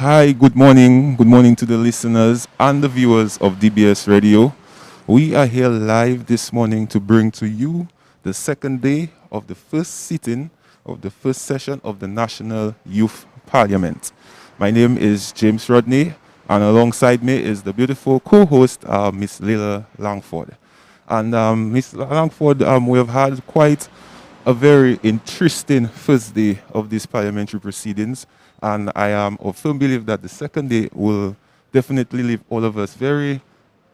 Hi, good morning. Good morning to the listeners and the viewers of DBS Radio. We are here live this morning to bring to you the second day of the first sitting of the first session of the National Youth Parliament. My name is James Rodney, and alongside me is the beautiful co-host, Miss Leila Langford. And Miss Langford, we have had quite a very interesting first day of these parliamentary proceedings, and I am of firm belief that the second day will definitely leave all of us very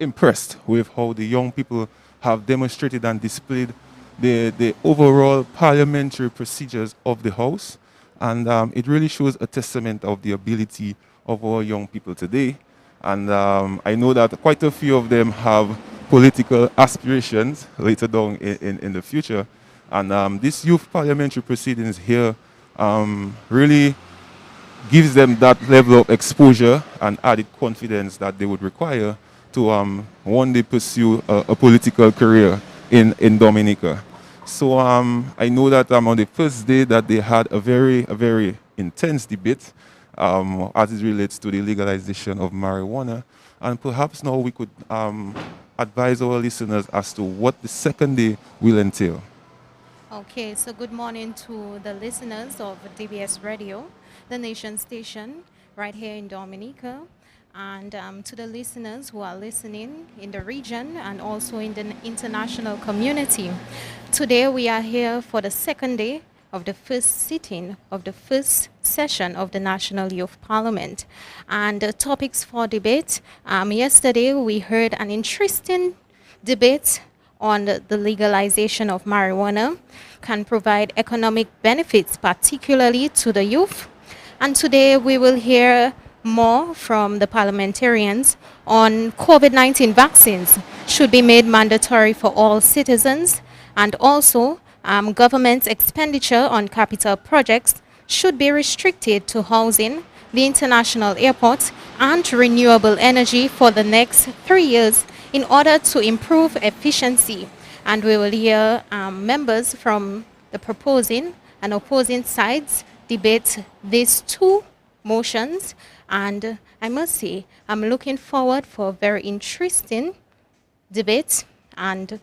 impressed with how the young people have demonstrated and displayed the overall parliamentary procedures of the House. And it really shows a testament of the ability of our young people today. And I know that quite a few of them have political aspirations later down in the future. And this youth parliamentary proceedings here really gives them that level of exposure and added confidence that they would require to one day pursue a political career in Dominica. So I know that on the first day that they had a very intense debate as it relates to the legalization of marijuana, and perhaps now we could advise our listeners as to what the second day will entail. Okay, so good morning to the listeners of DBS Radio, the nation station right here in Dominica, and to the listeners who are listening in the region and also in the international community. Today we are here for the second day of the first sitting of the first session of the National Youth Parliament. And the topics for debate, yesterday we heard an interesting debate on the legalization of marijuana can provide economic benefits, particularly to the youth. And today we will hear more from the parliamentarians on COVID-19 vaccines should be made mandatory for all citizens, and also government's expenditure on capital projects should be restricted to housing, the international airport, and renewable energy for the next 3 years in order to improve efficiency. And we will hear members from the proposing and opposing sides debate these two motions. And I must say, I'm looking forward for a very interesting debate. And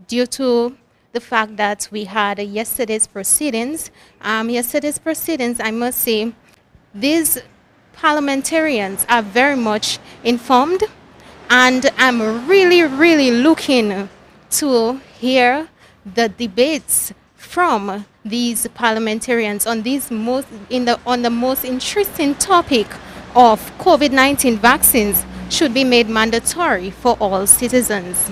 due to the fact that we had yesterday's proceedings, I must say, these parliamentarians are very much informed, and I'm really looking to hear the debates from these parliamentarians on on the most interesting topic of COVID-19 vaccines should be made mandatory for all citizens.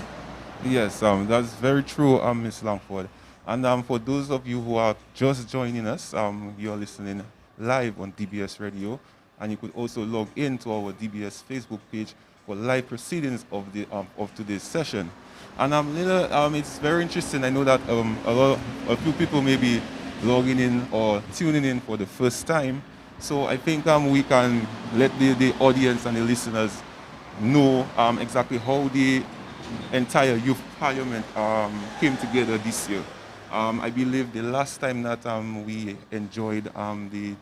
Yes, that's very true, Ms. Langford. And for those of you who are just joining us, you're listening live on DBS Radio, and you could also log in to our DBS Facebook page for live proceedings of today's session. And Lila, it's very interesting. I know that a few people may be logging in or tuning in for the first time. So I think we can let the audience and the listeners know exactly how the entire youth parliament came together this year. I believe the last time that we enjoyed the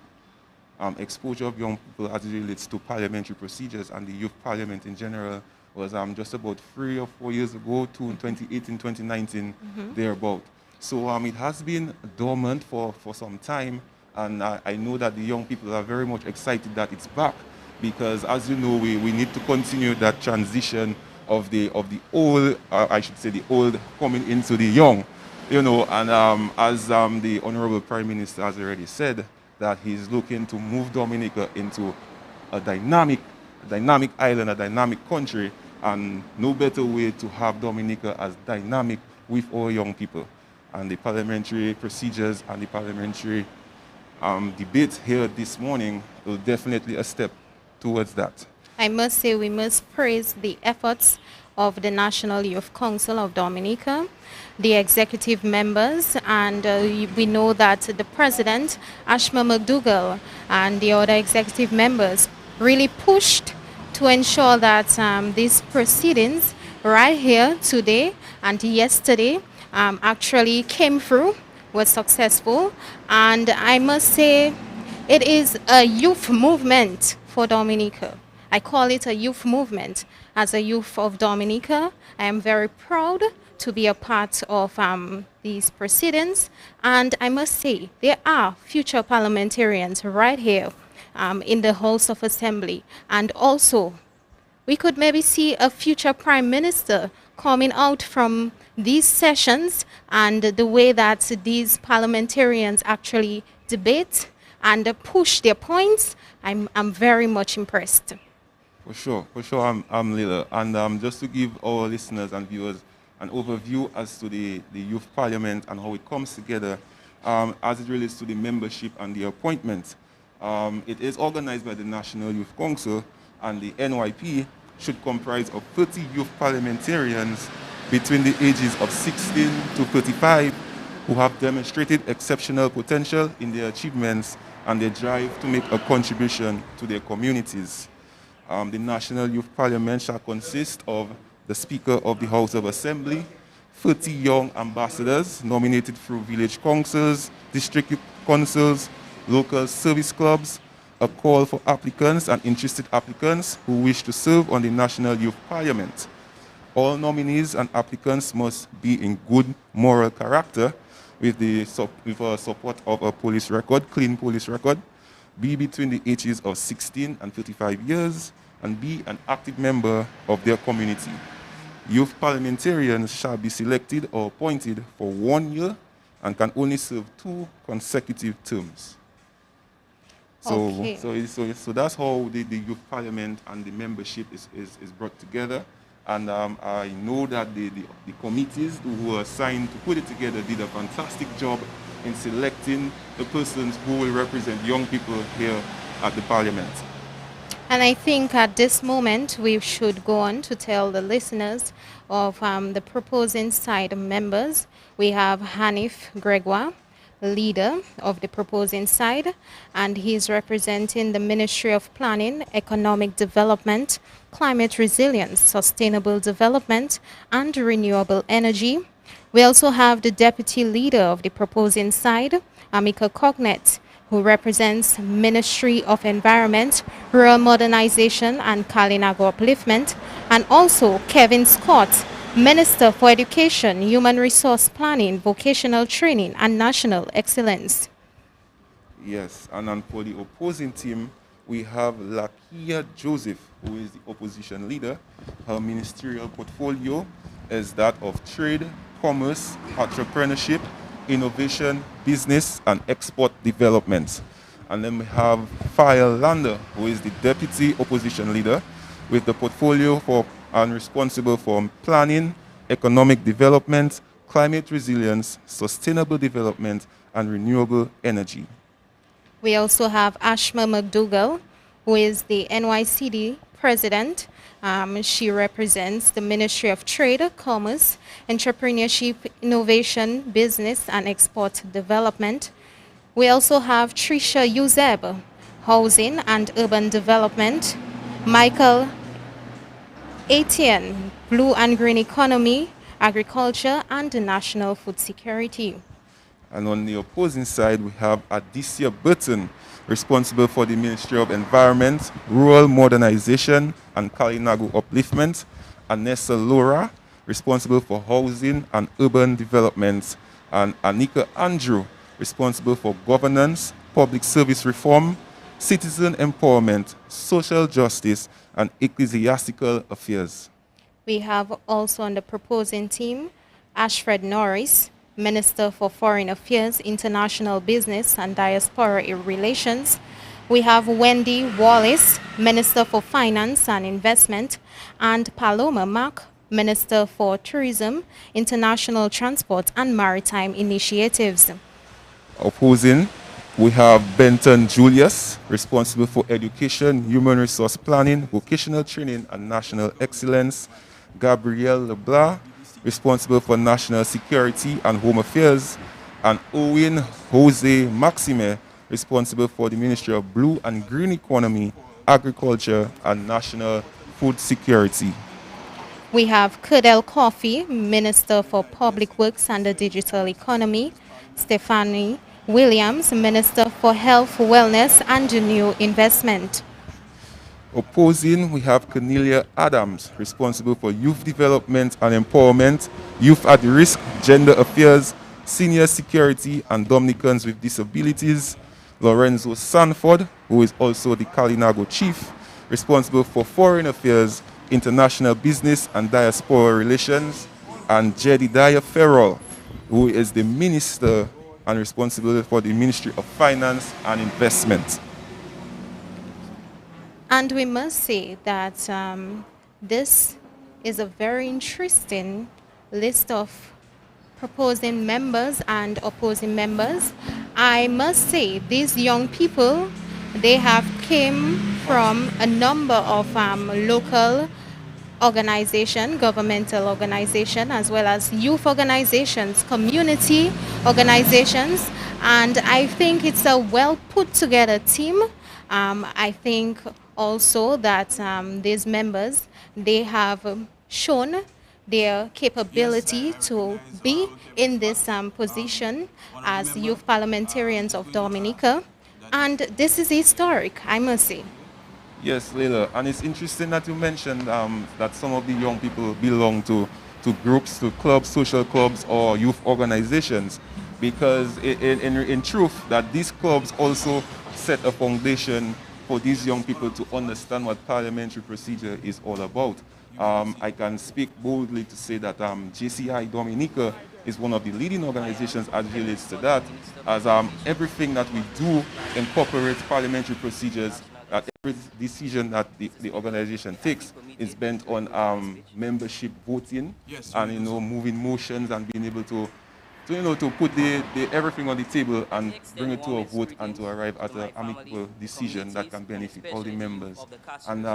exposure of young people as it relates to parliamentary procedures and the youth parliament in general was just about 3 or 4 years ago, 2018, 2019, thereabout. So it has been dormant for some time, and I know that the young people are very much excited that it's back, because as you know, we need to continue that transition of the old, I should say the old coming into the young, and as the Honorable Prime Minister has already said, that he's looking to move Dominica into a dynamic island, a dynamic country, and no better way to have Dominica as dynamic with our young people. And the parliamentary procedures and the parliamentary debate here this morning will definitely a step towards that. I must say we must praise the efforts of the National Youth Council of Dominica, the executive members, and we know that the president, Ashma McDougall, and the other executive members really pushed to ensure that these proceedings right here today and yesterday actually came through, was successful. And I must say It is a youth movement for Dominica. I call it a youth movement. As a youth of Dominica, I am very proud to be a part of these proceedings. And I must say, there are future parliamentarians right here in the House of Assembly. And also, we could maybe see a future prime minister coming out from these sessions and the way that these parliamentarians actually debate and push their points. I'm very much impressed. For sure, I'm Lila. And just to give our listeners and viewers an overview as to the Youth Parliament and how it comes together as it relates to the membership and the appointment. It is organized by the National Youth Council, and the NYP should comprise of 30 youth parliamentarians between the ages of 16 to 35 who have demonstrated exceptional potential in their achievements and their drive to make a contribution to their communities. The National Youth Parliament shall consist of the Speaker of the House of Assembly, 30 young ambassadors nominated through village councils, district youth councils, local service clubs, a call for applicants and interested applicants who wish to serve on the National Youth Parliament. All nominees and applicants must be in good moral character with the support of a police record, clean police record, be between the ages of 16 and 35 years, and be an active member of their community. Youth parliamentarians shall be selected or appointed for 1 year and can only serve 2 consecutive terms. Okay. So that's how the youth parliament and the membership is brought together. And I know that the committees who were assigned to put it together did a fantastic job in selecting the persons who will represent young people here at the parliament. And I think at this moment we should go on to tell the listeners of the proposing side members. We have Hanif Gregoire, leader of the proposing side, and he's representing the Ministry of Planning, Economic Development, Climate Resilience, Sustainable Development, and Renewable Energy. We also have the deputy leader of the proposing side, Amika Cognet, who represents Ministry of Environment, Rural Modernization and Kalinago Upliftment, and also Kevin Scott, Minister for Education, Human Resource Planning, Vocational Training and National Excellence. Yes, and then for the opposing team, we have Lakia Joseph, who is the opposition leader. Her ministerial portfolio is that of trade, commerce, entrepreneurship, innovation, business, and export development. And then we have Fayal Lander, who is the deputy opposition leader, with the portfolio for and responsible for planning, economic development, climate resilience, sustainable development, and renewable energy. We also have Ashma McDougall, who is the NYCD president. She represents the Ministry of Trade, Commerce, Entrepreneurship, Innovation, Business, and Export Development. We also have Trisha Uzeb, Housing and Urban Development. Michael Etienne, Blue and Green Economy, Agriculture, and the National Food Security. And on the opposing side, we have Adicia Burton, responsible for the Ministry of Environment, Rural Modernization, and Kalinago Upliftment. Anessa Laura, responsible for Housing and Urban Development. And Anika Andrew, responsible for Governance, Public Service Reform, Citizen Empowerment, Social Justice, and Ecclesiastical Affairs. We have also on the proposing team Ashfred Norris, Minister for Foreign Affairs, International Business and Diaspora Relations. We have Wendy Wallace, Minister for Finance and Investment, and Paloma Mack, Minister for Tourism, International Transport and Maritime Initiatives. Opposing, we have Benton Julius, responsible for Education, Human Resource Planning, Vocational Training, and National Excellence. Gabrielle Leblanc, responsible for National Security and Home Affairs. And Owen Jose Maxime, responsible for the Ministry of Blue and Green Economy, Agriculture, and National Food Security. We have Kudel Coffey, Minister for Public Works and the Digital Economy. Stephanie Williams, Minister for Health, Wellness and New Investment. Opposing, we have Cornelia Adams, responsible for youth development and empowerment, youth at risk, gender affairs, senior security, and Dominicans with disabilities. Lorenzo Sanford, who is also the Kalinago chief, responsible for foreign affairs, international business, and diaspora relations. And Jedediah Farrell, who is the minister and responsible for the Ministry of Finance and Investment. And we must say that this is a very interesting list of proposing members and opposing members. I must say these young people, they have came from a number of local organization, governmental organization, as well as youth organizations, community organizations, and I think it's a well put together team. I think also that these members, they have shown their capability to be in this position as youth parliamentarians of Dominica, and this is historic, I must say. Yes, Leila, and it's interesting that you mentioned that some of the young people belong to groups, to clubs, social clubs, or youth organizations, because in truth, that these clubs also set a foundation for these young people to understand what parliamentary procedure is all about. I can speak boldly to say that JCI Dominica is one of the leading organizations as relates to that, as everything that we do incorporates parliamentary procedures, that every decision that the organization takes is bent on membership voting and moving motions and being able to put everything on the table and bring it to a vote and to arrive at an amicable decision that can benefit all the members. And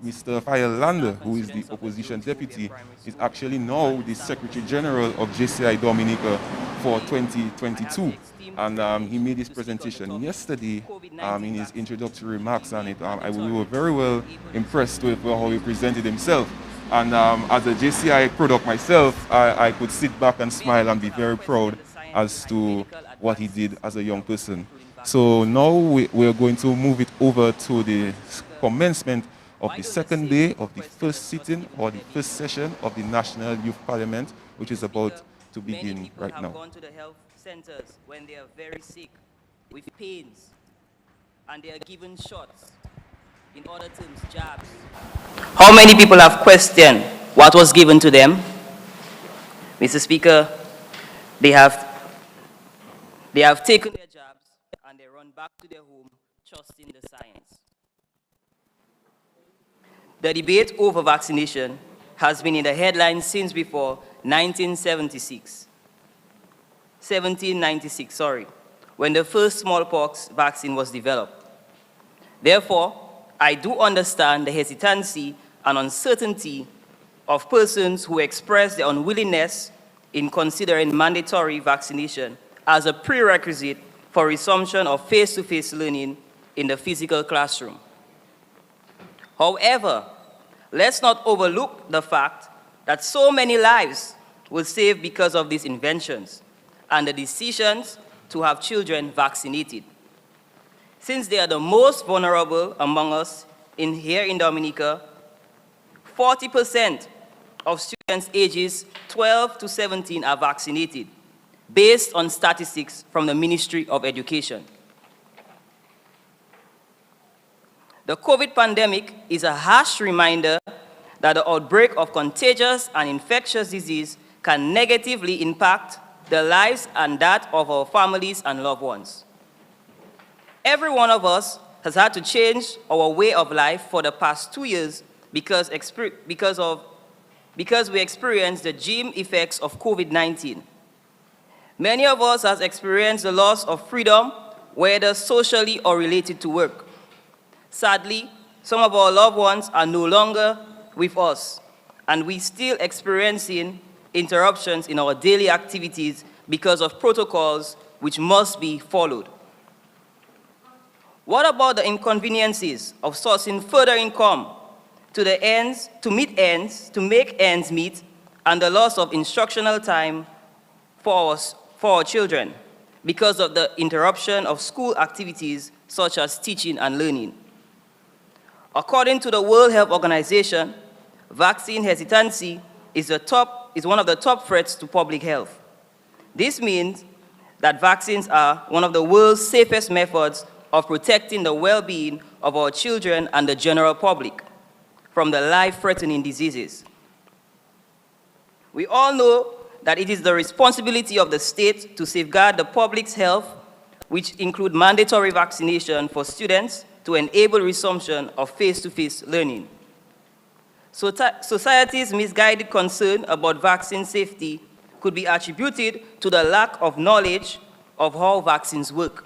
Mr. Firelander, who is the opposition deputy, is actually now the Secretary General of JCI Dominica for 2022. And he made his presentation yesterday in his introductory remarks on it. We were very well impressed with how he presented himself. And as a JCI product myself, I could sit back and smile and be very proud as to what he did as a young person. So now we're going to move it over to the commencement of the second day of the first sitting or the first session of the National Youth Parliament, which is about to begin right now. Gone to the health centers when they are very sick with pains and they are given shots, in other terms, jabs. How many people have questioned what was given to them? Mr. Speaker, they have taken their jabs and they run back to their home trusting the science. The debate over vaccination has been in the headlines since before 1796, when the first smallpox vaccine was developed. Therefore, I do understand the hesitancy and uncertainty of persons who express their unwillingness in considering mandatory vaccination as a prerequisite for resumption of face-to-face learning in the physical classroom. However, let's not overlook the fact that so many lives were saved because of these inventions and the decisions to have children vaccinated. Since they are the most vulnerable among us here in Dominica, 40% of students ages 12 to 17 are vaccinated, based on statistics from the Ministry of Education. The COVID pandemic is a harsh reminder that the outbreak of contagious and infectious disease can negatively impact the lives and that of our families and loved ones. Every one of us has had to change our way of life for the past 2 years because we experienced the gym effects of COVID-19. Many of us have experienced the loss of freedom, whether socially or related to work. Sadly, some of our loved ones are no longer with us, and we still experiencing interruptions in our daily activities because of protocols which must be followed. What about the inconveniences of sourcing further income to make ends meet, and the loss of instructional time for our children? because of the interruption of school activities such as teaching and learning. According to the World Health Organization, vaccine hesitancy is one of the top threats to public health. This means that vaccines are one of the world's safest methods of protecting the well-being of our children and the general public from the life-threatening diseases. We all know that it is the responsibility of the state to safeguard the public's health, which include mandatory vaccination for students to enable resumption of face-to-face learning. Society's misguided concern about vaccine safety could be attributed to the lack of knowledge of how vaccines work.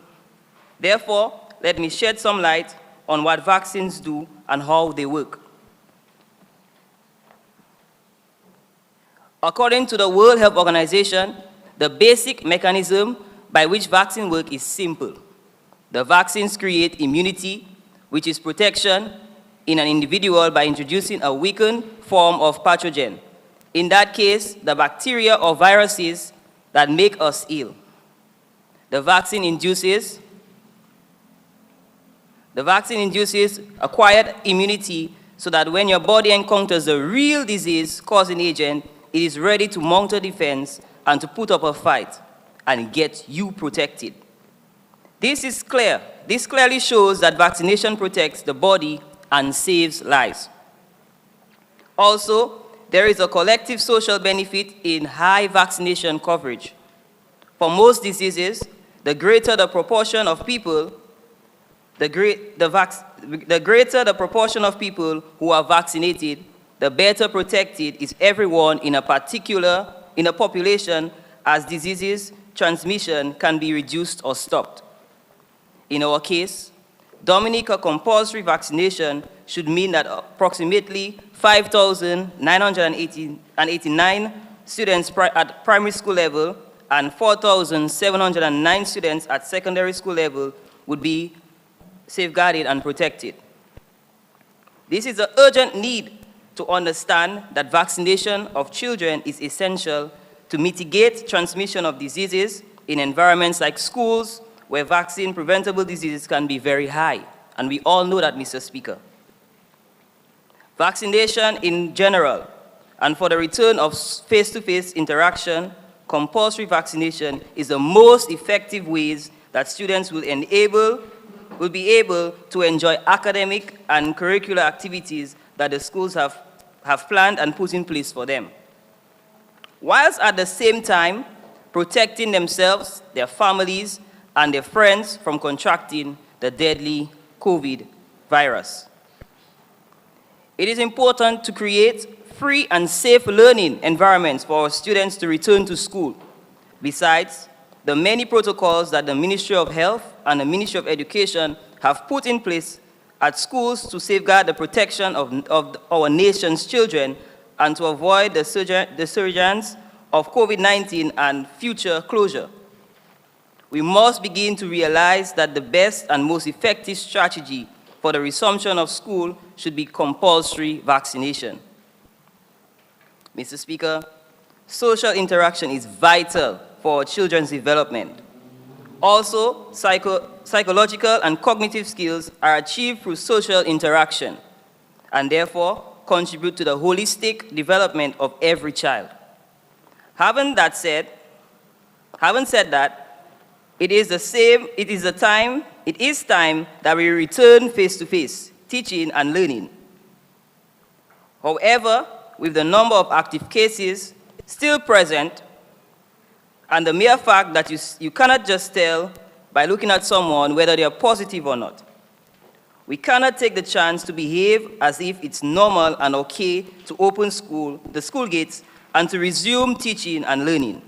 Therefore, let me shed some light on what vaccines do and how they work. According to the World Health Organization, the basic mechanism by which vaccines work is simple. The vaccines create immunity, which is protection in an individual by introducing a weakened form of pathogen. In that case, the bacteria or viruses that make us ill. The vaccine induces acquired immunity so that when your body encounters the real disease-causing agent, it is ready to mount a defense and to put up a fight and get you protected. This is clear. This clearly shows that vaccination protects the body and saves lives. Also, there is a collective social benefit in high vaccination coverage. For most diseases, the greater the proportion of people who are vaccinated, the better protected is everyone in a population, as diseases transmission can be reduced or stopped. In our case, Dominica compulsory vaccination should mean that approximately 5,989 students at primary school level and 4,709 students at secondary school level would be safeguarded and protected. This is an urgent need to understand that vaccination of children is essential to mitigate transmission of diseases in environments like schools, where vaccine-preventable diseases can be very high. And we all know that, Mr. Speaker. Vaccination in general, and for the return of face-to-face interaction, compulsory vaccination is the most effective ways that students will be able to enjoy academic and curricular activities that the schools have planned and put in place for them, whilst at the same time protecting themselves, their families, and their friends from contracting the deadly COVID virus. It is important to create free and safe learning environments for our students to return to school. Besides, the many protocols that the Ministry of Health and the Ministry of Education have put in place at schools to safeguard the protection of our nation's children and to avoid the surgeons of COVID-19 and future closure. We must begin to realize that the best and most effective strategy for the resumption of school should be compulsory vaccination. Mr. Speaker, social interaction is vital for our children's development. Also, psychological and cognitive skills are achieved through social interaction and therefore contribute to the holistic development of every child. Having said that, it is time that we return face-to-face teaching and learning. However, with the number of active cases still present, and the mere fact that you cannot just tell by looking at someone whether they are positive or not, we cannot take the chance to behave as if it's normal and okay to open the school gates and to resume teaching and learning.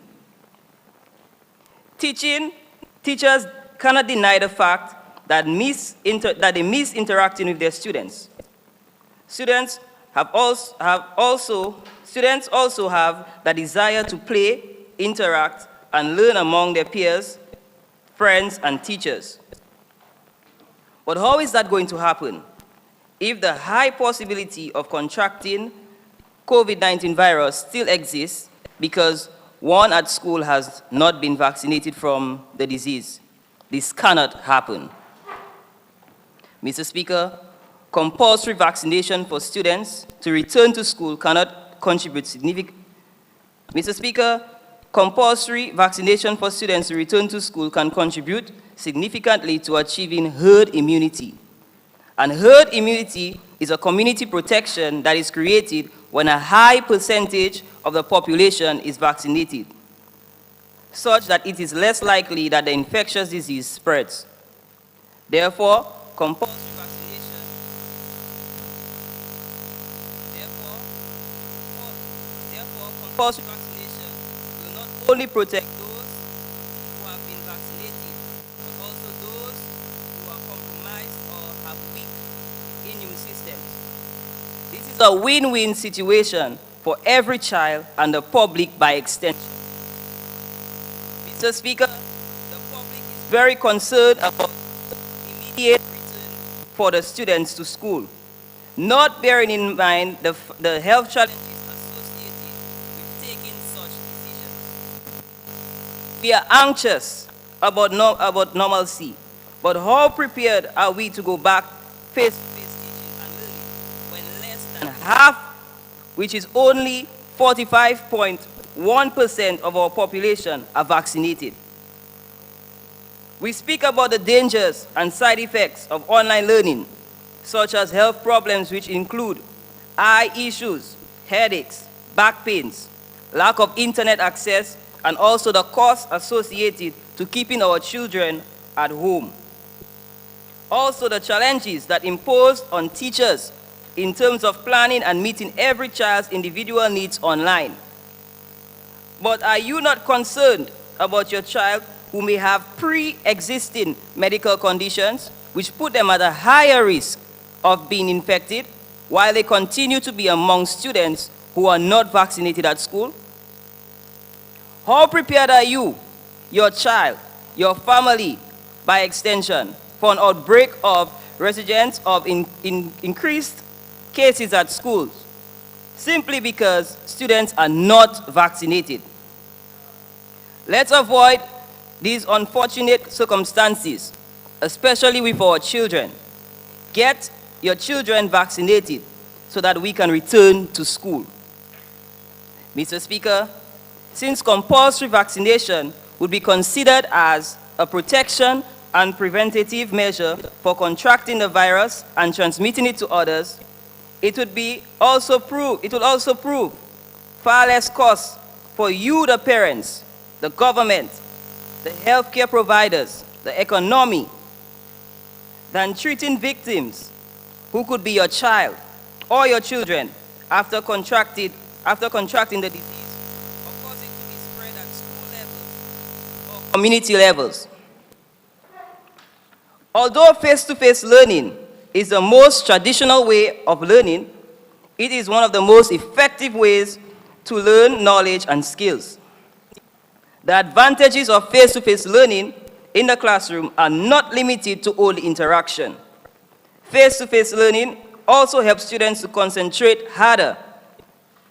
Teachers cannot deny the fact that they miss interacting with their students. Students also have the desire to play, interact, and learn among their peers, friends, and teachers. But how is that going to happen if the high possibility of contracting COVID-19 virus still exists because one at school has not been vaccinated from the disease. This cannot happen. Mr. Speaker, compulsory vaccination for students to return to school cannot contribute significantly. Mr. Speaker, compulsory vaccination for students to return to school can contribute significantly to achieving herd immunity. And herd immunity is a community protection that is created when a high percentage of the population is vaccinated, such that it is less likely that the infectious disease spreads. Therefore, compulsory vaccination, compulsory vaccination will not only protect those who have been vaccinated, but also those who are compromised or have weak immune systems. This is a win-win situation for every child and the public by extension. Mr. Speaker, the public is very concerned about immediate return for the students to school, not bearing in mind the health challenges associated with taking such decisions. We are anxious about normalcy, but how prepared are we to go back face-to-face teaching and learning when less than half, which is only 45.1% of our population, are vaccinated? We speak about the dangers and side effects of online learning, such as health problems which include eye issues, headaches, back pains, lack of internet access, and also the costs associated to keeping our children at home. Also the challenges that impose on teachers in terms of planning and meeting every child's individual needs online. But are you not concerned about your child who may have pre-existing medical conditions which put them at a higher risk of being infected while they continue to be among students who are not vaccinated at school? How prepared are you, your child, your family, by extension, for an outbreak of resurgence of increased cases at schools, simply because students are not vaccinated? Let's avoid these unfortunate circumstances, especially with our children. Get your children vaccinated so that we can return to school. Mr. Speaker, since compulsory vaccination would be considered as a protection and preventative measure for contracting the virus and transmitting it to others, it would also prove far less cost for you, the parents, the government, the healthcare providers, the economy, than treating victims who could be your child or your children after contracting the disease or causing it to be spread at school levels or community levels. Although face-to-face learning is the most traditional way of learning, it is one of the most effective ways to learn knowledge and skills. The advantages of face-to-face learning in the classroom are not limited to only interaction. Face-to-face learning also helps students to concentrate harder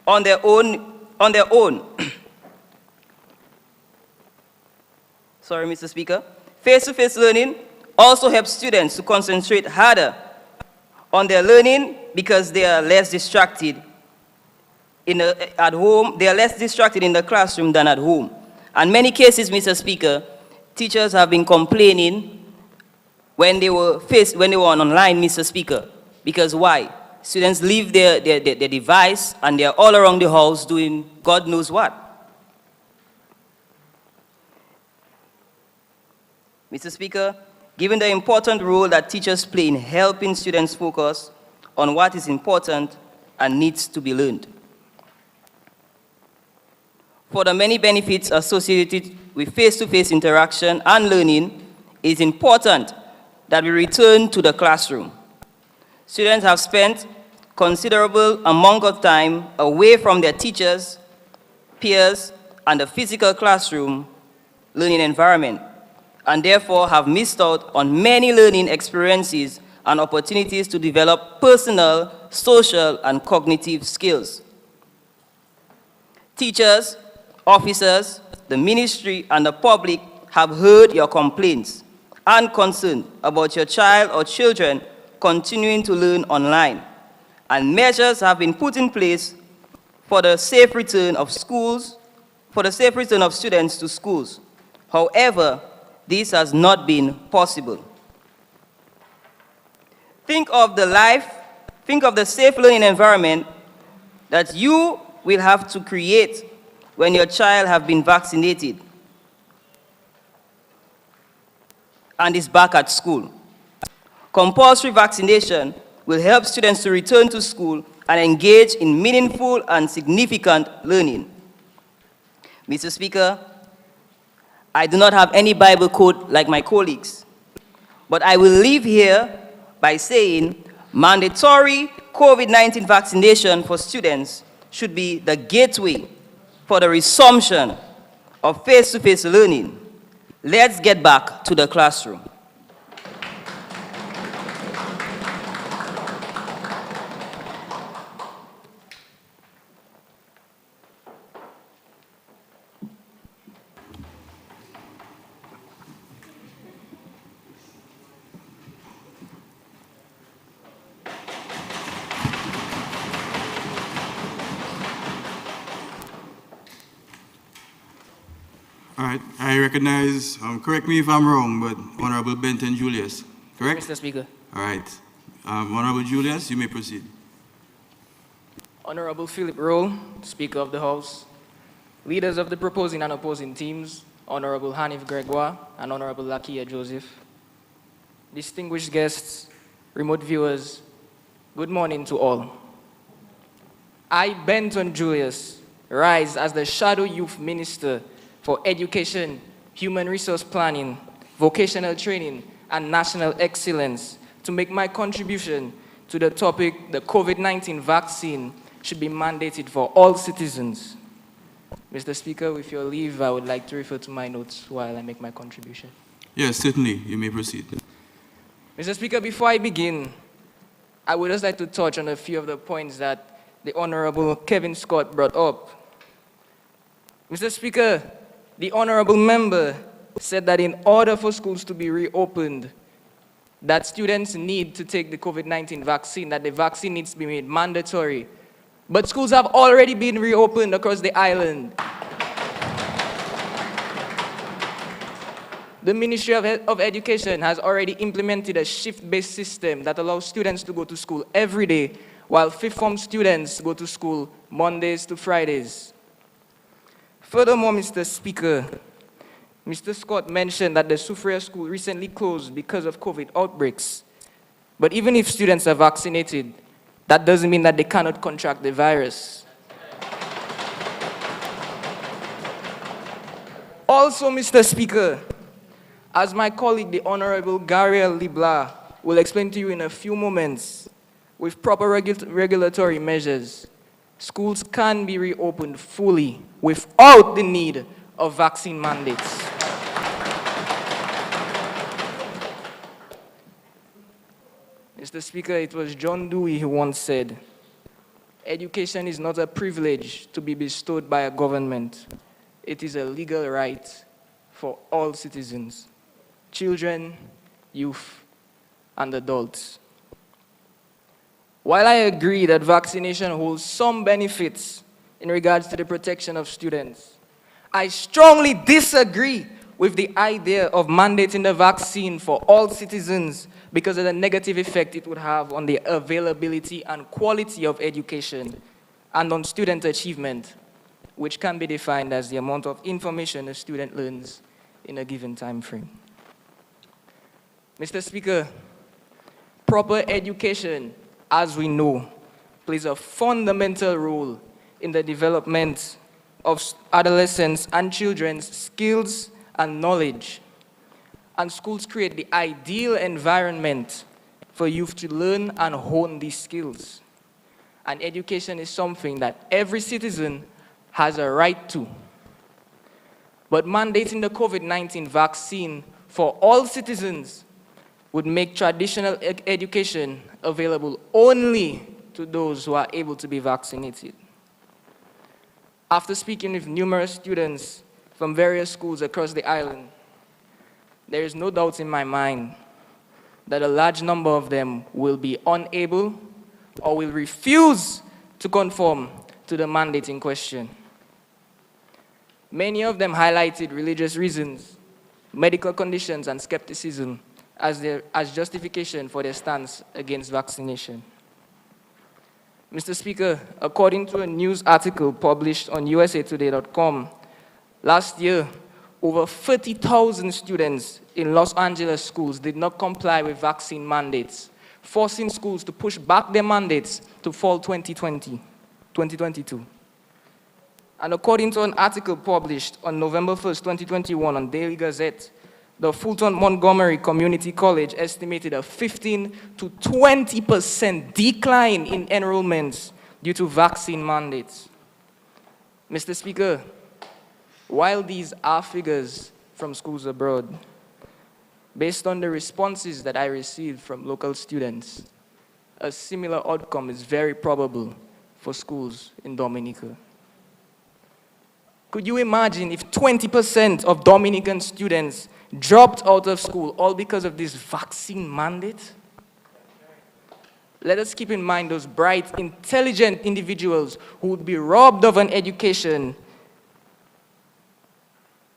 on their own. Sorry, Mr. Speaker. Face-to-face learning also helps students to concentrate harder on their learning because they are less distracted at home. They are less distracted in the classroom than at home. And many cases, Mr. Speaker, teachers have been complaining when they were on online, Mr. Speaker. Because why? Students leave their device and they're all around the house doing God knows what. Mr. Speaker, given the important role that teachers play in helping students focus on what is important and needs to be learned. For the many benefits associated with face-to-face interaction and learning, it is important that we return to the classroom. Students have spent considerable amount of time away from their teachers, peers, and the physical classroom learning environment, and therefore have missed out on many learning experiences and opportunities to develop personal, social, and cognitive skills. Teachers officers, the ministry, and the public have heard your complaints and concern about your child or children continuing to learn online, and measures have been put in place for the safe return of students to schools. However, this has not been possible. Think of the safe learning environment that you will have to create when your child has been vaccinated and is back at school. Compulsory vaccination will help students to return to school and engage in meaningful and significant learning. Mr. Speaker, I do not have any Bible quote like my colleagues, but I will leave here by saying mandatory COVID-19 vaccination for students should be the gateway for the resumption of face-to-face learning. Let's get back to the classroom. All right, I recognize, correct me if I'm wrong, but Honorable Benton Julius, correct? Mr. Speaker. All right. Honorable Julius, you may proceed. Honorable Philip Rowe, Speaker of the House, leaders of the proposing and opposing teams, Honorable Hanif Gregoire and Honorable Lakia Joseph, distinguished guests, remote viewers, good morning to all. I, Benton Julius, rise as the Shadow Youth Minister for Education, Human Resource Planning, Vocational Training, and National Excellence to make my contribution to the topic, the COVID-19 vaccine should be mandated for all citizens. Mr. Speaker, with your leave, I would like to refer to my notes while I make my contribution. Yes, certainly, you may proceed. Mr. Speaker, before I begin, I would just like to touch on a few of the points that the Honorable Kevin Scott brought up. Mr. Speaker, the Honorable Member said that in order for schools to be reopened, that students need to take the COVID-19 vaccine, that the vaccine needs to be made mandatory. But schools have already been reopened across the island. The Ministry of Education has already implemented a shift-based system that allows students to go to school every day, while fifth form students go to school Mondays to Fridays. Furthermore, Mr. Speaker, Mr. Scott mentioned that the Soufriere School recently closed because of COVID outbreaks. But even if students are vaccinated, that doesn't mean that they cannot contract the virus. Also, Mr. Speaker, as my colleague, the Honorable Gabriel Libla, will explain to you in a few moments, with proper regulatory measures, schools can be reopened fully without the need of vaccine mandates. Mr. Speaker, it was John Dewey who once said, "Education is not a privilege to be bestowed by a government. It is a legal right for all citizens, children, youth, and adults." While I agree that vaccination holds some benefits in regards to the protection of students, I strongly disagree with the idea of mandating the vaccine for all citizens because of the negative effect it would have on the availability and quality of education and on student achievement, which can be defined as the amount of information a student learns in a given time frame. Mr. Speaker, proper education, as we know, plays a fundamental role in the development of adolescents and children's skills and knowledge. And schools create the ideal environment for youth to learn and hone these skills. And education is something that every citizen has a right to. But mandating the COVID-19 vaccine for all citizens would make traditional education available only to those who are able to be vaccinated. After speaking with numerous students from various schools across the island, there is no doubt in my mind that a large number of them will be unable or will refuse to conform to the mandate in question. Many of them highlighted religious reasons, medical conditions, and skepticism as justification for their stance against vaccination. Mr. Speaker, according to a news article published on usatoday.com, last year, over 30,000 students in Los Angeles schools did not comply with vaccine mandates, forcing schools to push back their mandates to fall 2022. And according to an article published on November 1st, 2021 on Daily Gazette, the Fulton Montgomery Community College estimated a 15 to 20% decline in enrollments due to vaccine mandates. Mr. Speaker, while these are figures from schools abroad, based on the responses that I received from local students, a similar outcome is very probable for schools in Dominica. Could you imagine if 20% of Dominican students dropped out of school all because of this vaccine mandate? Let us keep in mind those bright, intelligent individuals who would be robbed of an education,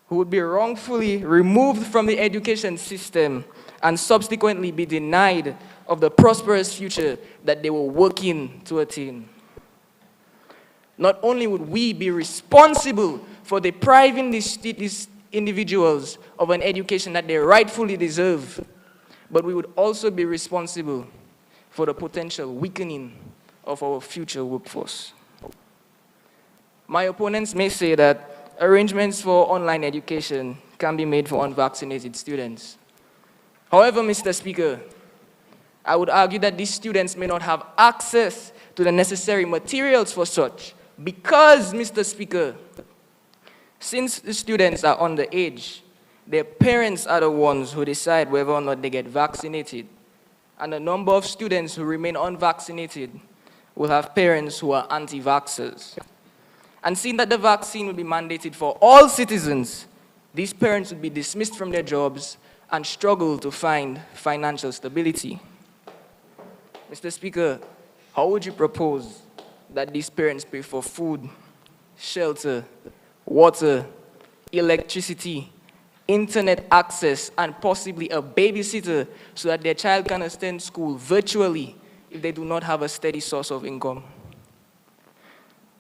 who would be wrongfully removed from the education system and subsequently be denied of the prosperous future that they were working to attain. Not only would we be responsible for depriving these individuals of an education that they rightfully deserve, but we would also be responsible for the potential weakening of our future workforce. My opponents may say that arrangements for online education can be made for unvaccinated students. However, Mr. Speaker, I would argue that these students may not have access to the necessary materials for such because, Mr. Speaker, since the students are underage, their parents are the ones who decide whether or not they get vaccinated. And a number of students who remain unvaccinated will have parents who are anti-vaxxers. And seeing that the vaccine will be mandated for all citizens, these parents would be dismissed from their jobs and struggle to find financial stability. Mr. Speaker, how would you propose that these parents pay for food, shelter, water, electricity, internet access, and possibly a babysitter so that their child can attend school virtually if they do not have a steady source of income?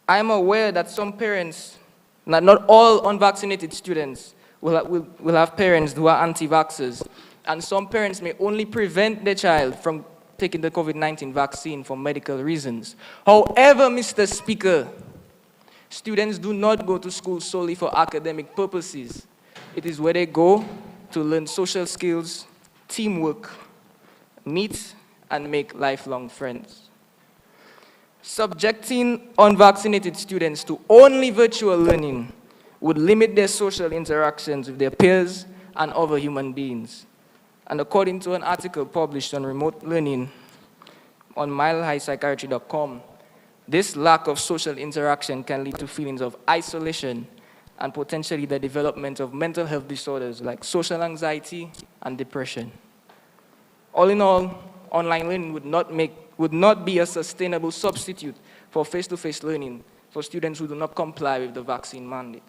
I am aware that some parents, not all unvaccinated students, will have parents who are anti-vaxxers, and some parents may only prevent their child from taking the COVID-19 vaccine for medical reasons. However, Mr. Speaker, students do not go to school solely for academic purposes. It is where they go to learn social skills, teamwork, meet and make lifelong friends. Subjecting unvaccinated students to only virtual learning would limit their social interactions with their peers and other human beings. And according to an article published on remote learning on milehighpsychiatry.com, this lack of social interaction can lead to feelings of isolation and potentially the development of mental health disorders like social anxiety and depression. All in all, online learning would not be a sustainable substitute for face-to-face learning for students who do not comply with the vaccine mandate.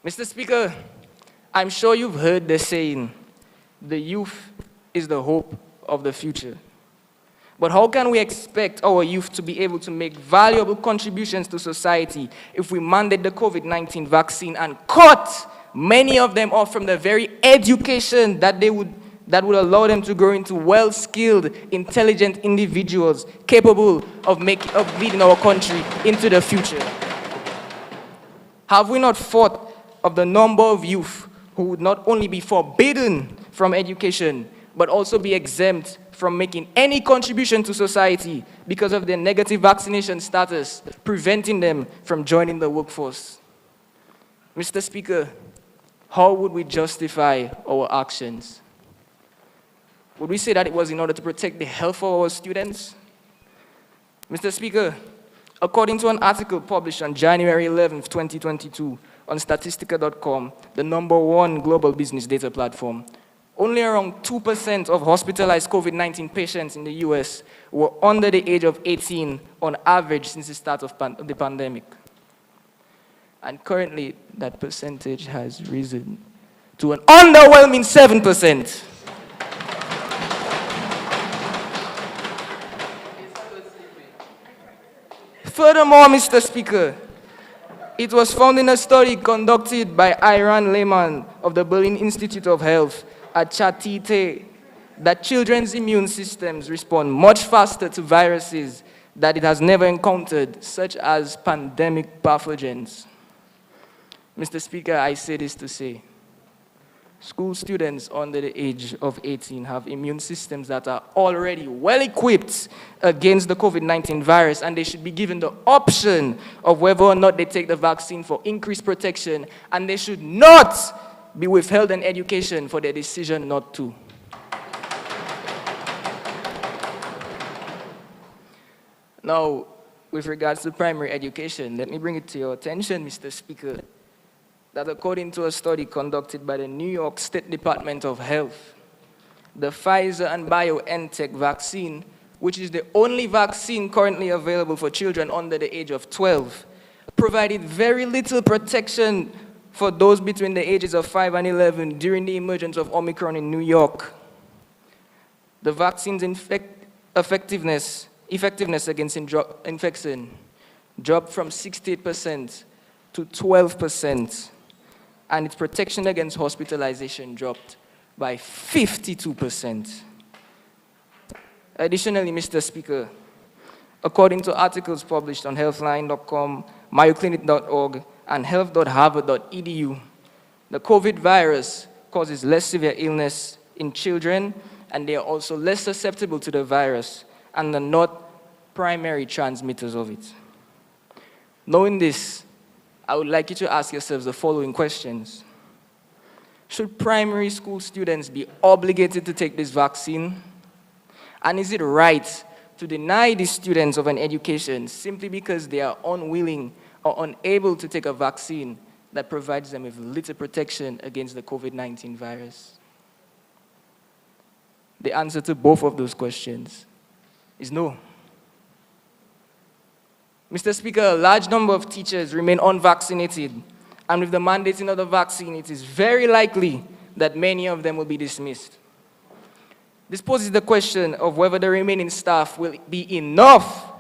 Mr. Speaker, I'm sure you've heard the saying, the youth is the hope of the future. But how can we expect our youth to be able to make valuable contributions to society if we mandate the COVID-19 vaccine and cut many of them off from the very education that would allow them to grow into well-skilled, intelligent individuals capable of leading our country into the future? Have we not thought of the number of youth who would not only be forbidden from education, but also be exempt from making any contribution to society because of their negative vaccination status, preventing them from joining the workforce? Mr. Speaker, how would we justify our actions? Would we say that it was in order to protect the health of our students? Mr. Speaker, According to an article published on January 11th, 2022 on Statistica.com, the #1 global business data platform, only around 2% of hospitalized COVID-19 patients in the US were under the age of 18 on average since the start of the pandemic. And currently, that percentage has risen to an underwhelming 7%. Furthermore, Mr. Speaker, it was found in a study conducted by Iran Lehman of the Berlin Institute of Health at Chatite that children's immune systems respond much faster to viruses that it has never encountered, such as pandemic pathogens. Mr. Speaker, I say this to say, school students under the age of 18 have immune systems that are already well equipped against the COVID-19 virus, and they should be given the option of whether or not they take the vaccine for increased protection, and they should not be withheld an education for their decision not to. Now, with regards to primary education, let me bring it to your attention, Mr. Speaker, that according to a study conducted by the New York State Department of Health, the Pfizer and BioNTech vaccine, which is the only vaccine currently available for children under the age of 12, provided very little protection for those between the ages of 5 and 11 during the emergence of Omicron in New York. The vaccine's effectiveness against infection dropped from 68% to 12%. And its protection against hospitalization dropped by 52%. Additionally, Mr. Speaker, according to articles published on healthline.com, mayoclinic.org, and health.harvard.edu, the COVID virus causes less severe illness in children, and they are also less susceptible to the virus and are not primary transmitters of it. Knowing this, I would like you to ask yourselves the following questions. Should primary school students be obligated to take this vaccine? And is it right to deny these students of an education simply because they are unwilling or unable to take a vaccine that provides them with little protection against the COVID-19 virus? The answer to both of those questions is no. Mr. Speaker, a large number of teachers remain unvaccinated, and with the mandating of the vaccine, it is very likely that many of them will be dismissed. This poses the question of whether the remaining staff will be enough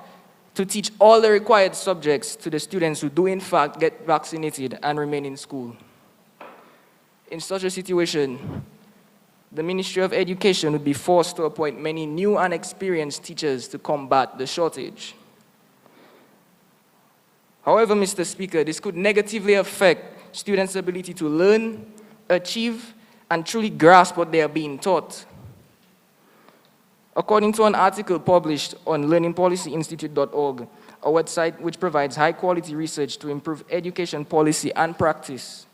to teach all the required subjects to the students who do in fact get vaccinated and remain in school. In such a situation, the Ministry of Education would be forced to appoint many new and experienced teachers to combat the shortage. However, Mr. Speaker, this could negatively affect students' ability to learn, achieve, and truly grasp what they are being taught. According to an article published on learningpolicyinstitute.org, a website which provides high-quality research to improve education policy and practice,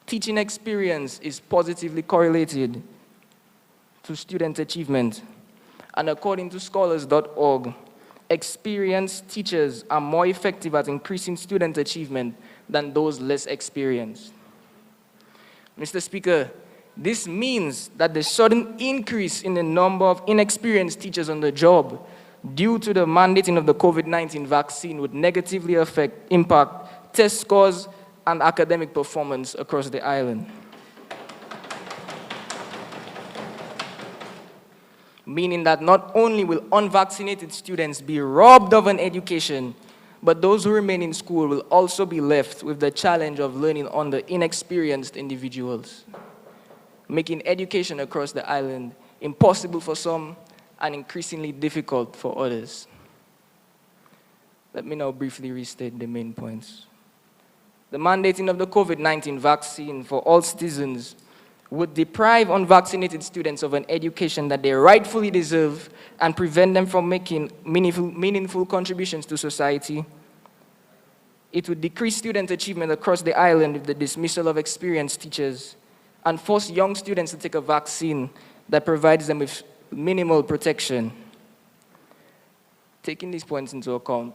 teaching experience is positively correlated to student achievement. And according to scholars.org, experienced teachers are more effective at increasing student achievement than those less experienced. Mr. Speaker, this means that the sudden increase in the number of inexperienced teachers on the job due to the mandating of the COVID-19 vaccine would negatively impact test scores and academic performance across the island. Meaning that not only will unvaccinated students be robbed of an education, but those who remain in school will also be left with the challenge of learning under inexperienced individuals, making education across the island impossible for some and increasingly difficult for others. Let me now briefly restate the main points. The mandating of the COVID-19 vaccine for all citizens would deprive unvaccinated students of an education that they rightfully deserve and prevent them from making meaningful contributions to society. It would decrease student achievement across the island with the dismissal of experienced teachers and force young students to take a vaccine that provides them with minimal protection. Taking these points into account,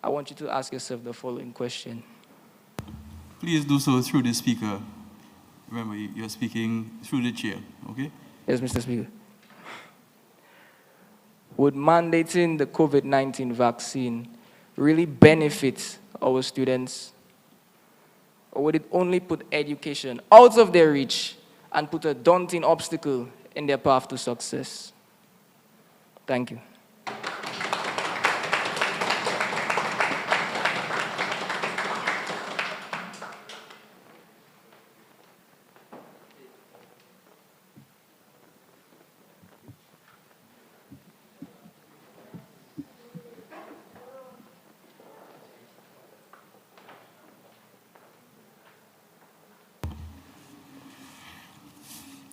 I want you to ask yourself the following question. Please do so through the speaker. Remember, you're speaking through the chair, okay? Yes, Mr. Speaker. Would mandating the COVID-19 vaccine really benefit our students? Or would it only put education out of their reach and put a daunting obstacle in their path to success? Thank you.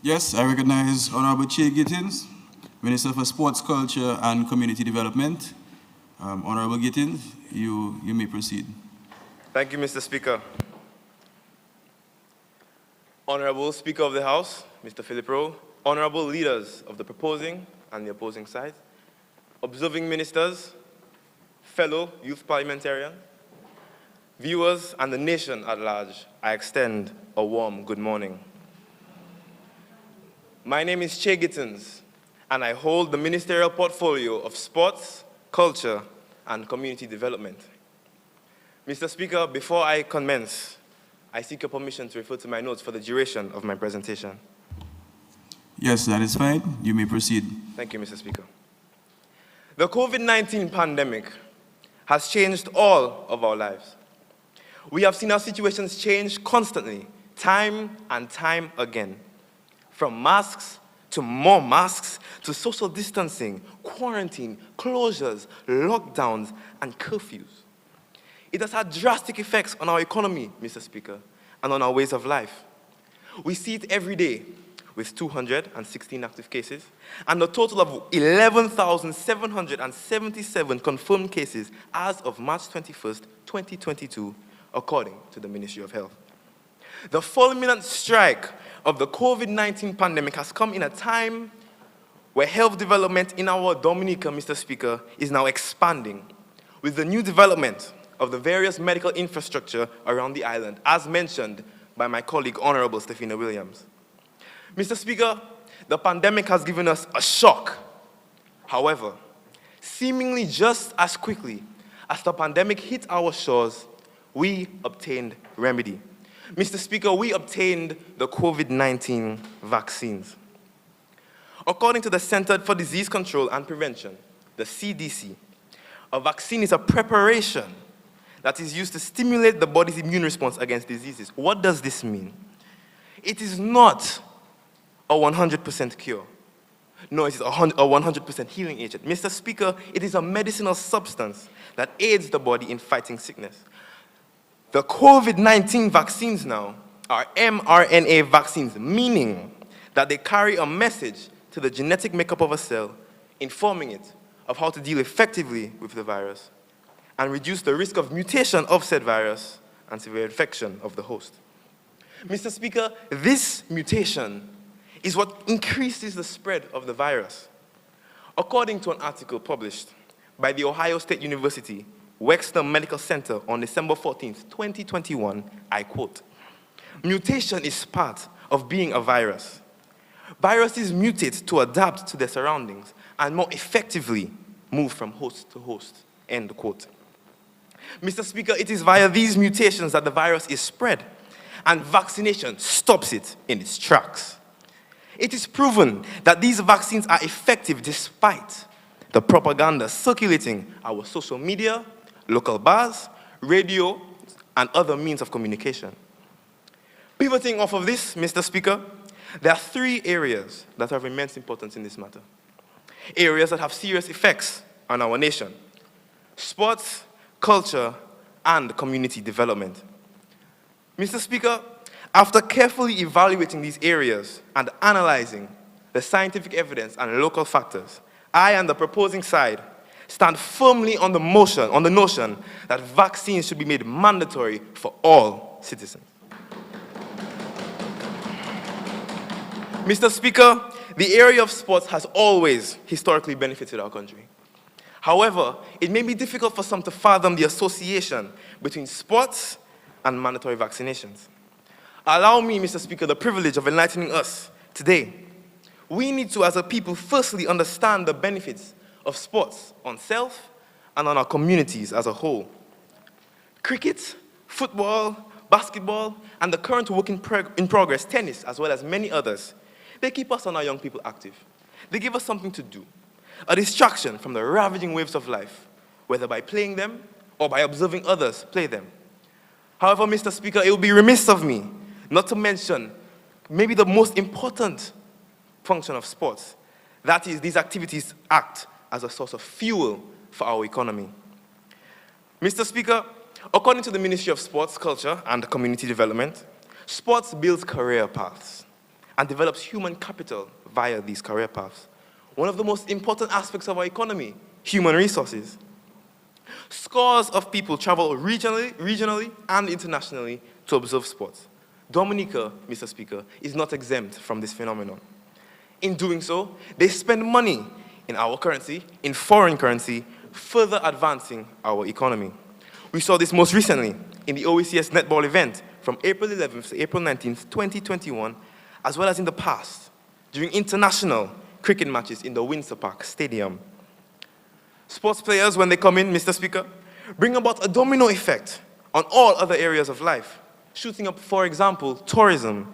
Yes, I recognize Honorable Che Gittins, Minister for Sports, Culture, and Community Development. Honorable Gittins, you may proceed. Thank you, Mr. Speaker. Honorable Speaker of the House, Mr. Philip Rowe, honorable leaders of the proposing and the opposing side, observing ministers, fellow youth parliamentarians, viewers, and the nation at large, I extend a warm good morning. My name is Che Gittins, and I hold the ministerial portfolio of Sports, Culture, and Community Development. Mr. Speaker, before I commence, I seek your permission to refer to my notes for the duration of my presentation. Yes, that is fine. You may proceed. Thank you, Mr. Speaker. The COVID-19 pandemic has changed all of our lives. We have seen our situations change constantly, time and time again. From masks to more masks, to social distancing, quarantine, closures, lockdowns, and curfews. It has had drastic effects on our economy, Mr. Speaker, and on our ways of life. We see it every day with 216 active cases and a total of 11,777 confirmed cases as of March 21st, 2022, according to the Ministry of Health. The fulminant strike of the COVID-19 pandemic has come in a time where health development in our Dominica, Mr. Speaker, is now expanding with the new development of the various medical infrastructure around the island, as mentioned by my colleague, Honorable Stephina Williams. Mr. Speaker, the pandemic has given us a shock. However, seemingly just as quickly as the pandemic hit our shores, we obtained remedy. Mr. Speaker, we obtained the COVID-19 vaccines. According to the Center for Disease Control and Prevention, the CDC, a vaccine is a preparation that is used to stimulate the body's immune response against diseases. What does this mean? It is not a 100% cure. No, it is a 100% healing agent. Mr. Speaker, it is a medicinal substance that aids the body in fighting sickness. The COVID-19 vaccines now are mRNA vaccines, meaning that they carry a message to the genetic makeup of a cell, informing it of how to deal effectively with the virus and reduce the risk of mutation of said virus and severe infection of the host. Mr. Speaker, this mutation is what increases the spread of the virus. According to an article published by the Ohio State University Wexner Medical Center on December 14th, 2021, I quote, "Mutation is part of being a virus. Viruses mutate to adapt to their surroundings and more effectively move from host to host," end quote. Mr. Speaker, it is via these mutations that the virus is spread, and vaccination stops it in its tracks. It is proven that these vaccines are effective despite the propaganda circulating our social media, local bars, radio, and other means of communication. Pivoting off of this, Mr. Speaker, there are three areas that are of immense importance in this matter. Areas that have serious effects on our nation: sports, culture, and community development. Mr. Speaker, after carefully evaluating these areas and analyzing the scientific evidence and local factors, I and the proposing side stand firmly on the notion that vaccines should be made mandatory for all citizens. Mr. Speaker, the area of sports has always historically benefited our country. However, it may be difficult for some to fathom the association between sports and mandatory vaccinations. Allow me, Mr. Speaker, the privilege of enlightening us today. We need to, as a people, firstly understand the benefits of sports on self and on our communities as a whole. Cricket, football, basketball, and the current work in progress, tennis, as well as many others, they keep us and our young people active. They give us something to do, a distraction from the ravaging waves of life, whether by playing them or by observing others play them. However, Mr. Speaker, it would be remiss of me not to mention maybe the most important function of sports. That is, these activities act as a source of fuel for our economy. Mr. Speaker, according to the Ministry of Sports, Culture, and Community Development, sports builds career paths and develops human capital via these career paths. One of the most important aspects of our economy, human resources. Scores of people travel regionally and internationally to observe sports. Dominica, Mr. Speaker, is not exempt from this phenomenon. In doing so, they spend money in our currency, in foreign currency, further advancing our economy. We saw this most recently in the OECS netball event from April 11th to April 19th, 2021, as well as in the past, during international cricket matches in the Windsor Park Stadium. Sports players, when they come in, Mr. Speaker, bring about a domino effect on all other areas of life, shooting up, for example, tourism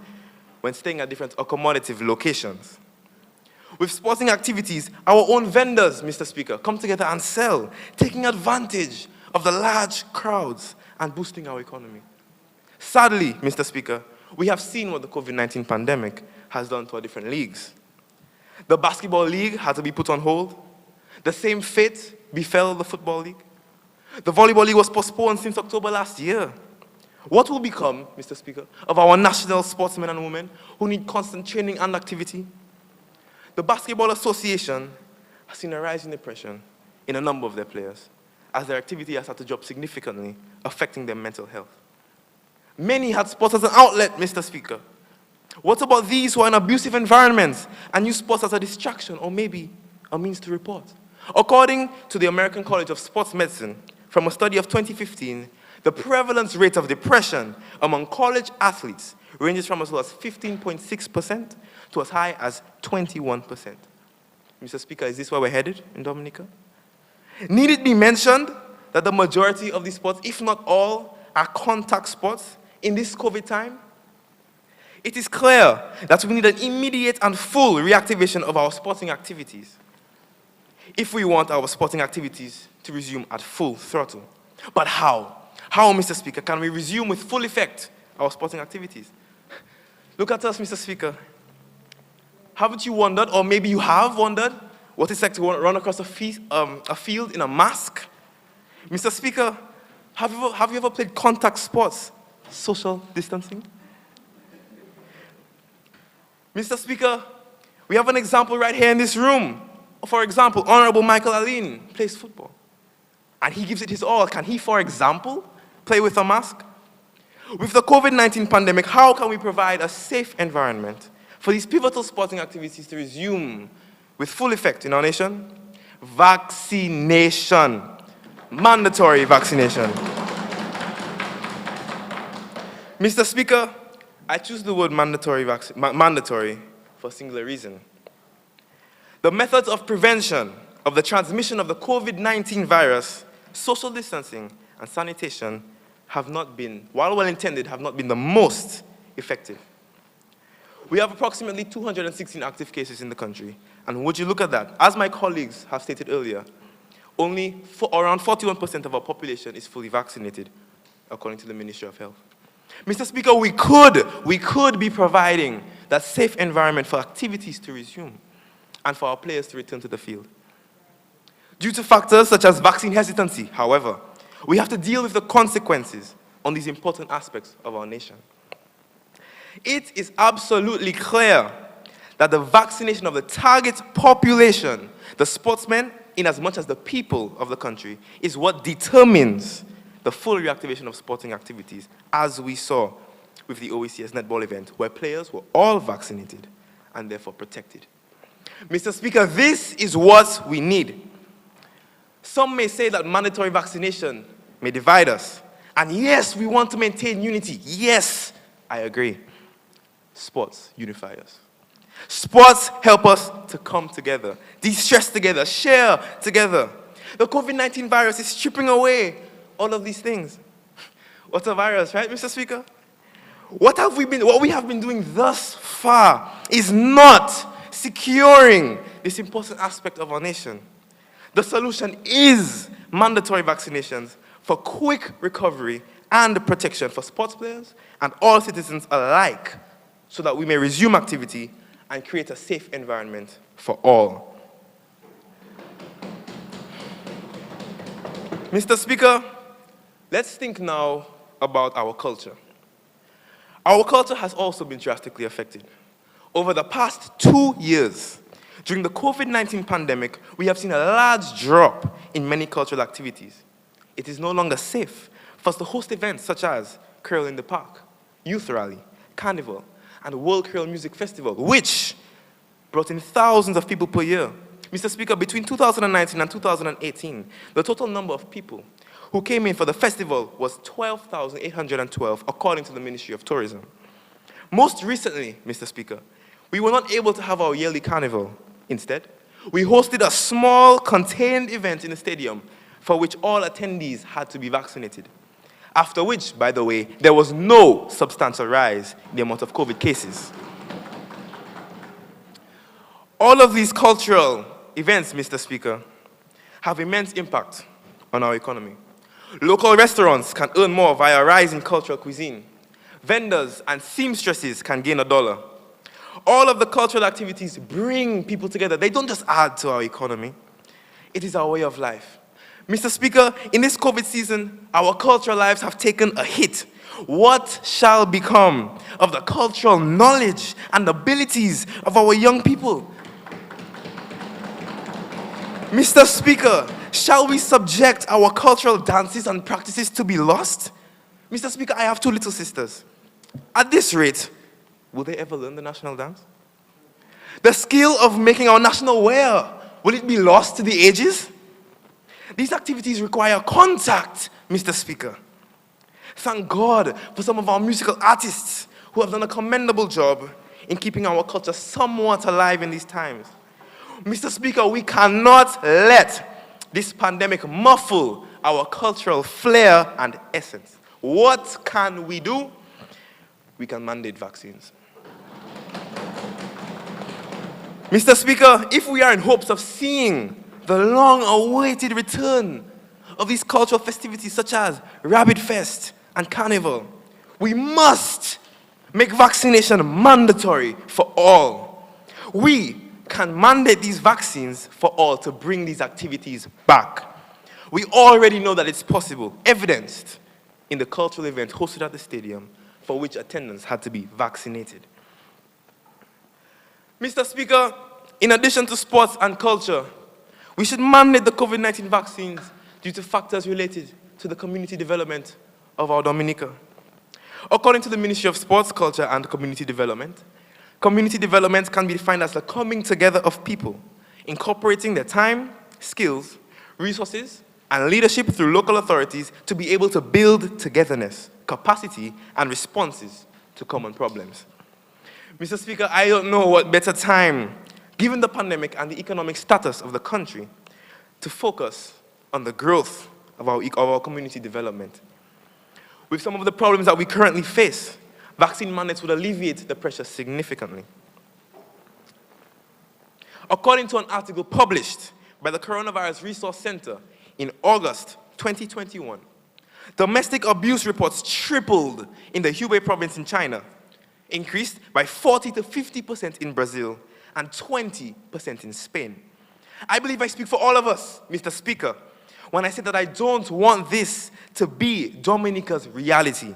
when staying at different accommodative locations. With sporting activities, our own vendors, Mr. Speaker, come together and sell, taking advantage of the large crowds and boosting our economy. Sadly, Mr. Speaker, we have seen what the COVID-19 pandemic has done to our different leagues. The basketball league had to be put on hold. The same fate befell the football league. The volleyball league was postponed since October last year. What will become, Mr. Speaker, of our national sportsmen and women who need constant training and activity? The Basketball Association has seen a rise in depression in a number of their players as their activity has had to drop significantly, affecting their mental health. Many had sports as an outlet, Mr. Speaker. What about these who are in abusive environments and use sports as a distraction or maybe a means to report? According to the American College of Sports Medicine, from a study of 2015, the prevalence rate of depression among college athletes ranges from as low as 15.6% to as high as 21%. Mr. Speaker, is this where we're headed in Dominica? Need it be mentioned that the majority of these sports, if not all, are contact sports in this COVID time? It is clear that we need an immediate and full reactivation of our sporting activities if we want our sporting activities to resume at full throttle. But how? How, Mr. Speaker, can we resume with full effect our sporting activities? Look at us, Mr. Speaker. Haven't you wondered, or maybe you have wondered, what it's like to run across a field in a mask? Mr. Speaker, have you ever played contact sports, social distancing? Mr. Speaker, we have an example right here in this room. For example, Honorable Michael Aline plays football, and he gives it his all. Can he, for example, play with a mask? With the COVID-19 pandemic, how can we provide a safe environment for these pivotal sporting activities to resume with full effect in our nation? Vaccination. Mandatory vaccination. Mr. Speaker, I choose the word mandatory for a singular reason. The methods of prevention of the transmission of the COVID-19 virus, social distancing and sanitation have not been, while well-intended, have not been the most effective. We have approximately 216 active cases in the country, and would you look at that? As my colleagues have stated earlier, only around 41% of our population is fully vaccinated, according to the Ministry of Health. Mr. Speaker, we could be providing that safe environment for activities to resume and for our players to return to the field. Due to factors such as vaccine hesitancy, however, we have to deal with the consequences on these important aspects of our nation. It is absolutely clear that the vaccination of the target population, the sportsmen, in as much as the people of the country, is what determines the full reactivation of sporting activities, as we saw with the OECS netball event, where players were all vaccinated and therefore protected. Mr. Speaker, this is what we need. Some may say that mandatory vaccination may divide us. And yes, we want to maintain unity. Yes, I agree. Sports unify us. Sports help us to come together, de-stress together, share together. The COVID-19 virus is stripping away all of these things. What's a virus, right, Mr. Speaker? What we have been doing thus far is not securing this important aspect of our nation. The solution is mandatory vaccinations for quick recovery and protection for sports players and all citizens alike, so that we may resume activity and create a safe environment for all. Mr. Speaker, let's think now about our culture. Our culture has also been drastically affected. Over the past 2 years, during the COVID-19 pandemic, we have seen a large drop in many cultural activities. It is no longer safe for us to host events such as Curl in the Park, Youth Rally, Carnival, and World Curl Music Festival, which brought in thousands of people per year. Mr. Speaker, between 2019 and 2018, the total number of people who came in for the festival was 12,812, according to the Ministry of Tourism. Most recently, Mr. Speaker, we were not able to have our yearly carnival. Instead, we hosted a small, contained event in the stadium for which all attendees had to be vaccinated. After which, by the way, there was no substantial rise in the amount of COVID cases. All of these cultural events, Mr. Speaker, have immense impact on our economy. Local restaurants can earn more via a rise in cultural cuisine. Vendors and seamstresses can gain $1. All of the cultural activities bring people together. They don't just add to our economy. It is our way of life. Mr. Speaker, in this COVID season, our cultural lives have taken a hit. What shall become of the cultural knowledge and abilities of our young people? Mr. Speaker, shall we subject our cultural dances and practices to be lost? Mr. Speaker, I have 2 little sisters. At this rate, will they ever learn the national dance? The skill of making our national wear, will it be lost to the ages? These activities require contact, Mr. Speaker. Thank God for some of our musical artists who have done a commendable job in keeping our culture somewhat alive in these times. Mr. Speaker, we cannot let this pandemic muffle our cultural flair and essence. What can we do? We can mandate vaccines. Mr. Speaker, if we are in hopes of seeing the long-awaited return of these cultural festivities such as Rabbit Fest and Carnival, we must make vaccination mandatory for all. We can mandate these vaccines for all to bring these activities back. We already know that it's possible, evidenced in the cultural event hosted at the stadium for which attendants had to be vaccinated. Mr. Speaker, in addition to sports and culture, we should mandate the COVID-19 vaccines due to factors related to the community development of our Dominica. According to the Ministry of Sports, Culture and Community Development can be defined as the coming together of people, incorporating their time, skills, resources, and leadership through local authorities to be able to build togetherness, capacity, and responses to common problems. Mr. Speaker, I don't know what better time, given the pandemic and the economic status of the country, to focus on the growth of our community development. With some of the problems that we currently face, vaccine mandates would alleviate the pressure significantly. According to an article published by the Coronavirus Resource Center in August 2021, domestic abuse reports tripled in the Hubei province in China, increased by 40 to 50% in Brazil, and 20% in Spain. I believe I speak for all of us, Mr. Speaker, when I say that I don't want this to be Dominica's reality.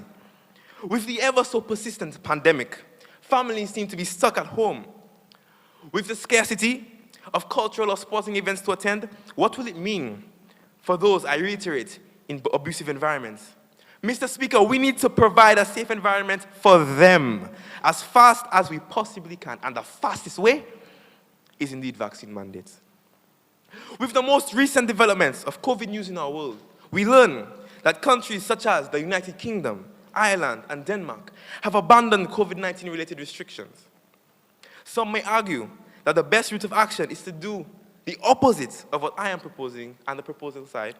With the ever so persistent pandemic, families seem to be stuck at home. With the scarcity of cultural or sporting events to attend, what will it mean for those, I reiterate, in abusive environments? Mr. Speaker, we need to provide a safe environment for them as fast as we possibly can. And the fastest way is indeed vaccine mandates. With the most recent developments of COVID news in our world, we learn that countries such as the United Kingdom, Ireland, and Denmark have abandoned COVID-19 related restrictions. Some may argue that the best route of action is to do the opposite of what I am proposing and the proposal side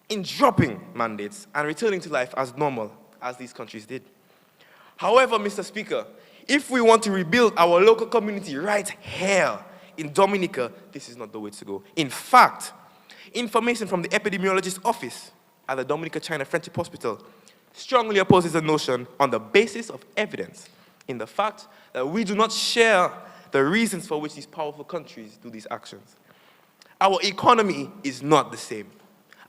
in dropping mandates and returning to life as normal as these countries did. However, Mr. Speaker, if we want to rebuild our local community right here in Dominica, this is not the way to go. In fact, information from the epidemiologist's office at the Dominica China Friendship Hospital strongly opposes the notion on the basis of evidence in the fact that we do not share the reasons for which these powerful countries do these actions. Our economy is not the same.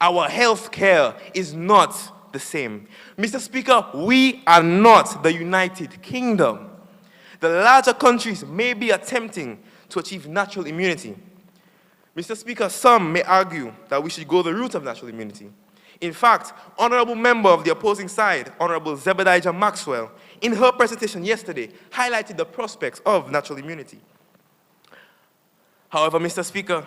Our health care is not the same. Mr. Speaker, we are not the United Kingdom. The larger countries may be attempting to achieve natural immunity. Mr. Speaker, some may argue that we should go the route of natural immunity. In fact, honorable member of the opposing side, Honorable Zebediah Maxwell, in her presentation yesterday, highlighted the prospects of natural immunity. However, Mr. Speaker,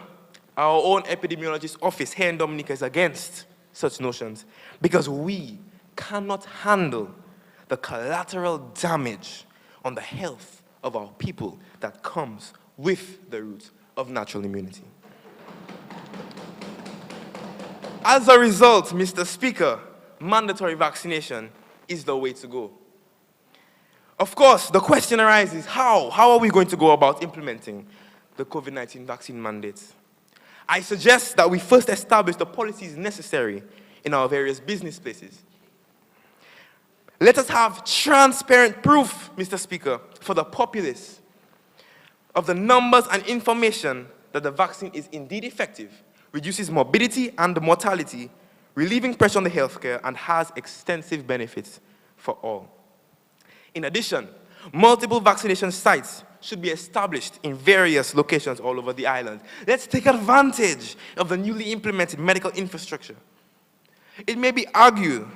our own epidemiologist's office here in Dominica is against such notions because we cannot handle the collateral damage on the health of our people that comes with the route of natural immunity. As a result, Mr. Speaker, mandatory vaccination is the way to go. Of course, the question arises, how are we going to go about implementing the COVID-19 vaccine mandates? I suggest that we first establish the policies necessary in our various business places. Let us have transparent proof, Mr. Speaker, for the populace of the numbers and information that the vaccine is indeed effective, reduces morbidity and mortality, relieving pressure on the healthcare, and has extensive benefits for all. In addition, multiple vaccination sites should be established in various locations all over the island. Let's take advantage of the newly implemented medical infrastructure. It may be argued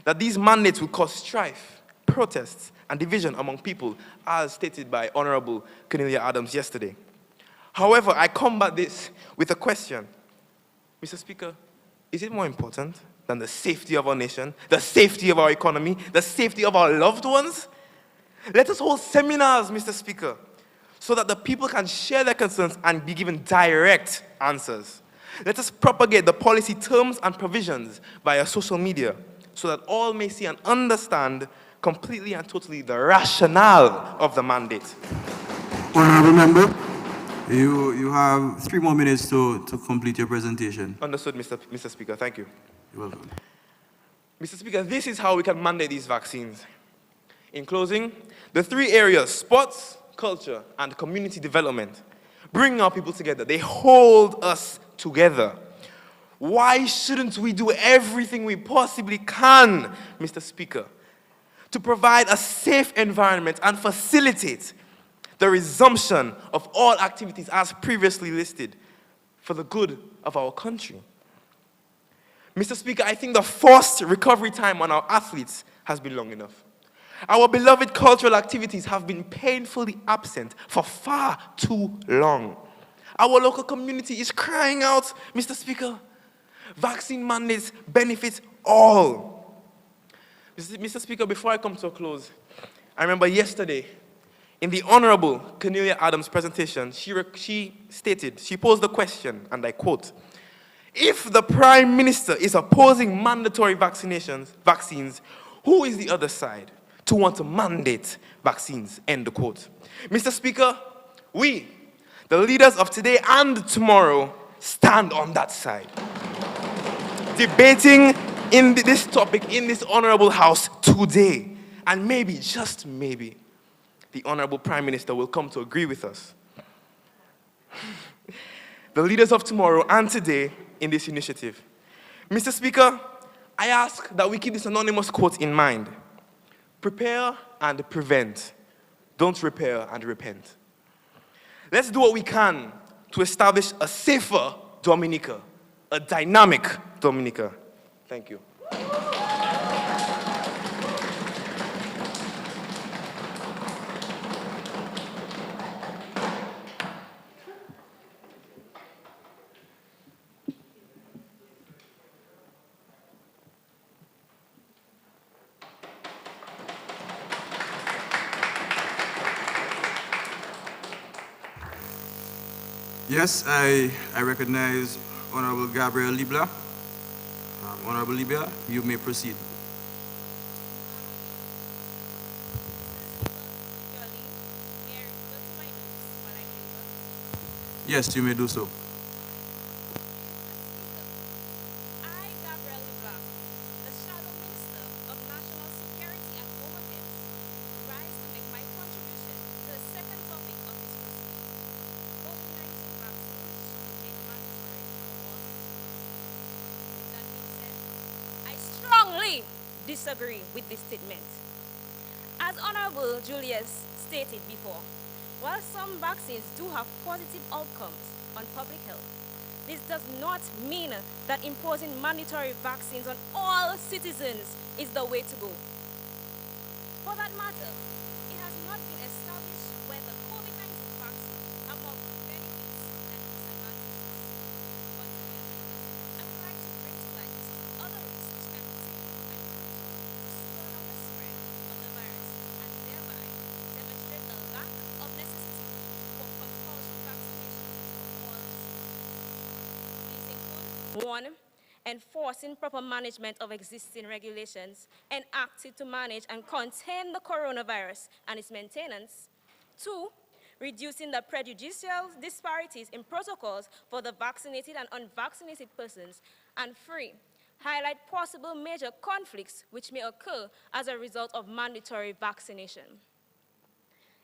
that these mandates will cause strife, protests, and division among people, as stated by Honorable Cornelia Adams yesterday. However, I combat this with a question. Mr. Speaker, is it more important than the safety of our nation, the safety of our economy, the safety of our loved ones? Let us hold seminars, Mr. Speaker, so that the people can share their concerns and be given direct answers. Let us propagate the policy terms and provisions via social media so that all may see and understand completely and totally the rationale of the mandate. Honorable member, you have 3 more minutes to complete your presentation. Understood, Mr. Speaker. Thank you. You're welcome. Mr. Speaker, this is how we can mandate these vaccines. In closing, the 3 areas, sports, culture, and community development, bring our people together. They hold us together. Why shouldn't we do everything we possibly can, Mr. Speaker, to provide a safe environment and facilitate the resumption of all activities as previously listed for the good of our country? Mr. Speaker, I think the forced recovery time on our athletes has been long enough. Our beloved cultural activities have been painfully absent for far too long. Our local community is crying out, Mr. Speaker. Vaccine mandates benefit all. Mr. Speaker, before I come to a close, I remember yesterday, in the Honorable Cornelia Adams' presentation, she posed the question, and I quote, "If the Prime Minister is opposing mandatory vaccines, who is the other side to want to mandate vaccines?" End quote. Mr. Speaker, we, the leaders of today and tomorrow, stand on that side, debating in this topic in this honorable house today. And maybe, just maybe, the Honorable Prime Minister will come to agree with us. The leaders of tomorrow and today in this initiative. Mr. Speaker, I ask that we keep this anonymous quote in mind. Prepare and prevent. Don't repair and repent. Let's do what we can to establish a safer Dominica, a dynamic Dominica. Thank you. Yes, I recognize Honorable Gabriel Libla. Honorable Libya, you may proceed. Yes, you may do so. Strongly disagree with this statement. As Honorable Julius stated before, while some vaccines do have positive outcomes on public health, this does not mean that imposing mandatory vaccines on all citizens is the way to go. For that matter, it has not been established whether COVID-19 vaccines have more benefits than disadvantages. But I would like to bring to light other risks which can continue and crucial to slow down the spread of the virus and thereby demonstrate the lack of necessity for compulsory vaccination for all citizens. These include 1. Enforcing proper management of existing regulations enacted to manage and contain the coronavirus and its maintenance. 2. Reducing the prejudicial disparities in protocols for the vaccinated and unvaccinated persons. And 3. Highlight possible major conflicts which may occur as a result of mandatory vaccination.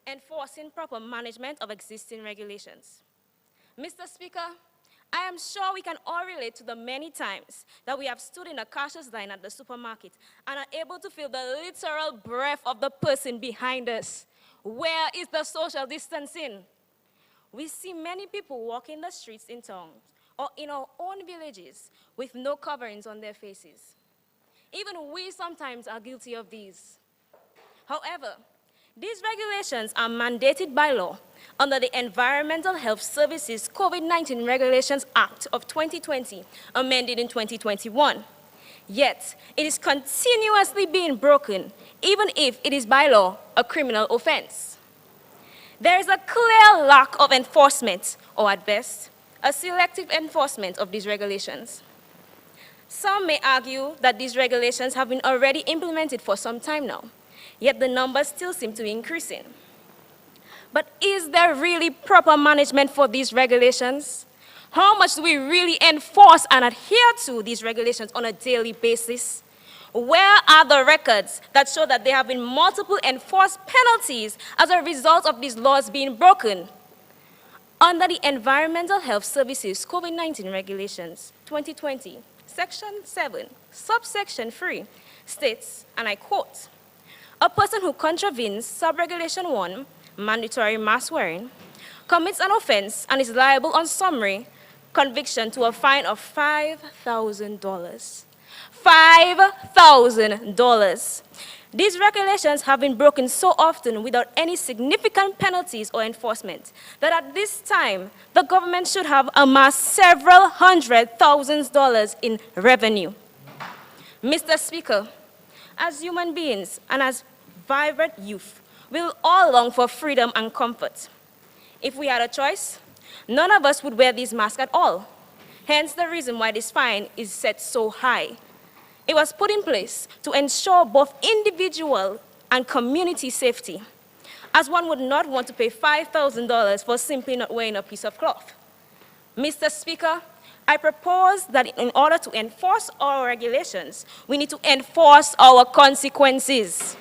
Enforcing proper management of existing regulations. Mr. Speaker, I am sure we can all relate to the many times that we have stood in a cashiers line at the supermarket and are able to feel the literal breath of the person behind us. Where is the social distancing? We see many people walking the streets in towns or in our own villages with no coverings on their faces. Even we sometimes are guilty of these. However, these regulations are mandated by law under the Environmental Health Services COVID-19 Regulations Act of 2020, amended in 2021. Yet, it is continuously being broken, even if it is by law a criminal offense. There is a clear lack of enforcement, or at best, a selective enforcement of these regulations. Some may argue that these regulations have been already implemented for some time now, yet the numbers still seem to be increasing. But is there really proper management for these regulations? How much do we really enforce and adhere to these regulations on a daily basis? Where are the records that show that there have been multiple enforced penalties as a result of these laws being broken? Under the Environmental Health Services COVID-19 Regulations 2020, Section 7, subsection 3 states, and I quote, "A person who contravenes Subregulation 1, mandatory mask wearing, commits an offense and is liable on summary conviction to a fine of $5,000. $5,000. These regulations have been broken so often without any significant penalties or enforcement that at this time, the government should have amassed several $100,000 in revenue. Mr. Speaker, as human beings and as vibrant youth, we will all long for freedom and comfort. If we had a choice, none of us would wear these masks at all. Hence the reason why this fine is set so high. It was put in place to ensure both individual and community safety, as one would not want to pay $5,000 for simply not wearing a piece of cloth. Mr. Speaker, I propose that in order to enforce our regulations, we need to enforce our consequences.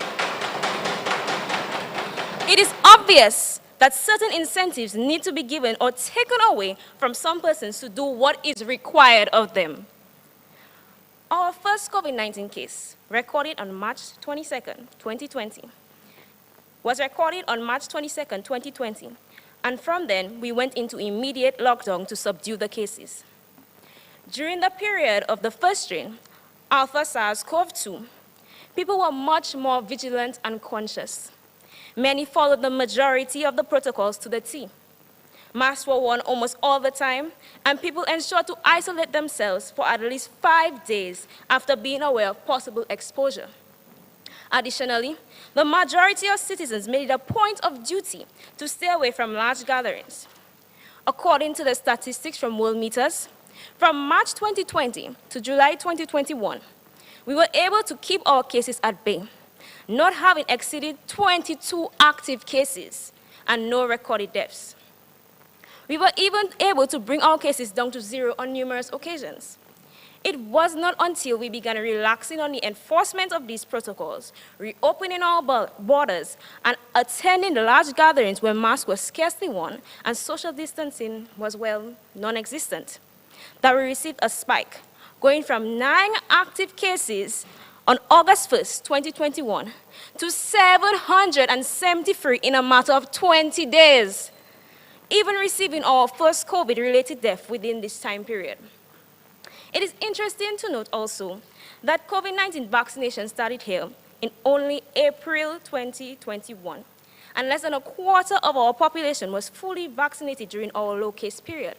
It is obvious that certain incentives need to be given or taken away from some persons to do what is required of them. Our first COVID-19 case, recorded on March 22nd, 2020, was recorded on March 22nd, 2020, and from then, we went into immediate lockdown to subdue the cases. During the period of the first strain, Alpha SARS-CoV-2, people were much more vigilant and conscious. Many followed the majority of the protocols to the T. Masks were worn almost all the time, and people ensured to isolate themselves for at least 5 days after being aware of possible exposure. Additionally, the majority of citizens made it a point of duty to stay away from large gatherings. According to the statistics from World Meters, from March 2020 to July 2021, we were able to keep our cases at bay, not having exceeded 22 active cases and no recorded deaths. We were even able to bring our cases down to 0 on numerous occasions. It was not until we began relaxing on the enforcement of these protocols, reopening our borders, and attending the large gatherings where masks were scarcely worn and social distancing was, well, non-existent, that we received a spike, going from 9 active cases on August 1st, 2021, to 773 in a matter of 20 days, even receiving our first COVID-related death within this time period. It is interesting to note also that COVID-19 vaccination started here in only April 2021, and less than a quarter of our population was fully vaccinated during our low case period.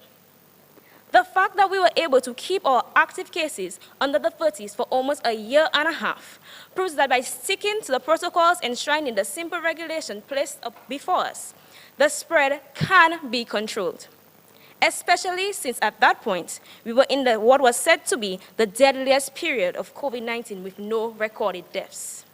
The fact that we were able to keep our active cases under the 30s for almost a year and a half proves that by sticking to the protocols enshrined in the simple regulation placed up before us, the spread can be controlled. Especially since at that point, we were in what was said to be the deadliest period of COVID-19 with no recorded deaths.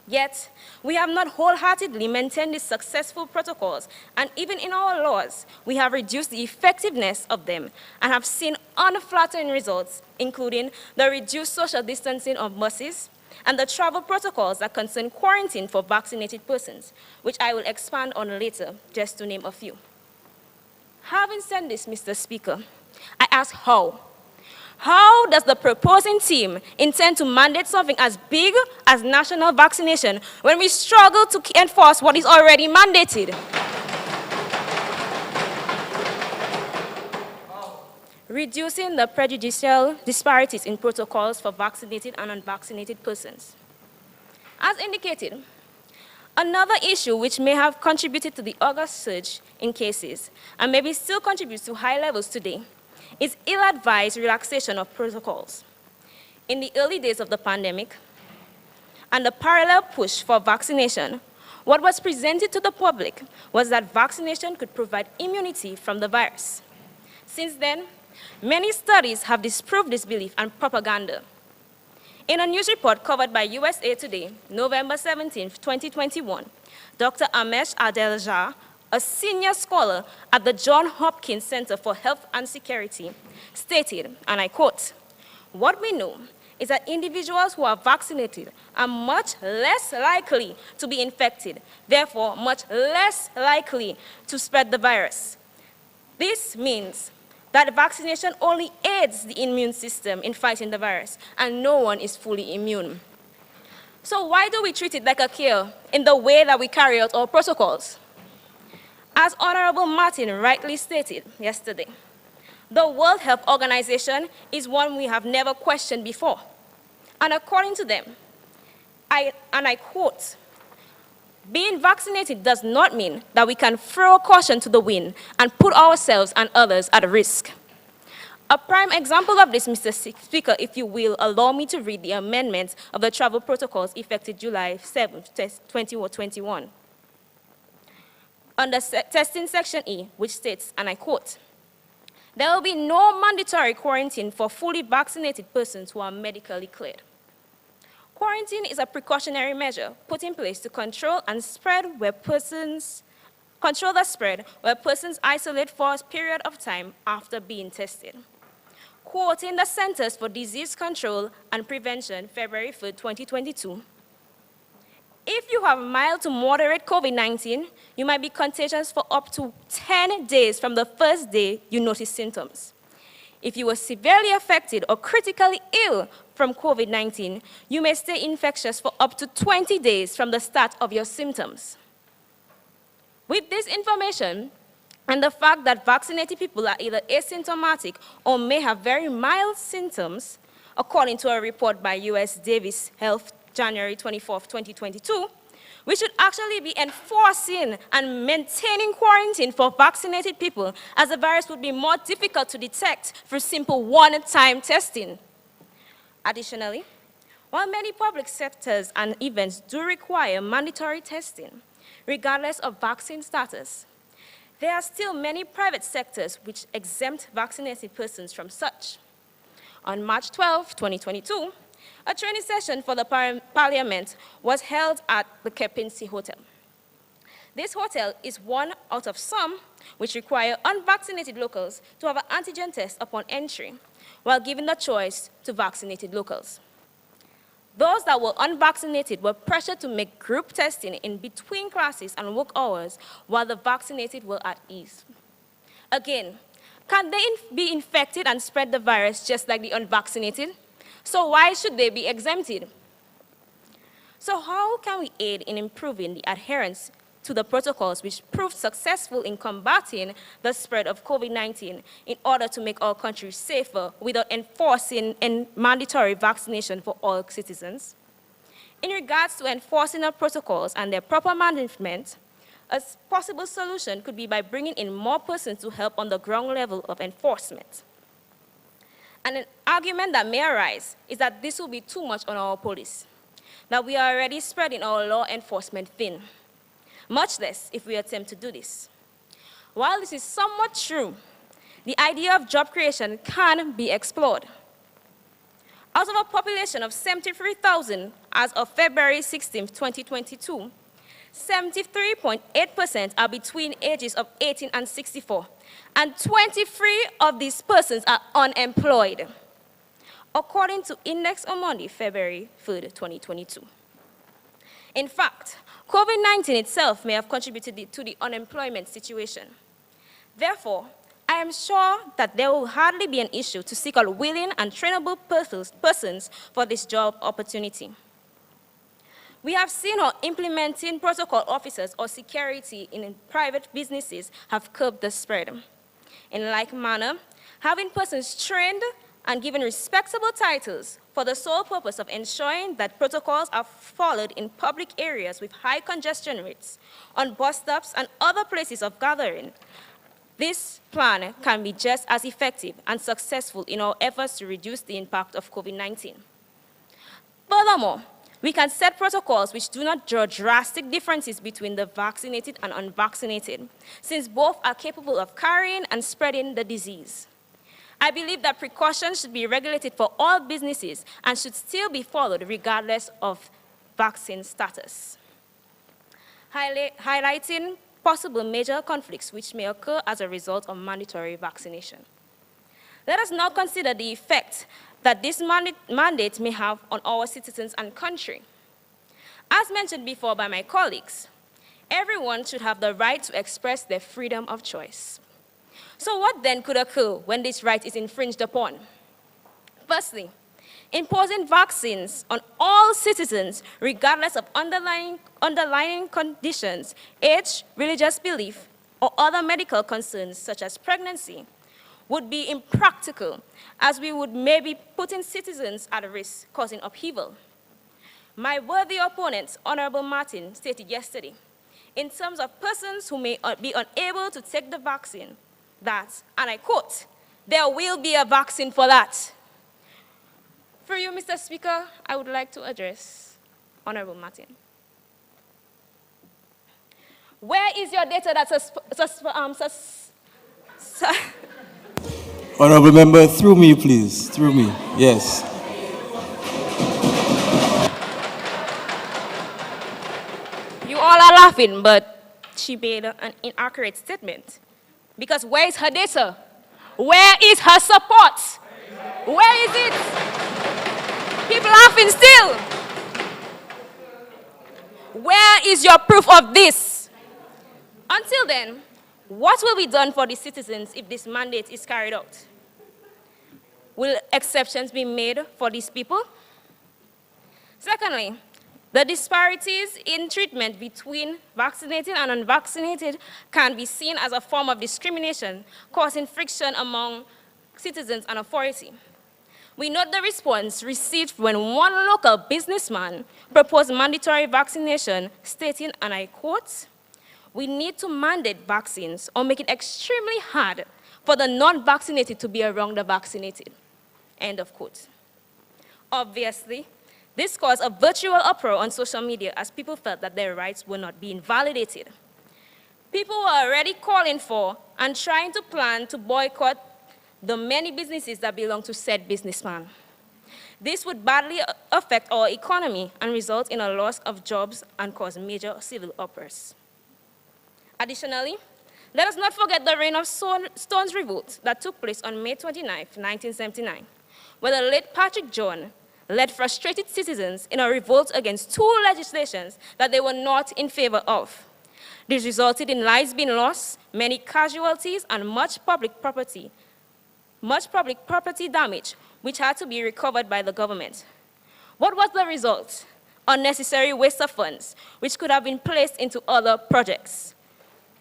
Yet, we have not wholeheartedly maintained these successful protocols, and even in our laws, we have reduced the effectiveness of them and have seen unflattering results, including the reduced social distancing of buses and the travel protocols that concern quarantine for vaccinated persons, which I will expand on later, just to name a few. Having said this, Mr. Speaker, I ask how? How does the proposing team intend to mandate something as big as national vaccination when we struggle to enforce what is already mandated? Reducing the prejudicial disparities in protocols for vaccinated and unvaccinated persons. As indicated, another issue which may have contributed to the August surge in cases, and maybe still contributes to high levels today, is ill-advised relaxation of protocols. In the early days of the pandemic, and the parallel push for vaccination, what was presented to the public was that vaccination could provide immunity from the virus. Since then, many studies have disproved this belief and propaganda. In a news report covered by USA Today, November 17, 2021, Dr. Amesh Adelja, a senior scholar at the Johns Hopkins Center for Health and Security, stated, and I quote, "What we know is that individuals who are vaccinated are much less likely to be infected, therefore much less likely to spread the virus. This means that vaccination only aids the immune system in fighting the virus, and no one is fully immune." So why do we treat it like a cure in the way that we carry out our protocols? As Honorable Martin rightly stated yesterday, the World Health Organization is one we have never questioned before. And according to them, I quote, "Being vaccinated does not mean that we can throw caution to the wind and put ourselves and others at risk." A prime example of this, Mr. Speaker, if you will allow me to read the amendments of the travel protocols effective July 7, 2021. Under testing section E, which states, and I quote, "There will be no mandatory quarantine for fully vaccinated persons who are medically cleared. Quarantine is a precautionary measure put in place to control the spread where persons isolate for a period of time after being tested." Quoting the Centers for Disease Control and Prevention, February 3, 2022, "If you have mild to moderate COVID-19, you might be contagious for up to 10 days from the first day you notice symptoms. If you were severely affected or critically ill from COVID-19, you may stay infectious for up to 20 days from the start of your symptoms." With this information, and the fact that vaccinated people are either asymptomatic or may have very mild symptoms, according to a report by US Davis Health, January 24, 2022, we should actually be enforcing and maintaining quarantine for vaccinated people, as the virus would be more difficult to detect through simple one-time testing. Additionally, while many public sectors and events do require mandatory testing, regardless of vaccine status, there are still many private sectors which exempt vaccinated persons from such. On March 12, 2022, a training session for the Parliament was held at the Kempinski Hotel. This hotel is one out of some which require unvaccinated locals to have an antigen test upon entry, while giving the choice to vaccinated locals. Those that were unvaccinated were pressured to make group testing in between classes and work hours, while the vaccinated were at ease. Again, can they be infected and spread the virus just like the unvaccinated? So why should they be exempted? So how can we aid in improving the adherence to the protocols which proved successful in combating the spread of COVID-19 in order to make our country safer without enforcing mandatory vaccination for all citizens? In regards to enforcing our protocols and their proper management, a possible solution could be by bringing in more persons to help on the ground level of enforcement. And an argument that may arise is that this will be too much on our police, that we are already spreading our law enforcement thin, much less if we attempt to do this. While this is somewhat true, the idea of job creation can be explored. Out of a population of 73,000 as of February 16, 2022, 73.8% are between ages of 18 and 64, and 23 of these persons are unemployed, according to Index Omondi, February 3, 2022. In fact, COVID-19 itself may have contributed to the unemployment situation. Therefore, I am sure that there will hardly be an issue to seek out willing and trainable persons for this job opportunity. We have seen how implementing protocol officers or security in private businesses have curbed the spread. In like manner, having persons trained and given respectable titles for the sole purpose of ensuring that protocols are followed in public areas with high congestion rates, on bus stops and other places of gathering, this plan can be just as effective and successful in our efforts to reduce the impact of COVID-19. Furthermore, we can set protocols which do not draw drastic differences between the vaccinated and unvaccinated, since both are capable of carrying and spreading the disease. I believe that precautions should be regulated for all businesses and should still be followed regardless of vaccine status. Highlighting possible major conflicts which may occur as a result of mandatory vaccination. Let us now consider the effect that this mandate may have on our citizens and country. As mentioned before by my colleagues, everyone should have the right to express their freedom of choice. So what then could occur when this right is infringed upon? Firstly, imposing vaccines on all citizens, regardless of underlying conditions, age, religious belief, or other medical concerns such as pregnancy, would be impractical, as we would maybe putting citizens at risk, causing upheaval. My worthy opponent, Honorable Martin, stated yesterday, in terms of persons who may be unable to take the vaccine, that, and I quote, there will be a vaccine for that. For you, Mr. Speaker, I would like to address Honorable Martin. Where is your data that Honorable member, through me, please. Through me. Yes. You all are laughing, but she made an inaccurate statement. Because where is her data? Where is her support? Where is it? People laughing still. Where is your proof of this? Until then, what will be done for the citizens if this mandate is carried out? Will exceptions be made for these people? Secondly, the disparities in treatment between vaccinated and unvaccinated can be seen as a form of discrimination, causing friction among citizens and authority. We note the response received when one local businessman proposed mandatory vaccination, stating, and I quote, "We need to mandate vaccines or make it extremely hard for the non-vaccinated to be around the vaccinated." End of quote. Obviously, this caused a virtual uproar on social media as people felt that their rights were not being validated. People were already calling for and trying to plan to boycott the many businesses that belong to said businessman. This would badly affect our economy and result in a loss of jobs and cause major civil upheavals. Additionally, let us not forget the Rain of Stones revolt that took place on May 29, 1979, where the late Patrick John led frustrated citizens in a revolt against two legislations that they were not in favor of. This resulted in lives being lost, many casualties, and much public property damage, which had to be recovered by the government. What was the result? Unnecessary waste of funds, which could have been placed into other projects.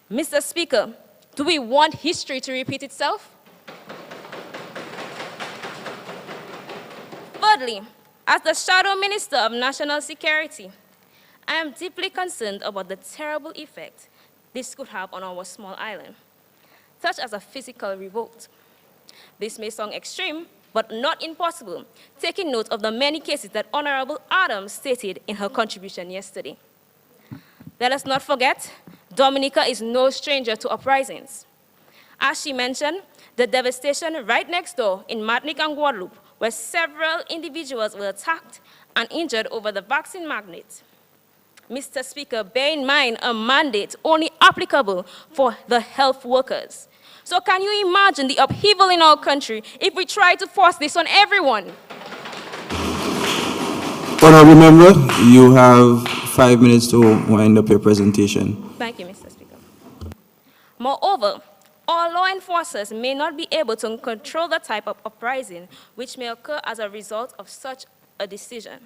Mr. Speaker, do we want history to repeat itself? Thirdly, as the Shadow Minister of National Security, I am deeply concerned about the terrible effect this could have on our small island, such as a physical revolt. This may sound extreme, but not impossible, taking note of the many cases that Honorable Adams stated in her contribution yesterday. Let us not forget, Dominica is no stranger to uprisings. As she mentioned, the devastation right next door in Martinique and Guadeloupe, where several individuals were attacked and injured over the vaccine mandate. Mr. Speaker, bear in mind a mandate only applicable for the health workers. So can you imagine the upheaval in our country if we try to force this on everyone? Honorable Member, you have 5 minutes to wind up your presentation. Thank you, Mr. Speaker. Moreover, our law enforcers may not be able to control the type of uprising which may occur as a result of such a decision.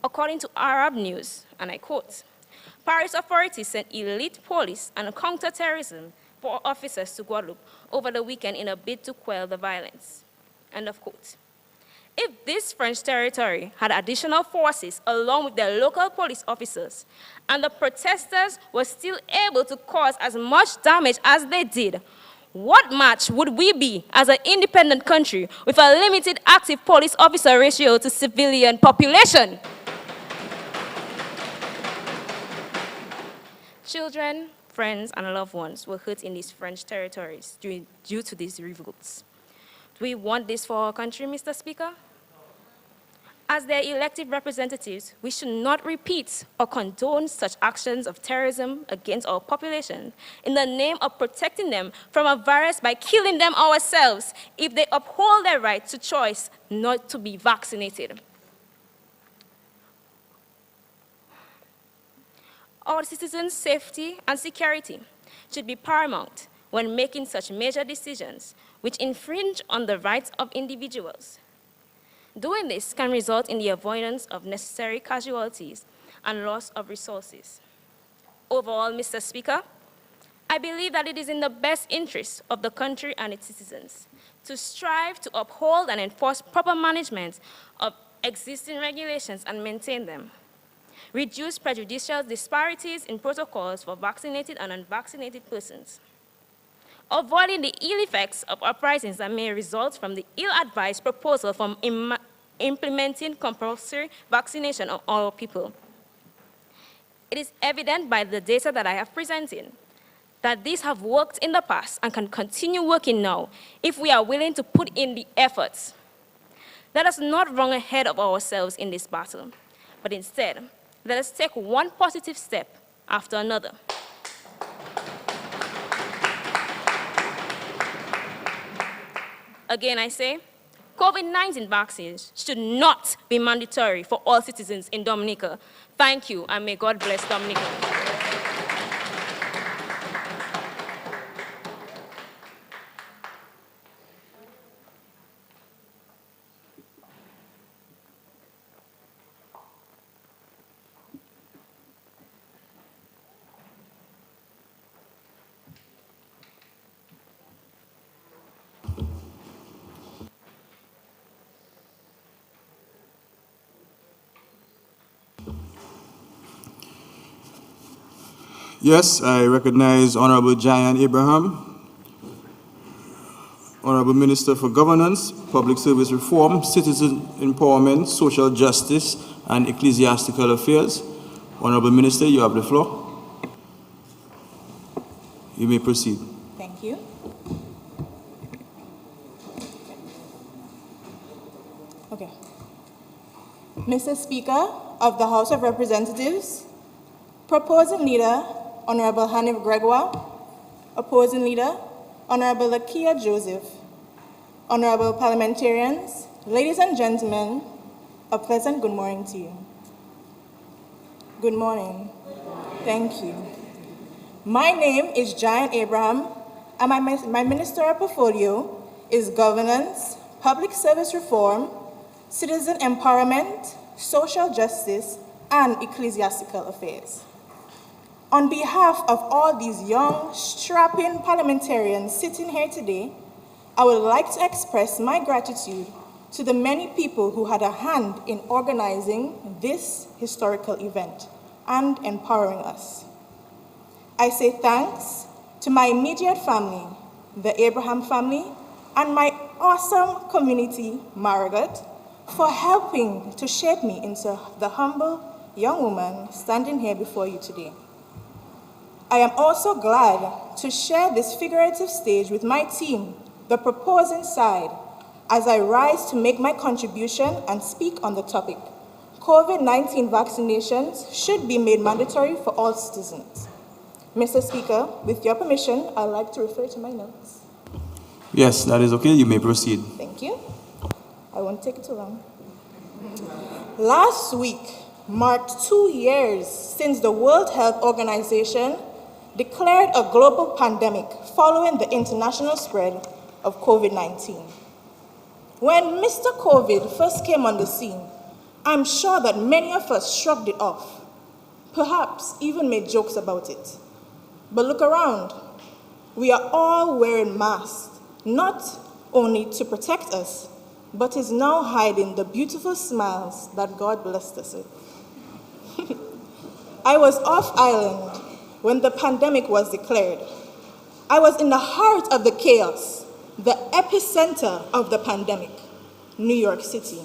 According to Arab News, and I quote, Paris authorities sent elite police and counter-terrorism officers to Guadeloupe over the weekend in a bid to quell the violence. End of quote. If this French territory had additional forces along with their local police officers, and the protesters were still able to cause as much damage as they did, what match would we be as an independent country with a limited active police officer ratio to civilian population? Children, friends, and loved ones were hurt in these French territories due to these revolts. Do we want this for our country, Mr. Speaker? As their elected representatives, we should not repeat or condone such actions of terrorism against our population in the name of protecting them from a virus by killing them ourselves if they uphold their right to choice not to be vaccinated. Our citizens' safety and security should be paramount when making such major decisions which infringe on the rights of individuals. Doing this can result in the avoidance of necessary casualties and loss of resources. Overall, Mr. Speaker, I believe that it is in the best interest of the country and its citizens to strive to uphold and enforce proper management of existing regulations and maintain them. Reduce prejudicial disparities in protocols for vaccinated and unvaccinated persons. Avoiding the ill effects of uprisings that may result from the ill-advised proposal from implementing compulsory vaccination of all people. It is evident by the data that I have presented that these have worked in the past and can continue working now if we are willing to put in the efforts. Let us not run ahead of ourselves in this battle, but instead, let us take one positive step after another. Again, I say, COVID-19 vaccines should not be mandatory for all citizens in Dominica. Thank you, and may God bless Dominica. Yes, I recognize Honorable Jayan Abraham, Honorable Minister for Governance, Public Service Reform, Citizen Empowerment, Social Justice, and Ecclesiastical Affairs. Honorable Minister, you have the floor. You may proceed. Thank you. Okay. Mr. Speaker of the House of Representatives, proposing leader, Honorable Hanif Gregoire, opposing leader, Honorable Lakia Joseph, honorable parliamentarians, ladies and gentlemen, a pleasant good morning to you. Good morning. Thank you. My name is Giant Abraham, and my ministerial portfolio is governance, public service reform, citizen empowerment, social justice, and ecclesiastical affairs. On behalf of all these young, strapping parliamentarians sitting here today, I would like to express my gratitude to the many people who had a hand in organizing this historical event and empowering us. I say thanks to my immediate family, the Abraham family, and my awesome community, Margaret, for helping to shape me into the humble young woman standing here before you today. I am also glad to share this figurative stage with my team, the proposing side, as I rise to make my contribution and speak on the topic. COVID-19 vaccinations should be made mandatory for all citizens. Mr. Speaker, with your permission, I'd like to refer to my notes. Yes, that is okay. You may proceed. Thank you. I won't take it too long. Last week marked 2 years since the World Health Organization declared a global pandemic following the international spread of COVID-19. When Mr. COVID first came on the scene, I'm sure that many of us shrugged it off, perhaps even made jokes about it. But look around. We are all wearing masks, not only to protect us, but is now hiding the beautiful smiles that God blessed us with. I was off island when the pandemic was declared. I was in the heart of the chaos, the epicenter of the pandemic, New York City.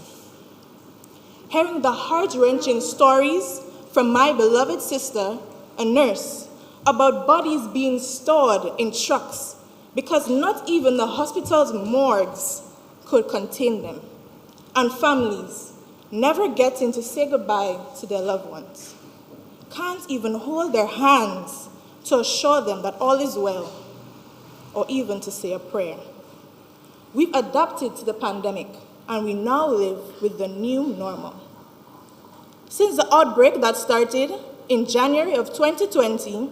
Hearing the heart-wrenching stories from my beloved sister, a nurse, about bodies being stored in trucks because not even the hospital's morgues could contain them, and families never getting to say goodbye to their loved ones, can't even hold their hands to assure them that all is well, or even to say a prayer. We've adapted to the pandemic, and we now live with the new normal. Since the outbreak that started in January of 2020,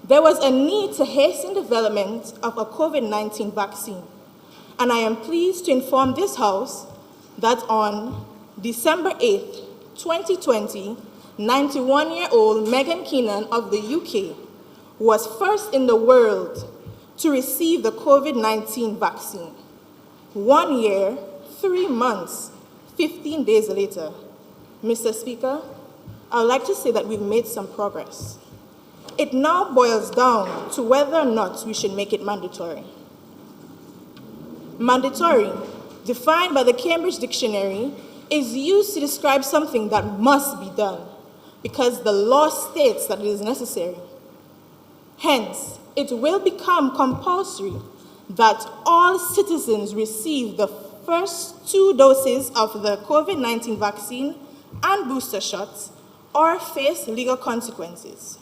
there was a need to hasten development of a COVID-19 vaccine. And I am pleased to inform this House that on December 8th, 2020, 91-year-old Megan Keenan of the UK was first in the world to receive the COVID-19 vaccine. 1 year, 3 months, 15 days later. Mr. Speaker, I would like to say that we've made some progress. It now boils down to whether or not we should make it mandatory. Mandatory, defined by the Cambridge Dictionary, is used to describe something that must be done because the law states that it is necessary. Hence, it will become compulsory that all citizens receive the first 2 doses of the COVID-19 vaccine and booster shots or face legal consequences.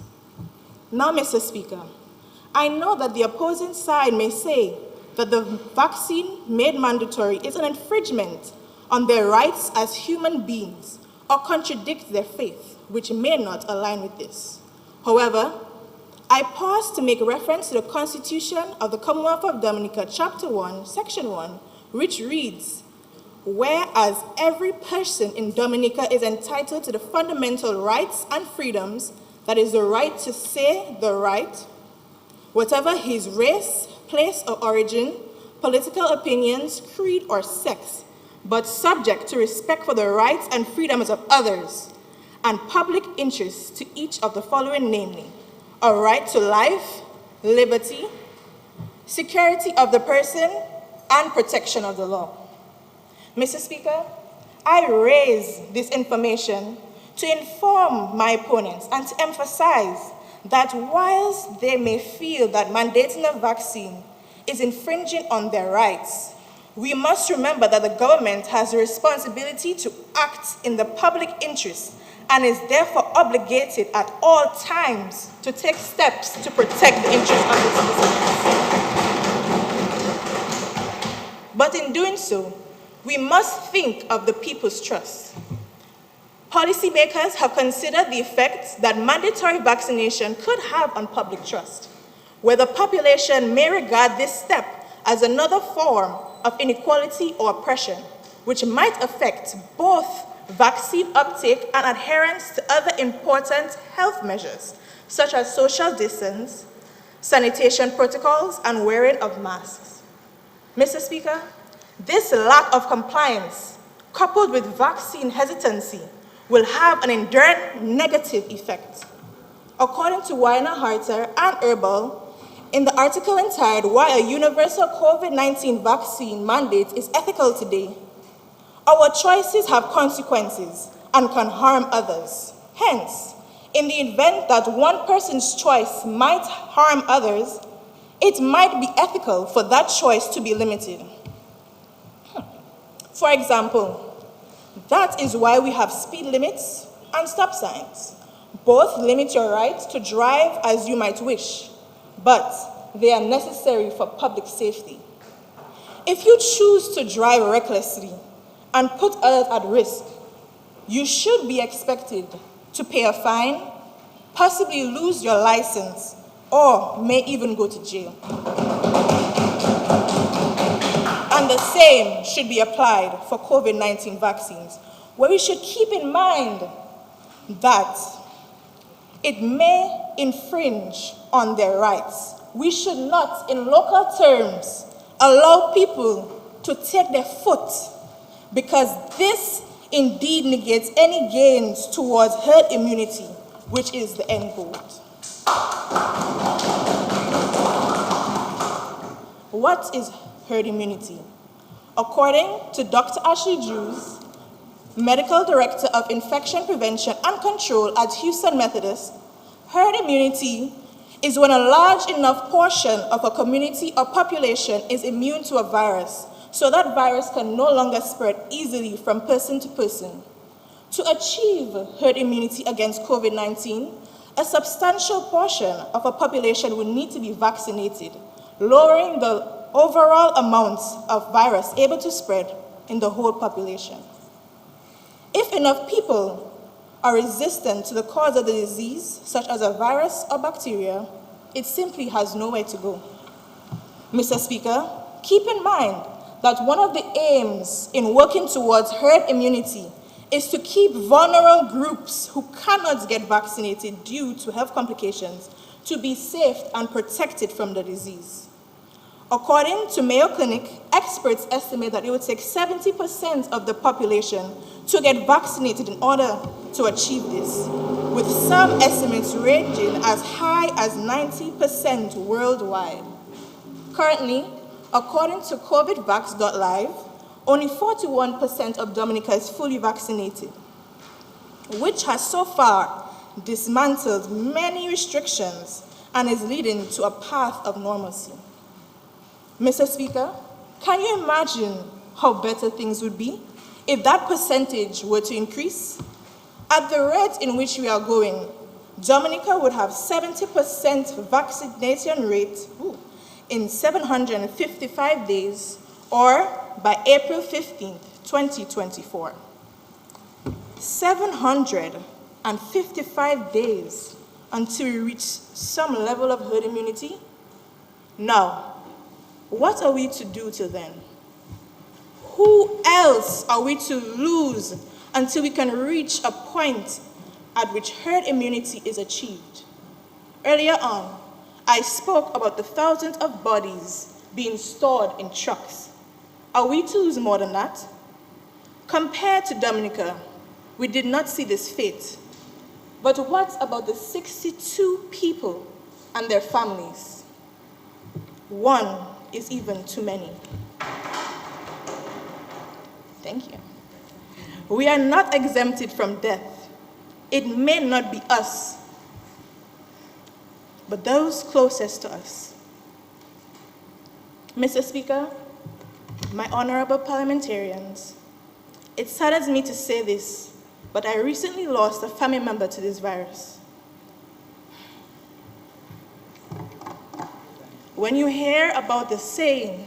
Now, Mr. Speaker, I know that the opposing side may say that the vaccine made mandatory is an infringement on their rights as human beings or contradict their faith, which may not align with this. However, I pause to make reference to the Constitution of the Commonwealth of Dominica, Chapter 1, Section 1, which reads, "Whereas every person in Dominica is entitled to the fundamental rights and freedoms, that is the right to say the right, whatever his race, place of origin, political opinions, creed, or sex, but subject to respect for the rights and freedoms of others, and public interest to each of the following, namely, a right to life, liberty, security of the person, and protection of the law." Mr. Speaker, I raise this information to inform my opponents and to emphasize that whilst they may feel that mandating a vaccine is infringing on their rights, we must remember that the government has a responsibility to act in the public interest and is therefore obligated at all times to take steps to protect the interests of its citizens. But in doing so, we must think of the people's trust. Policymakers have considered the effects that mandatory vaccination could have on public trust, where the population may regard this step as another form of inequality or oppression, which might affect both vaccine uptake and adherence to other important health measures, such as social distance, sanitation protocols, and wearing of masks. Mr. Speaker, this lack of compliance, coupled with vaccine hesitancy, will have an enduring negative effect. According to Weiner, Harter, and Herbal, in the article entitled "Why a Universal COVID-19 Vaccine Mandate is Ethical Today," our choices have consequences and can harm others. Hence, in the event that one person's choice might harm others, it might be ethical for that choice to be limited. For example, that is why we have speed limits and stop signs. Both limit your right to drive as you might wish, but they are necessary for public safety. If you choose to drive recklessly and put others at risk, you should be expected to pay a fine, possibly lose your license, or may even go to jail. And the same should be applied for COVID-19 vaccines, where we should keep in mind that it may infringe on their rights. We should not, in local terms, allow people to take their foot, because this indeed negates any gains towards herd immunity, which is the end goal. What is herd immunity? According to Dr. Ashley Drews, Medical Director of Infection Prevention and Control at Houston Methodist, herd immunity is when a large enough portion of a community or population is immune to a virus, so that virus can no longer spread easily from person to person. To achieve herd immunity against COVID-19, a substantial portion of a population would need to be vaccinated, lowering the overall amount of virus able to spread in the whole population. If enough people are resistant to the cause of the disease, such as a virus or bacteria, it simply has nowhere to go. Mr. Speaker, keep in mind that one of the aims in working towards herd immunity is to keep vulnerable groups who cannot get vaccinated due to health complications to be safe and protected from the disease. According to Mayo Clinic, experts estimate that it would take 70% of the population to get vaccinated in order to achieve this, with some estimates ranging as high as 90% worldwide. Currently, according to COVIDVax.live, only 41% of Dominica is fully vaccinated, which has so far dismantled many restrictions and is leading to a path of normalcy. Mr. Speaker, can you imagine how better things would be if that percentage were to increase? At the rate in which we are going, Dominica would have 70% vaccination rate in 755 days, or by April 15th, 2024. 755 days until we reach some level of herd immunity? Now, what are we to do till then? Who else are we to lose until we can reach a point at which herd immunity is achieved? Earlier on, I spoke about the thousands of bodies being stored in trucks. Are we to lose more than that? Compared to Dominica, we did not see this fate. But what about the 62 people and their families? One is even too many. Thank you. We are not exempted from death. It may not be us. but those closest to us. Mr. Speaker, my honorable parliamentarians, it saddens me to say this, but I recently lost a family member to this virus. When you hear about the saying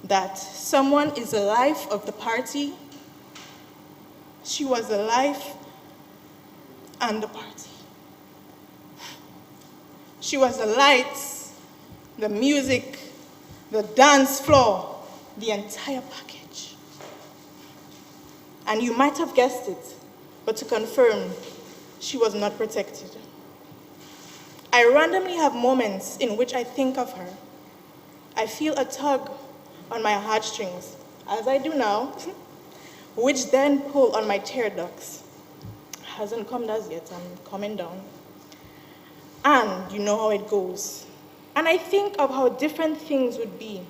that someone is the life of the party, she was the life and the party. She was the lights, the music, the dance floor, the entire package. And you might have guessed it, but to confirm, she was not protected. I randomly have moments in which I think of her. I feel a tug on my heartstrings, as I do now, which then pull on my tear ducts. Hasn't come as yet, I'm coming down. And you know how it goes. And I think of how different things would be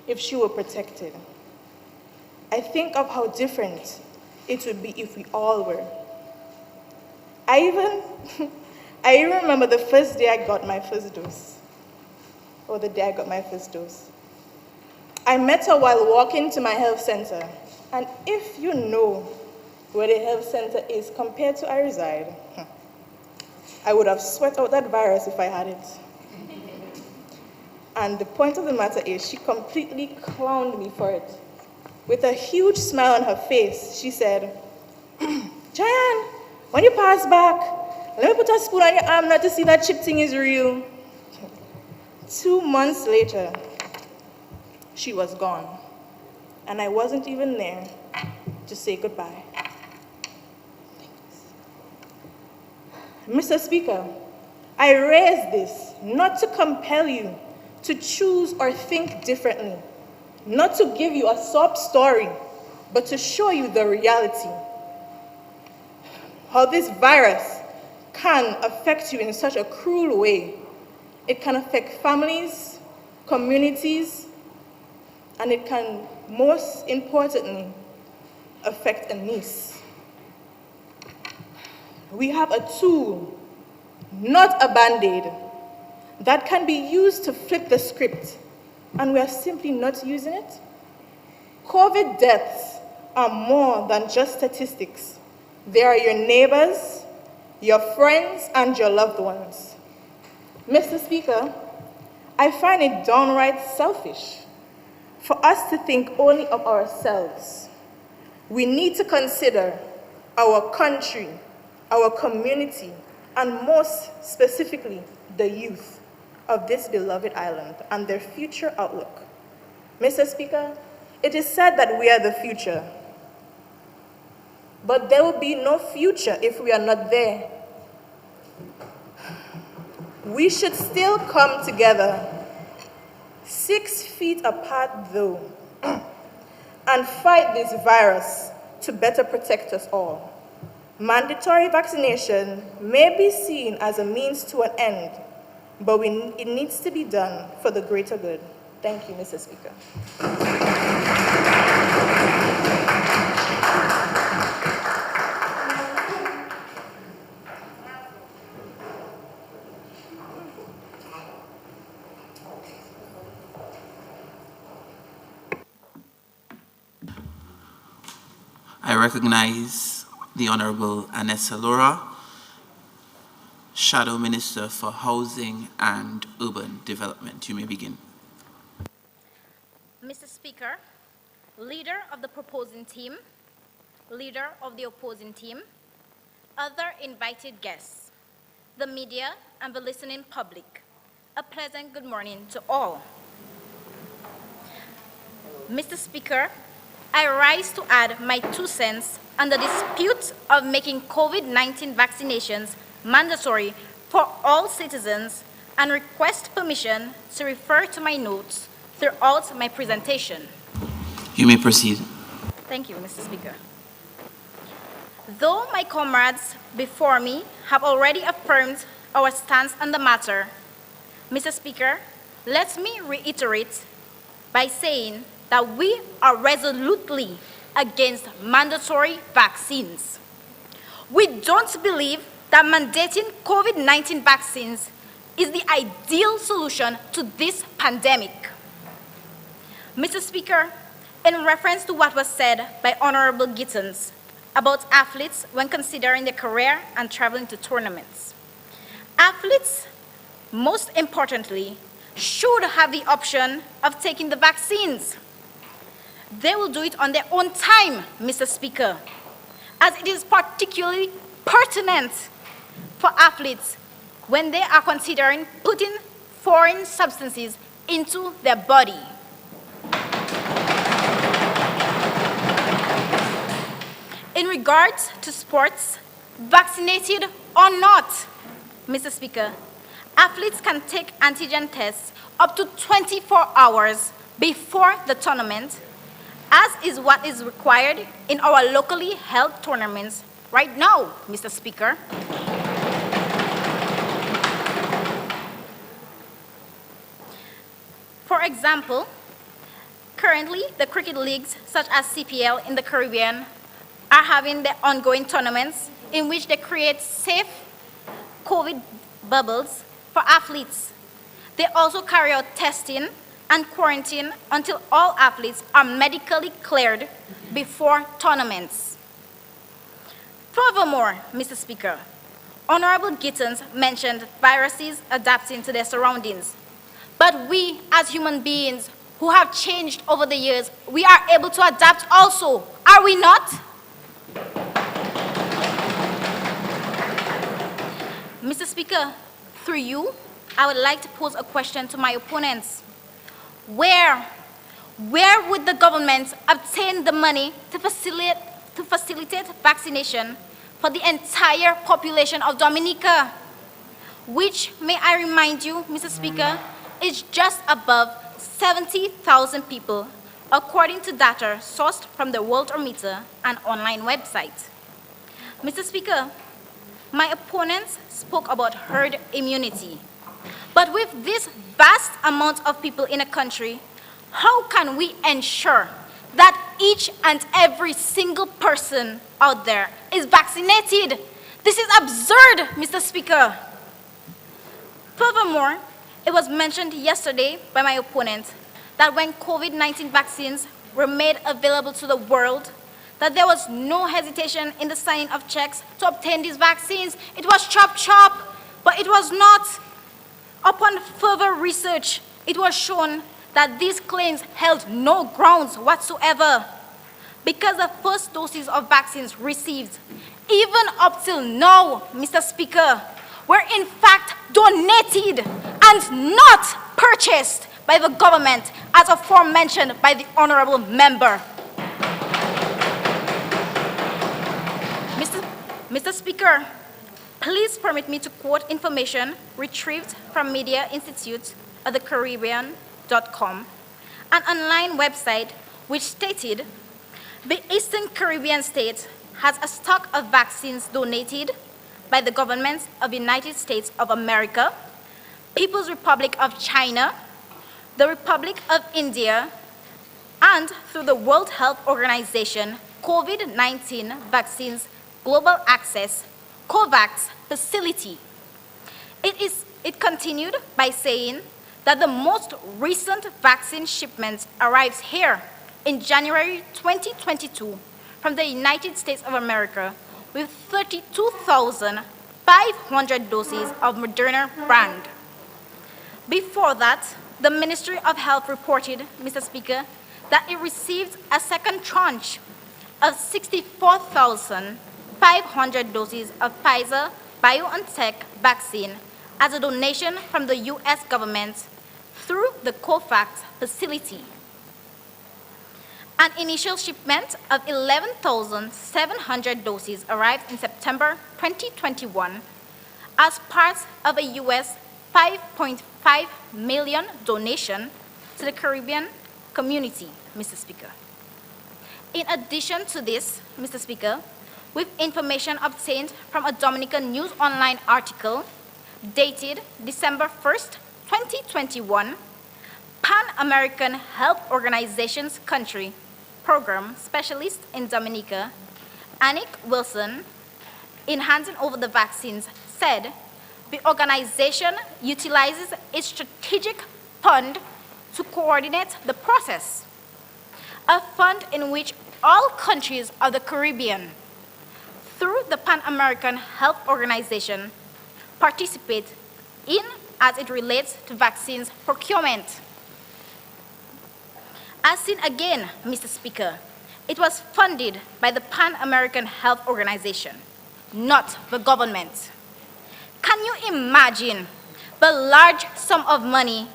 if she were protected. I think of how different it would be if we all were. I even remember the first day I got my first dose, or the day I got my first dose. I met her while walking to my health center, and if you know where the health center is compared to I reside, I would have sweat out that virus if I had it. And the point of the matter is, she completely clowned me for it. With a huge smile on her face, she said, "Jayan, when you pass back, let me put a spoon on your arm not to see that chip thing is real." 2 months later, she was gone. And I wasn't even there to say goodbye. Mr. Speaker, I raise this not to compel you to choose or think differently, not to give you a sob story, but to show you the reality. How this virus can affect you in such a cruel way. It can affect families, communities, and it can, most importantly, affect a niece. We have a tool, not a band-aid, that can be used to flip the script, and we are simply not using it. COVID deaths are more than just statistics. They are your neighbors, your friends, and your loved ones. Mr. Speaker, I find it downright selfish for us to think only of ourselves. We need to consider our country, our community, and most specifically, the youth of this beloved island and their future outlook. Mr. Speaker, it is said that we are the future, but there will be no future if we are not there. We should still come together, 6 feet apart though, and fight this virus to better protect us all. Mandatory vaccination may be seen as a means to an end, but it needs to be done for the greater good. Thank you, Mr. Speaker. I recognize the Honorable Anessa Laura, Shadow Minister for Housing and Urban Development. You may begin. Mr. Speaker, leader of the proposing team, leader of the opposing team, other invited guests, the media, and the listening public, a pleasant good morning to all. Mr. Speaker, I rise to add my 2 cents on the dispute of making COVID-19 vaccinations mandatory for all citizens and request permission to refer to my notes throughout my presentation. You may proceed. Thank you, Mr. Speaker. Though my comrades before me have already affirmed our stance on the matter, Mr. Speaker, let me reiterate by saying that we are resolutely against mandatory vaccines. We don't believe that mandating COVID-19 vaccines is the ideal solution to this pandemic. Mr. Speaker, in reference to what was said by Honorable Gittins about athletes when considering their career and traveling to tournaments, athletes, most importantly, should have the option of taking the vaccines. They will do it on their own time, Mr. Speaker, as it is particularly pertinent for athletes when they are considering putting foreign substances into their body. In regards to sports, vaccinated or not, Mr. Speaker, athletes can take antigen tests up to 24 hours before the tournament, as is what is required in our locally held tournaments right now, Mr. Speaker. For example, currently the cricket leagues such as CPL in the Caribbean are having their ongoing tournaments in which they create safe COVID bubbles for athletes. They also carry out testing and quarantine until all athletes are medically cleared before tournaments. Furthermore, Mr. Speaker, Honorable Gittins mentioned viruses adapting to their surroundings. But we, as human beings who have changed over the years, we are able to adapt also, are we not? Mr. Speaker, through you, I would like to pose a question to my opponents. Where would the government obtain the money to facilitate vaccination for the entire population of Dominica, which, may I remind you, Mr. Speaker, is just above 70,000 people, according to data sourced from the Worldometer, an online website. Mr. Speaker, my opponents spoke about herd immunity. But with this vast amount of people in a country, how can we ensure that each and every single person out there is vaccinated? This is absurd, Mr. Speaker. Furthermore, it was mentioned yesterday by my opponent that when COVID-19 vaccines were made available to the world, that there was no hesitation in the signing of checks to obtain these vaccines. It was chop chop, but it was not. Upon further research, it was shown that these claims held no grounds whatsoever, because the first doses of vaccines received, even up till now, Mr. Speaker, were in fact donated and not purchased by the government, as aforementioned by the honorable member. Mr. Speaker, please permit me to quote information retrieved from Media Institute of the Caribbean.com, an online website which stated the Eastern Caribbean state has a stock of vaccines donated by the governments of the United States of America, People's Republic of China, the Republic of India, and through the World Health Organization COVID-19 Vaccines Global Access COVAX facility. It continued by saying that the most recent vaccine shipment arrives here in January 2022 from the United States of America with 32,500 doses of Moderna brand. Before that, the Ministry of Health reported, Mr. Speaker, that it received a second tranche of 64,500 doses of Pfizer BioNTech vaccine as a donation from the U.S. government through the COVAX facility. An initial shipment of 11,700 doses arrived in September 2021 as part of a U.S. $5.5 million donation to the Caribbean community, Mr. Speaker. In addition to this, Mr. Speaker, with information obtained from a Dominican News Online article dated December 1st, 2021, Pan American Health Organization's country program specialist in Dominica, Anik Wilson, in handing over the vaccines, said the organization utilizes its strategic fund to coordinate the process, a fund in which all countries of the Caribbean, through the Pan-American Health Organization, participate in as it relates to vaccines procurement. As seen again, Mr. Speaker, it was funded by the Pan-American Health Organization, not the government. Can you imagine the large sum of money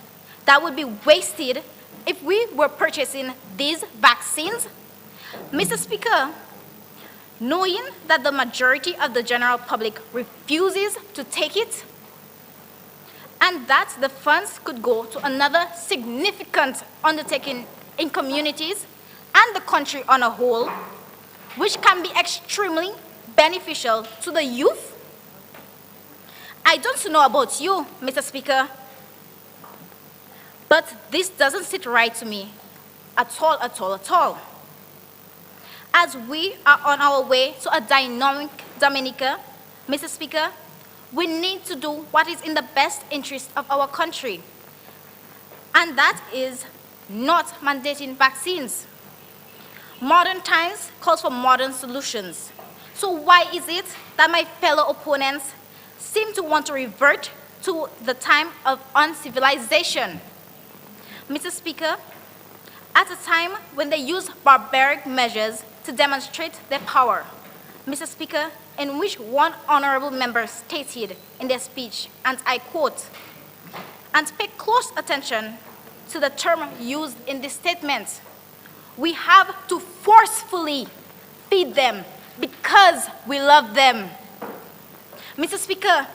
that would be wasted if we were purchasing these vaccines? Mr. Speaker, knowing that the majority of the general public refuses to take it, and that the funds could go to another significant undertaking in communities and the country on a whole, which can be extremely beneficial to the youth. I don't know about you, Mr. Speaker, but this doesn't sit right to me at all, at all, at all. As we are on our way to a dynamic Dominica, Mr. Speaker, we need to do what is in the best interest of our country, and that is not mandating vaccines. Modern times calls for modern solutions. So why is it that my fellow opponents seem to want to revert to the time of uncivilization? Mr. Speaker, at a time when they use barbaric measures to demonstrate their power, Mr. Speaker, in which one honorable member stated in their speech, and I quote, and pay close attention to the term used in this statement, we have to forcefully feed them because we love them. Mr. Speaker,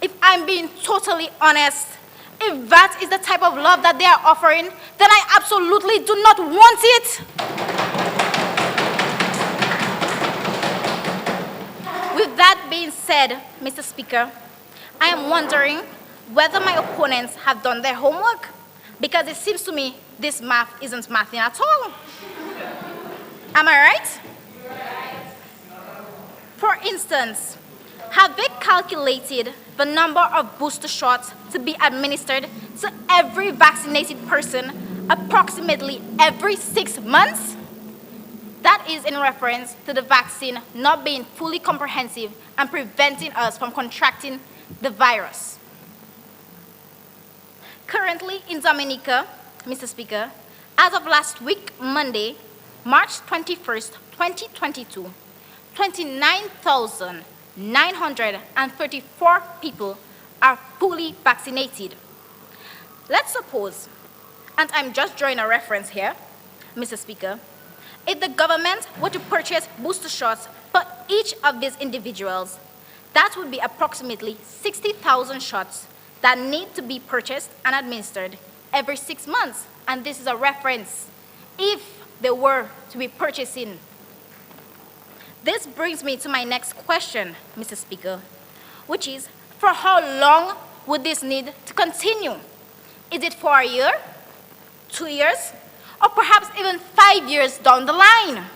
if I'm being totally honest, if that is the type of love that they are offering, then I absolutely do not want it. With that being said, Mr. Speaker, I am wondering whether my opponents have done their homework, because it seems to me this math isn't mathing at all. Am I right? For instance, have they calculated the number of booster shots to be administered to every vaccinated person approximately every 6 months? That is in reference to the vaccine not being fully comprehensive and preventing us from contracting the virus. Currently in Dominica, Mr. Speaker, as of last week, Monday, March 21st, 2022, 29,934 people are fully vaccinated. Let's suppose, and I'm just drawing a reference here, Mr. Speaker, if the government were to purchase booster shots for each of these individuals, that would be approximately 60,000 shots that need to be purchased and administered every 6 months. And this is a reference if they were to be purchasing. This brings me to my next question, Mr. Speaker, which is, for how long would this need to continue? Is it for a year, 2 years, or perhaps even 5 years down the line?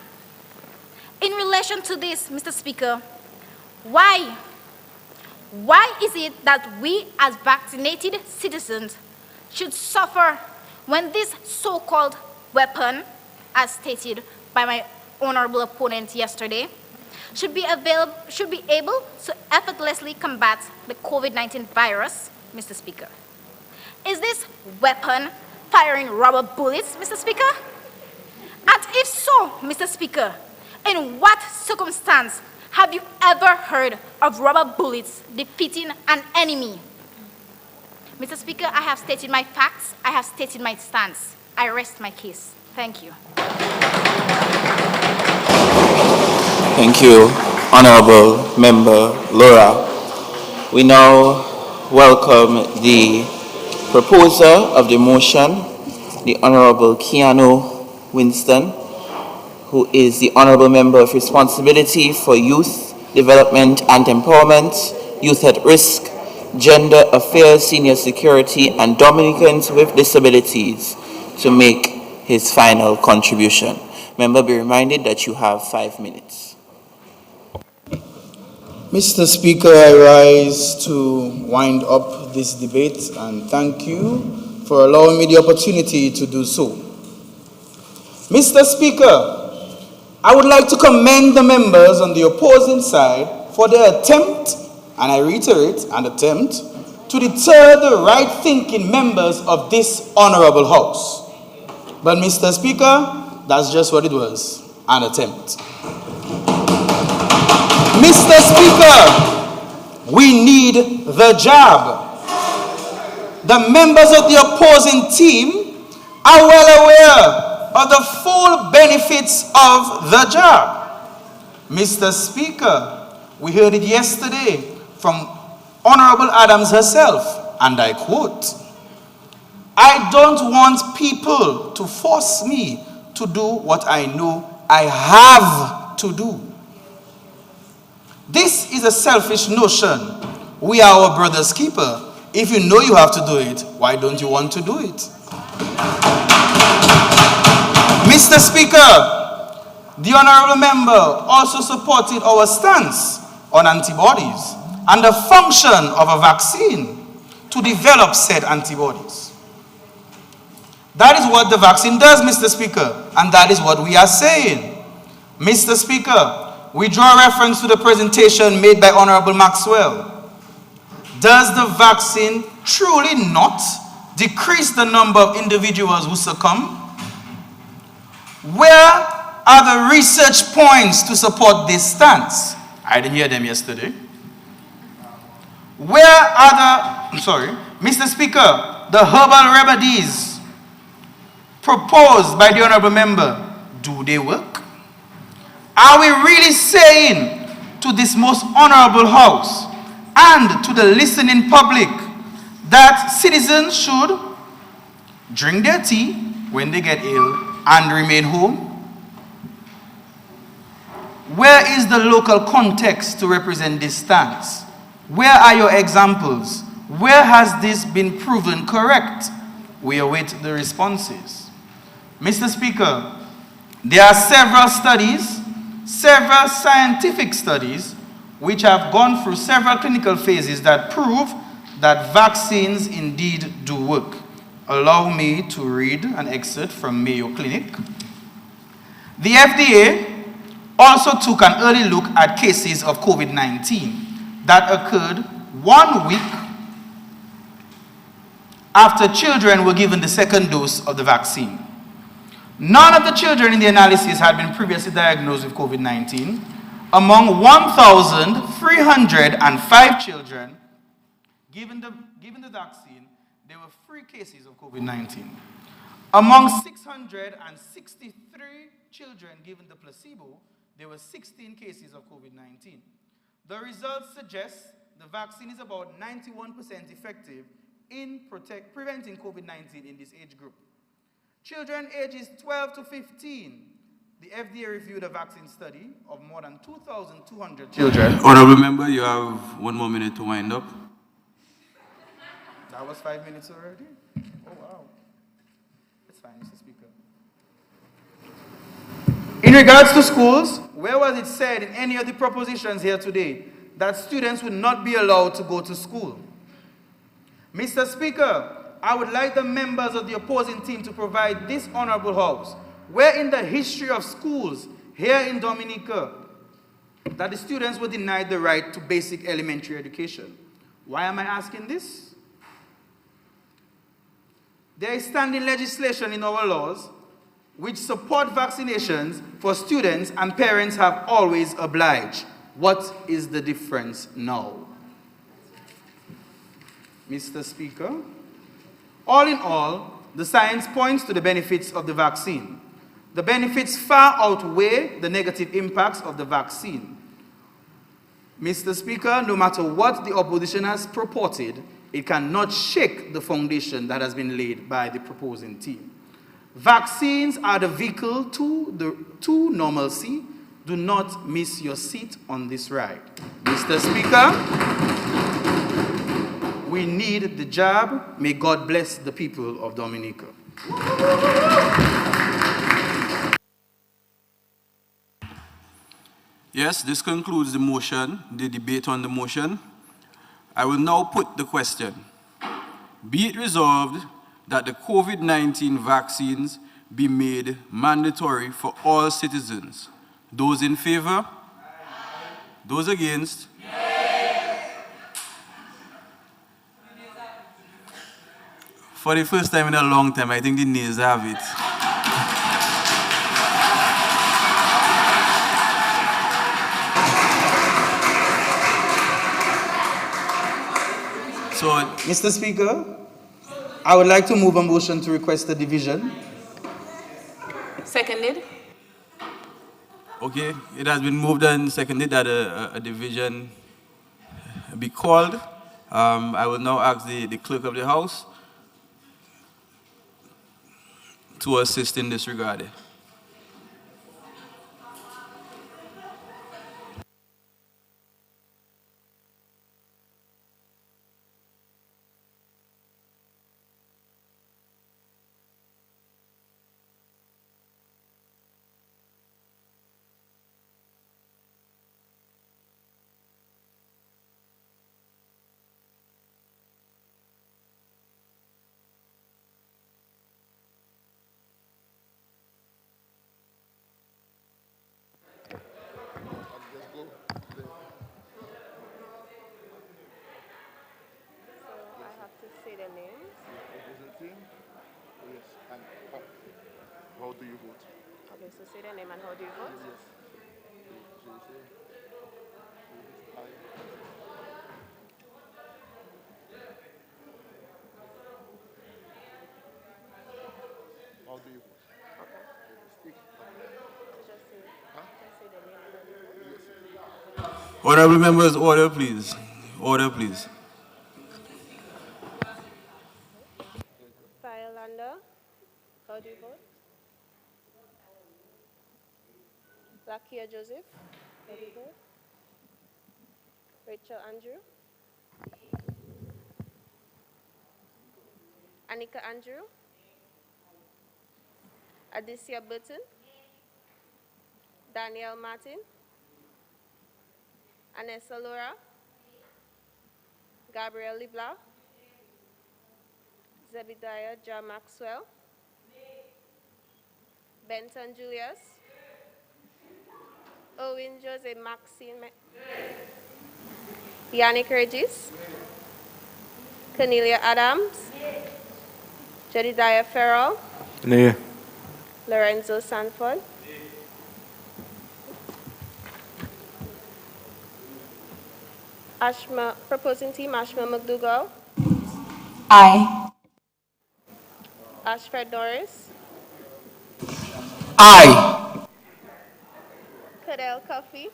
In relation to this, Mr. Speaker, why is it that we as vaccinated citizens should suffer when this so-called weapon, as stated by my honorable opponent yesterday, should be able to effortlessly combat the COVID-19 virus, Mr. Speaker? Is this weapon firing rubber bullets, Mr. Speaker? And if so, Mr. Speaker, in what circumstance have you ever heard of rubber bullets defeating an enemy? Mr. Speaker, I have stated my facts. I have stated my stance. I rest my case. Thank you. Thank you, Honorable Member Laura. We now welcome the proposer of the motion, the Honorable Keanu Winston, who is the Honorable Member of Responsibility for Youth Development and Empowerment, Youth at Risk, Gender Affairs, Senior Security, and Dominicans with Disabilities, to make his final contribution. Member, be reminded that you have 5 minutes. Mr. Speaker, I rise to wind up this debate and thank you for allowing me the opportunity to do so. Mr. Speaker, I would like to commend the members on the opposing side for their attempt, and I reiterate, an attempt, to deter the right-thinking members of this honorable House. But Mr. Speaker, that's just what it was, an attempt. Mr. Speaker, we need the job. The members of the opposing team are well aware of the full benefits of the job. Mr. Speaker, we heard it yesterday from Honorable Adams herself, and I quote, "I don't want people to force me to do what I know I have to do." This is a selfish notion. We are our brother's keeper. If you know you have to do it, why don't you want to do it? Mr. Speaker, the honorable member also supported our stance on antibodies and the function of a vaccine to develop said antibodies. That is what the vaccine does, Mr. Speaker, and that is what we are saying. Mr. Speaker, we draw reference to the presentation made by Honorable Maxwell. Does the vaccine truly not decrease the number of individuals who succumb? Where are the research points to support this stance? I didn't hear them yesterday. Where are Mr. Speaker, the herbal remedies proposed by the honorable member, do they work? Are we really saying to this most honorable House and to the listening public that citizens should drink their tea when they get ill and remain home? Where is the local context to represent this stance? Where are your examples? Where has this been proven correct? We await the responses. Mr. Speaker, there are several studies, several scientific studies, which have gone through several clinical phases that prove that vaccines indeed do work. Allow me to read an excerpt from Mayo Clinic. The FDA also took an early look at cases of COVID-19 that occurred 1 week after children were given the second dose of the vaccine. None of the children in the analysis had been previously diagnosed with COVID-19. Among 1,305 children given the vaccine, there were 3 cases of COVID-19. Among 663 children given the placebo, there were 16 cases of COVID-19. The results suggest the vaccine is about 91% effective in preventing COVID-19 in this age group. Children ages 12 to 15, the FDA reviewed a vaccine study of more than 2,200 children. Honorable member, you have 1 more minute to wind up. That was 5 minutes already? Oh, wow. It's fine, Mr. Speaker. In regards to schools, where was it said in any of the propositions here today that students would not be allowed to go to school? Mr. Speaker, I would like the members of the opposing team to provide this honorable House where in the history of schools here in Dominica that the students were denied the right to basic elementary education. Why am I asking this? There is standing legislation in our laws which support vaccinations for students, and parents have always obliged. What is the difference now? Mr. Speaker, all in all, the science points to the benefits of the vaccine. The benefits far outweigh the negative impacts of the vaccine. Mr. Speaker, no matter what the opposition has purported, it cannot shake the foundation that has been laid by the proposing team. Vaccines are the vehicle to normalcy. Do not miss your seat on this ride. Mr. Speaker, we need the job. May God bless the people of Dominica. Yes, this concludes the motion, the debate on the motion. I will now put the question. Be it resolved that the COVID-19 vaccines be made mandatory for all citizens. Those in favor? Those against? For the first time in a long time, I think the nays have it. So, Mr. Speaker, I would like to move a motion to request a division. Seconded. okay, it has been moved and seconded that a division be called. I will now ask the clerk of the House to assist in this regard. How do you vote? Okay, so say the name and how do you vote? Yes. How do you vote? Okay. Speak. Just say the name and how do you vote? Yes. Honorable members, order please. Order please. Firelander, how do you vote? Lakia Joseph, how do you vote? Rachel Andrew? Anika Andrew? Adicia Burton? Daniel Martin? Anessa Laura? Gabriel Libla? Zebediah John Maxwell? Benton Julius? Owen Jose Maxine? Yannick Regis? Cornelia Adams? Jedidiah Farrell? Nay. Lorenzo Sanford? Ashma, proposing team Ashma McDougall? Aye. Ashford Norris? Aye. Cadell Coffey?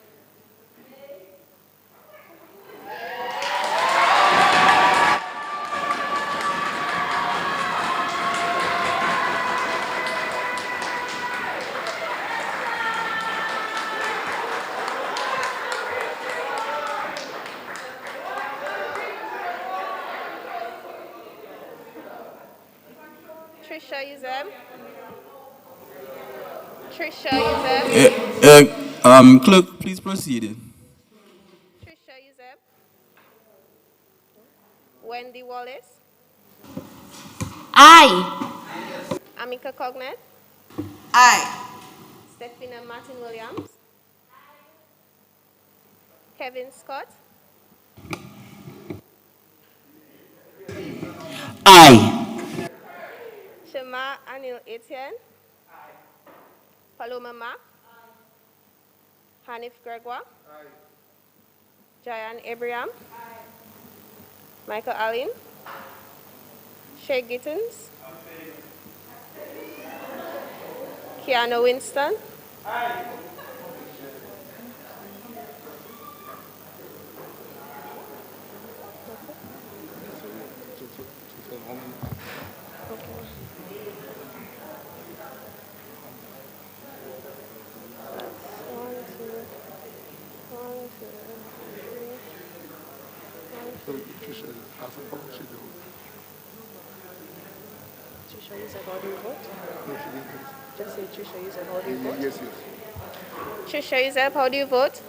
Trisha Uzem? Trisha Uzem? Clerk, please proceed. Trisha Uzem? Wendy Wallace? Aye. Amika Cognet? Aye. Stephina Martin Williams? Kevin Scott? Aye. Shema Anil Etienne? Paloma Mack? Hanif Gregoire? Jayan Abraham? Michael Allen? Shay Gittins? Keanu Winston? Trisha, you said how do you vote? No, she didn't. Just say Trisha, you said how do you vote? Yes, yes. Trisha Yourself, how do you vote?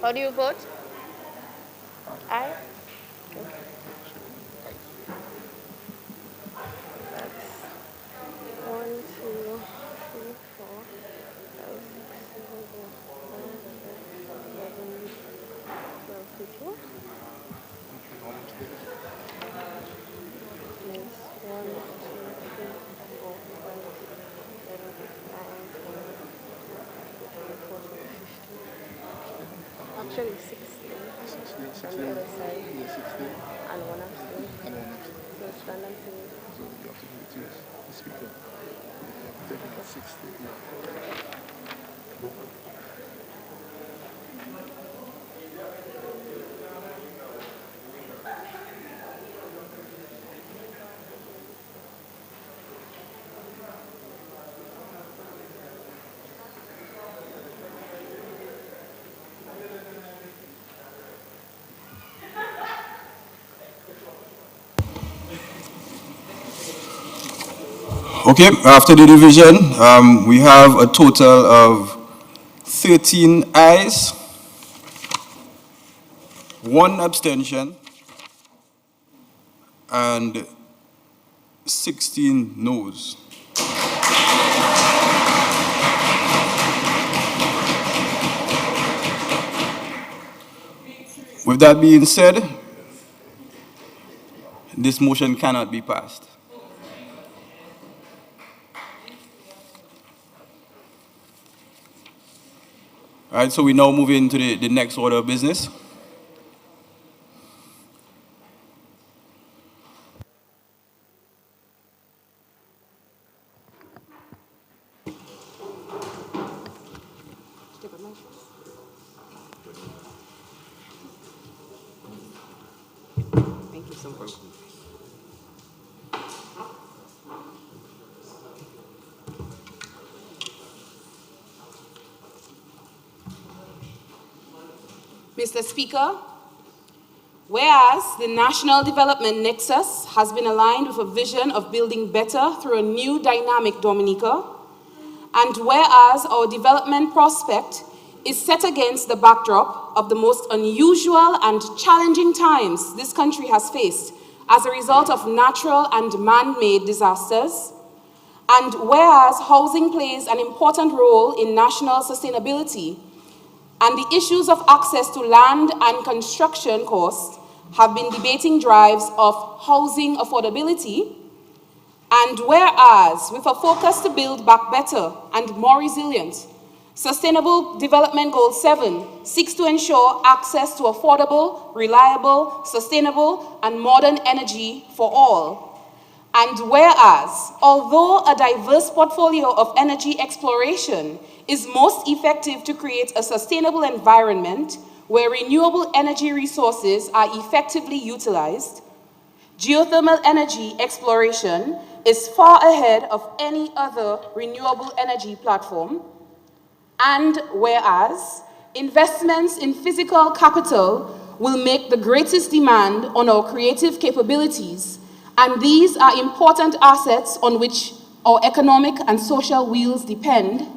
How do you vote? Aye. Okay. That's 1, 2, 3, 4, 5, 6, 7, 8, 9, 10, 11, 12, 13. Yes, 1, 2, 3, 4, 5, 6, 7, 8, 9, 10, 13, 14, 15. Actually, 16. 16, On the other side. yeah, 16, And one abstain. and one abstain. So stand and say. So you have to do it, yes. The speaker. You have to take it 16, yeah. Okay, after the division, we have a total of 13 ayes, 1 abstention, and 16 noes. With that being said, this motion cannot be passed. All right, so we now move into the next order of business. Thank you so much. Mr. Speaker, whereas the National Development Nexus has been aligned with a vision of building better through a new dynamic Dominica, and whereas our development prospect is set against the backdrop of the most unusual and challenging times this country has faced as a result of natural and man-made disasters, and whereas housing plays an important role in national sustainability, and the issues of access to land and construction costs have been debating drives of housing affordability, and whereas, with a focus to build back better and more resilient, Sustainable Development Goal 7 seeks to ensure access to affordable, reliable, sustainable, and modern energy for all. And whereas, although a diverse portfolio of energy exploration is most effective to create a sustainable environment where renewable energy resources are effectively utilized, geothermal energy exploration is far ahead of any other renewable energy platform. And whereas investments in physical capital will make the greatest demand on our creative capabilities, and these are important assets on which our economic and social wheels depend.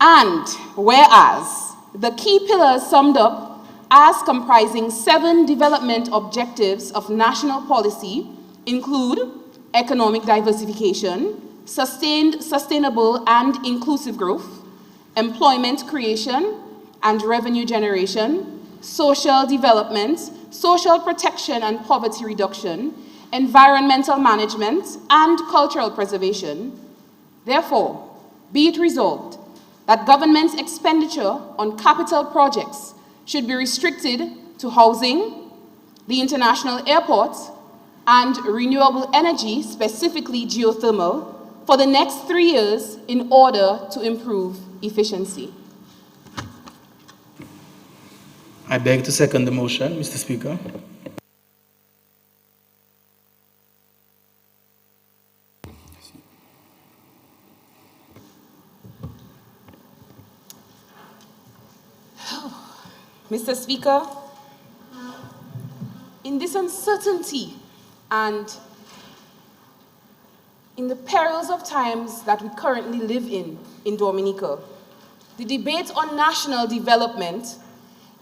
And whereas the key pillars summed up as comprising 7 development objectives of national policy include economic diversification, sustained, sustainable, and inclusive growth, employment creation and revenue generation, social development, social protection and poverty reduction, environmental management, and cultural preservation. Therefore, be it resolved that government's expenditure on capital projects should be restricted to housing, the international airport, and renewable energy, specifically geothermal, for the next 3 years in order to improve efficiency. I beg to second the motion, Mr. Speaker. Mr. Speaker, in this uncertainty and In the perils of times that we currently live in Dominica, the debate on national development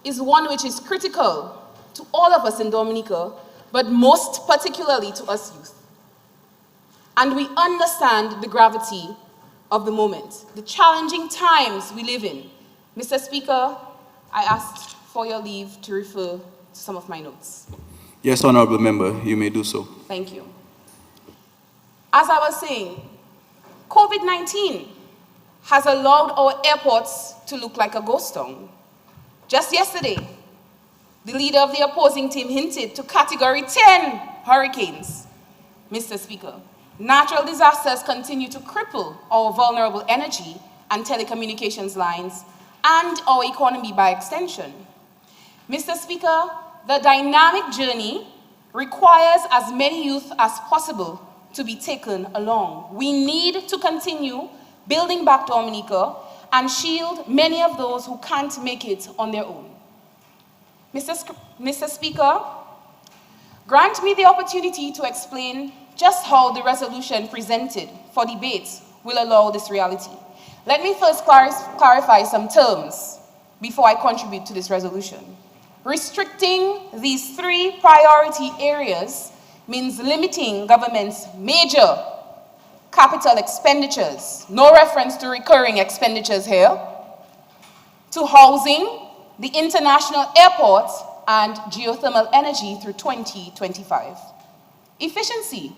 is one which is critical to all of us in Dominica, but most particularly to us youth. And we understand the gravity of the moment, the challenging times we live in. Mr. Speaker, I asked for your leave to refer to some of my notes. Yes, Honourable Member, you may do so. Thank you. As I was saying, COVID-19 has allowed our airports to look like a ghost town. Just yesterday, the leader of the opposing team hinted to Category 10 hurricanes. Mr. Speaker, natural disasters continue to cripple our vulnerable energy and telecommunications lines and our economy by extension. Mr. Speaker, the dynamic journey requires as many youth as possible to be taken along. We need to continue building back Dominica and shield many of those who can't make it on their own. Mr. Speaker, grant me the opportunity to explain just how the resolution presented for debate will allow this reality. Let me first clarify some terms before I contribute to this resolution. Restricting these 3 priority areas means limiting government's major capital expenditures, no reference to recurring expenditures here, to housing, the international airport, and geothermal energy through 2025. Efficiency,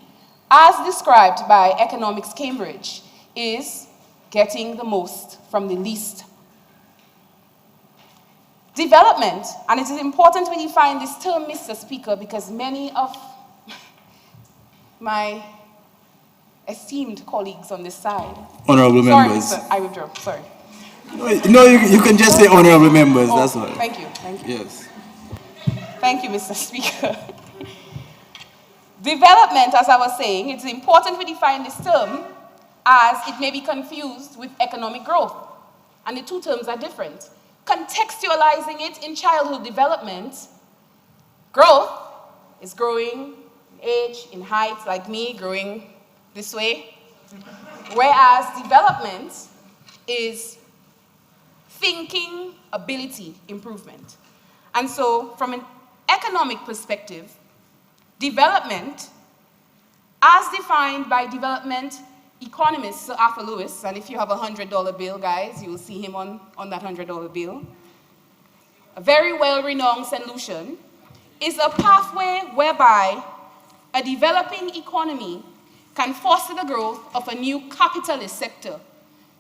as described by Economics Cambridge, is getting the most from the least. Development, and it is important we define this term, Mr. Speaker, because many of my esteemed colleagues on this side. Honourable members. Sorry, I withdraw, sorry. No, you can just say honourable members, that's all. Thank you. Yes. Thank you, Mr. Speaker. Development, as I was saying, it's important we define this term as it may be confused with economic growth. And the 2 terms are different. Contextualizing it in childhood development, growth is growing in age, in height, like me, growing this way. Whereas development is thinking ability improvement. And so, from an economic perspective, development, as defined by development economist Sir Arthur Lewis, and if you have a $100 bill, guys, you will see him on that $100 bill, a very well-renowned solution, is a pathway whereby a developing economy can foster the growth of a new capitalist sector.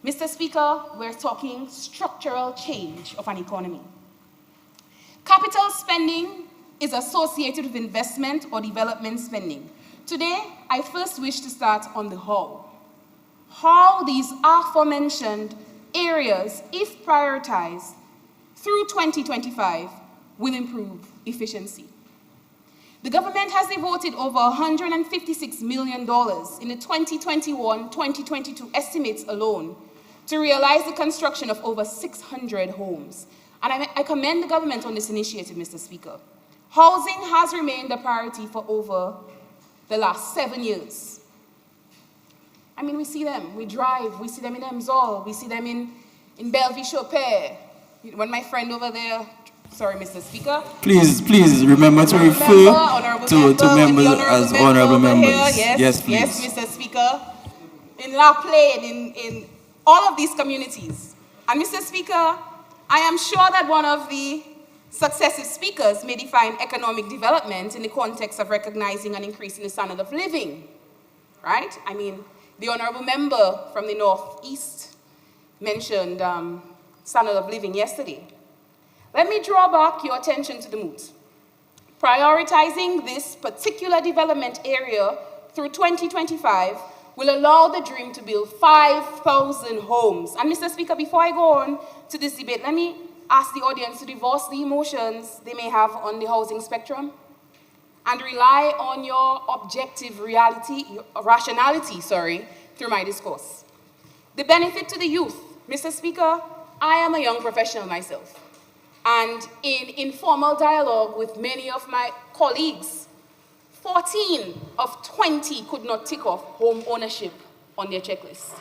Mr. Speaker, we're talking structural change of an economy. Capital spending is associated with investment or development spending. Today, I first wish to start on the how. How these aforementioned areas, if prioritized through 2025, will improve efficiency. The government has devoted over $156 million in the 2021-2022 estimates alone to realize the construction of over 600 homes. And I commend the government on this initiative, Mr. Speaker. Housing has remained a priority for over the last 7 years. I mean, we see them, we drive, we see them in Emzal, we see them in Bellevue-Chopin. When my friend over there, sorry, Mr. Speaker. Please remember to refer to members as honourable members. Yes, please. Yes, Mr. Speaker. In La Plaine, in all of these communities. And Mr. Speaker, I am sure that one of the successive speakers may define economic development in the context of recognizing and increasing the standard of living, right? I mean, the honourable member from the Northeast mentioned standard of living yesterday. Let me draw back your attention to the moot. Prioritizing this particular development area through 2025 will allow the dream to build 5,000 homes. And Mr. Speaker, before I go on to this debate, let me ask the audience to divorce the emotions they may have on the housing spectrum and rely on your objective rationality, through my discourse. The benefit to the youth. Mr. Speaker, I am a young professional myself. And in informal dialogue with many of my colleagues 14 of 20 could not tick off home ownership on their checklist.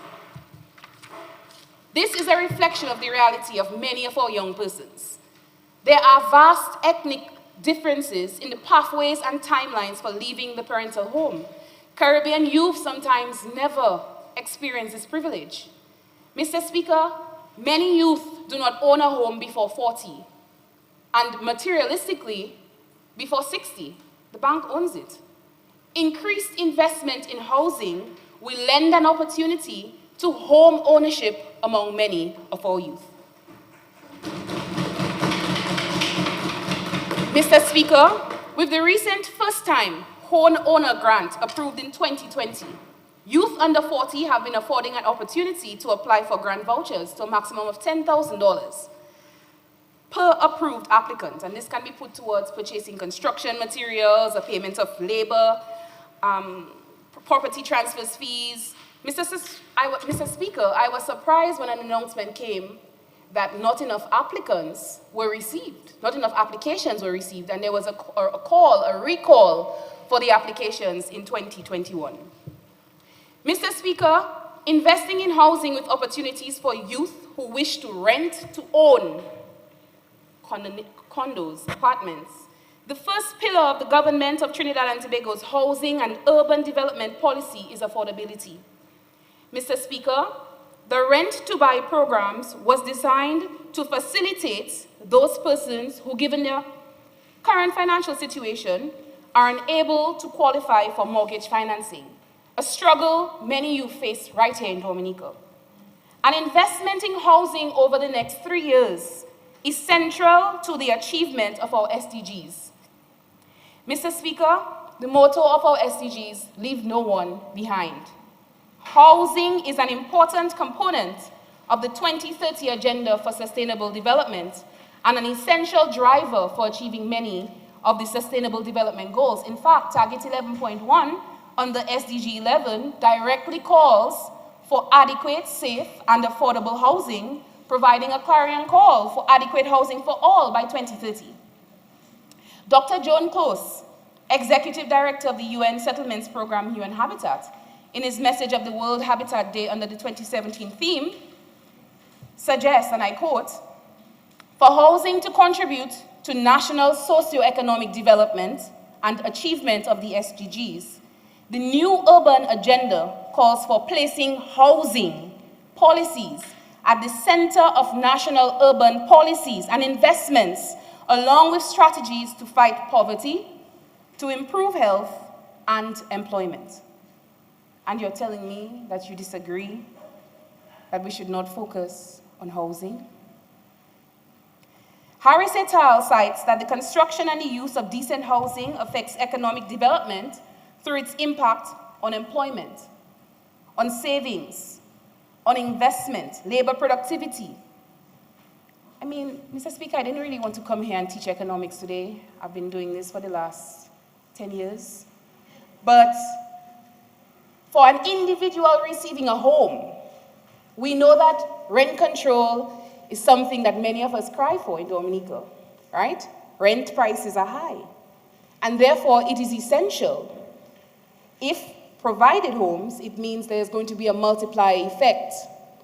This is a reflection of the reality of many of our young persons. There are vast ethnic differences in the pathways and timelines for leaving the parental home. Caribbean youth sometimes never experience this privilege. Mr. Speaker, many youth do not own a home before 40, and materialistically, before 60, the bank owns it. Increased investment in housing will lend an opportunity to home ownership among many of our youth. Mr. Speaker, with the recent first-time home owner grant approved in 2020, youth under 40 have been affording an opportunity to apply for grant vouchers to a maximum of $10,000 per approved applicant, and this can be put towards purchasing construction materials, a payment of labor, property transfers fees. Mr. Speaker, I was surprised when an announcement came that not enough applicants were received, not enough applications were received, and there was a recall for the applications in 2021. Mr. Speaker, investing in housing with opportunities for youth who wish to rent to own condos, apartments. The first pillar of the government of Trinidad and Tobago's housing and urban development policy is affordability. Mr. Speaker, the rent-to-buy programs was designed to facilitate those persons who, given their current financial situation, are unable to qualify for mortgage financing, a struggle many youth face right here in Dominica. An investment in housing over the next 3 years is central to the achievement of our SDGs. Mr. Speaker, the motto of our SDGs, leave no one behind. Housing is an important component of the 2030 Agenda for Sustainable Development and an essential driver for achieving many of the Sustainable Development Goals. In fact, Target 11.1 on the SDG 11 directly calls for adequate, safe, and affordable housing, providing a clarion call for adequate housing for all by 2030. Dr. Joan Close, Executive Director of the UN Settlements Program, UN Habitat, in his message of the World Habitat Day under the 2017 theme, suggests, and I quote, "For housing to contribute to national socio-economic development and achievement of the SDGs, the new urban agenda calls for placing housing policies at the center of national urban policies and investments, along with strategies to fight poverty, to improve health and employment." And you're telling me that you disagree, that we should not focus on housing? Harris et al. Cites that the construction and the use of decent housing affects economic development through its impact on employment, on savings, on investment, labor productivity. I mean, Mr. Speaker, I didn't really want to come here and teach economics today. I've been doing this for the last 10 years. But for an individual receiving a home, we know that rent control is something that many of us cry for in Dominica, right? Rent prices are high. And therefore, it is essential. If provided homes, it means there's going to be a multiplier effect.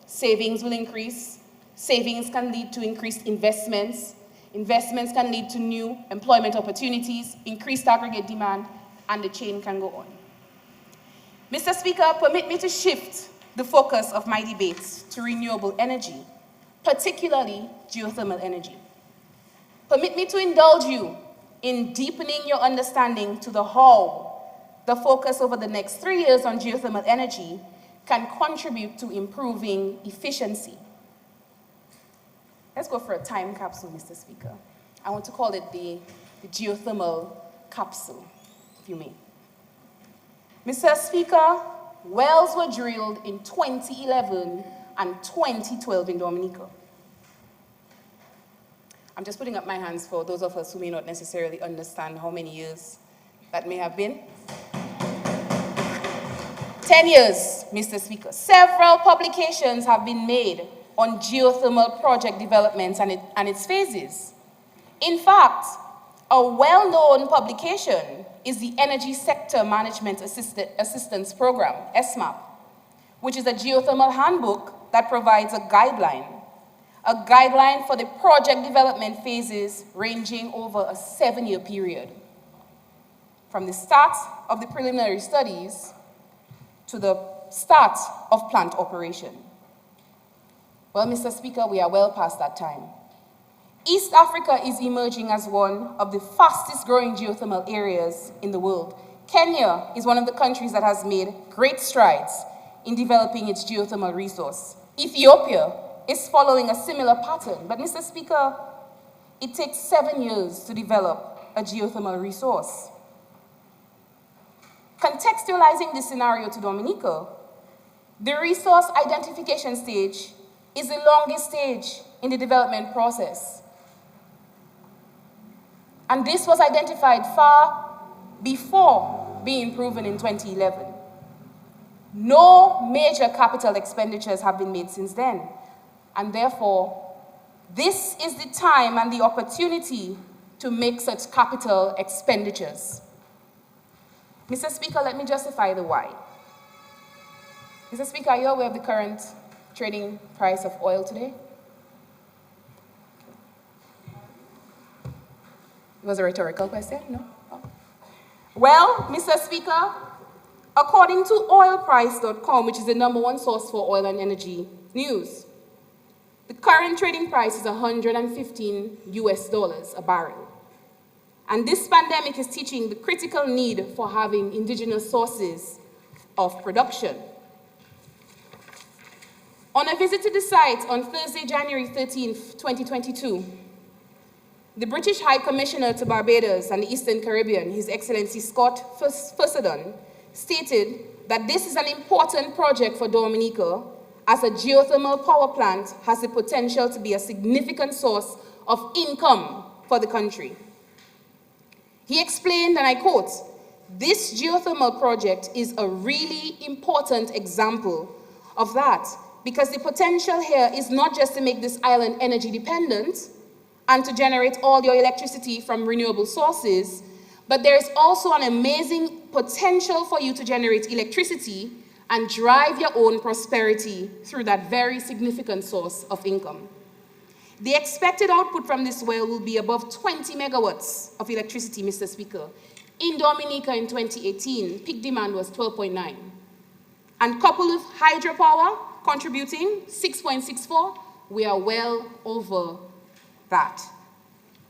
Savings will increase. Savings can lead to increased investments. Investments can lead to new employment opportunities, increased aggregate demand, and the chain can go on. Mr. Speaker, permit me to shift the focus of my debates to renewable energy, particularly geothermal energy. Permit me to indulge you in deepening your understanding to the how the focus over the next 3 years on geothermal energy can contribute to improving efficiency. Let's go for a time capsule, Mr. Speaker. I want to call it the geothermal capsule, if you may. Mr. Speaker, wells were drilled in 2011 and 2012 in Dominica. I'm just putting up my hands for those of us who may not necessarily understand how many years that may have been. 10 years, Mr. Speaker. Several publications have been made on geothermal project developments and its phases. In fact, a well-known publication is the Energy Sector Management Assistance Program, SMAP, which is a geothermal handbook that provides a guideline for the project development phases ranging over a 7-year period, from the start of the preliminary studies to the start of plant operation. Well, Mr. Speaker, we are well past that time. East Africa is emerging as one of the fastest growing geothermal areas in the world. Kenya is one of the countries that has made great strides in developing its geothermal resource. Ethiopia is following a similar pattern. But Mr. Speaker, it takes 7 years to develop a geothermal resource. Contextualizing this scenario to Dominica, the resource identification stage is the longest stage in the development process. And this was identified far before being proven in 2011. No major capital expenditures have been made since then. And therefore, this is the time and the opportunity to make such capital expenditures. Mr. Speaker, let me justify the why. Mr. Speaker, are you aware of the current trading price of oil today? It was a rhetorical question, no? Oh. Well, Mr. Speaker, according to oilprice.com, which is the #1 source for oil and energy news, the current trading price is $115 a barrel. And this pandemic is teaching the critical need for having indigenous sources of production. On a visit to the site on Thursday, January 13th, 2022, the British High Commissioner to Barbados and the Eastern Caribbean, His Excellency Scott Fusserdon, stated that this is an important project for Dominica, as a geothermal power plant has the potential to be a significant source of income for the country. He explained, and I quote, "This geothermal project is a really important example of that, because the potential here is not just to make this island energy dependent and to generate all your electricity from renewable sources, but there is also an amazing potential for you to generate electricity and drive your own prosperity through that very significant source of income. The expected output from this well will be above 20 megawatts of electricity, Mr. Speaker. In Dominica in 2018, peak demand was 12.9. And coupled with hydropower contributing 6.64, we are well over that.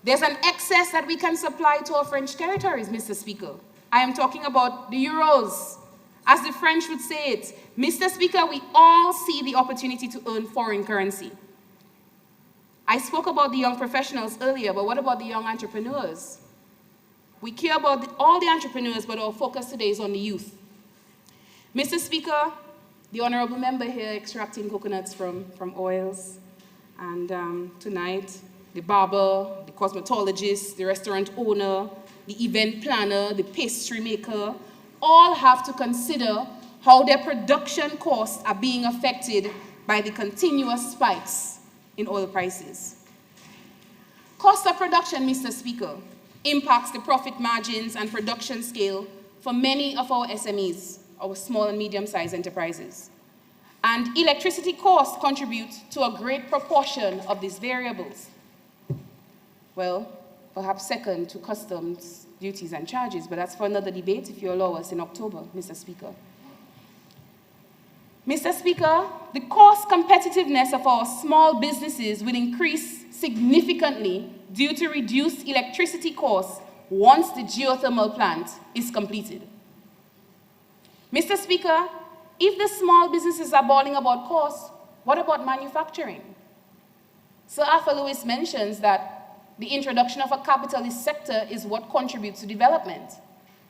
There's an excess that we can supply to our French territories, Mr. Speaker. I am talking about the euros. As the French would say it, Mr. Speaker, we all see the opportunity to earn foreign currency. I spoke about the young professionals earlier, but what about the young entrepreneurs? We care about all the entrepreneurs, but our focus today is on the youth. Mr. Speaker, the honorable member here extracting coconuts from oils, and tonight, the barber, the cosmetologist, the restaurant owner, the event planner, the pastry maker, all have to consider how their production costs are being affected by the continuous spikes in oil prices. Cost of production, Mr. Speaker, impacts the profit margins and production scale for many of our SMEs, our small and medium-sized enterprises. And electricity costs contribute to a great proportion of these variables. Well, perhaps second to customs, duties and charges, but that's for another debate if you allow us in October, Mr. Speaker. Mr. Speaker, the cost competitiveness of our small businesses will increase significantly due to reduced electricity costs once the geothermal plant is completed. Mr. Speaker, if the small businesses are bawling about costs, what about manufacturing? Sir Arthur Lewis mentions that the introduction of a capitalist sector is what contributes to development.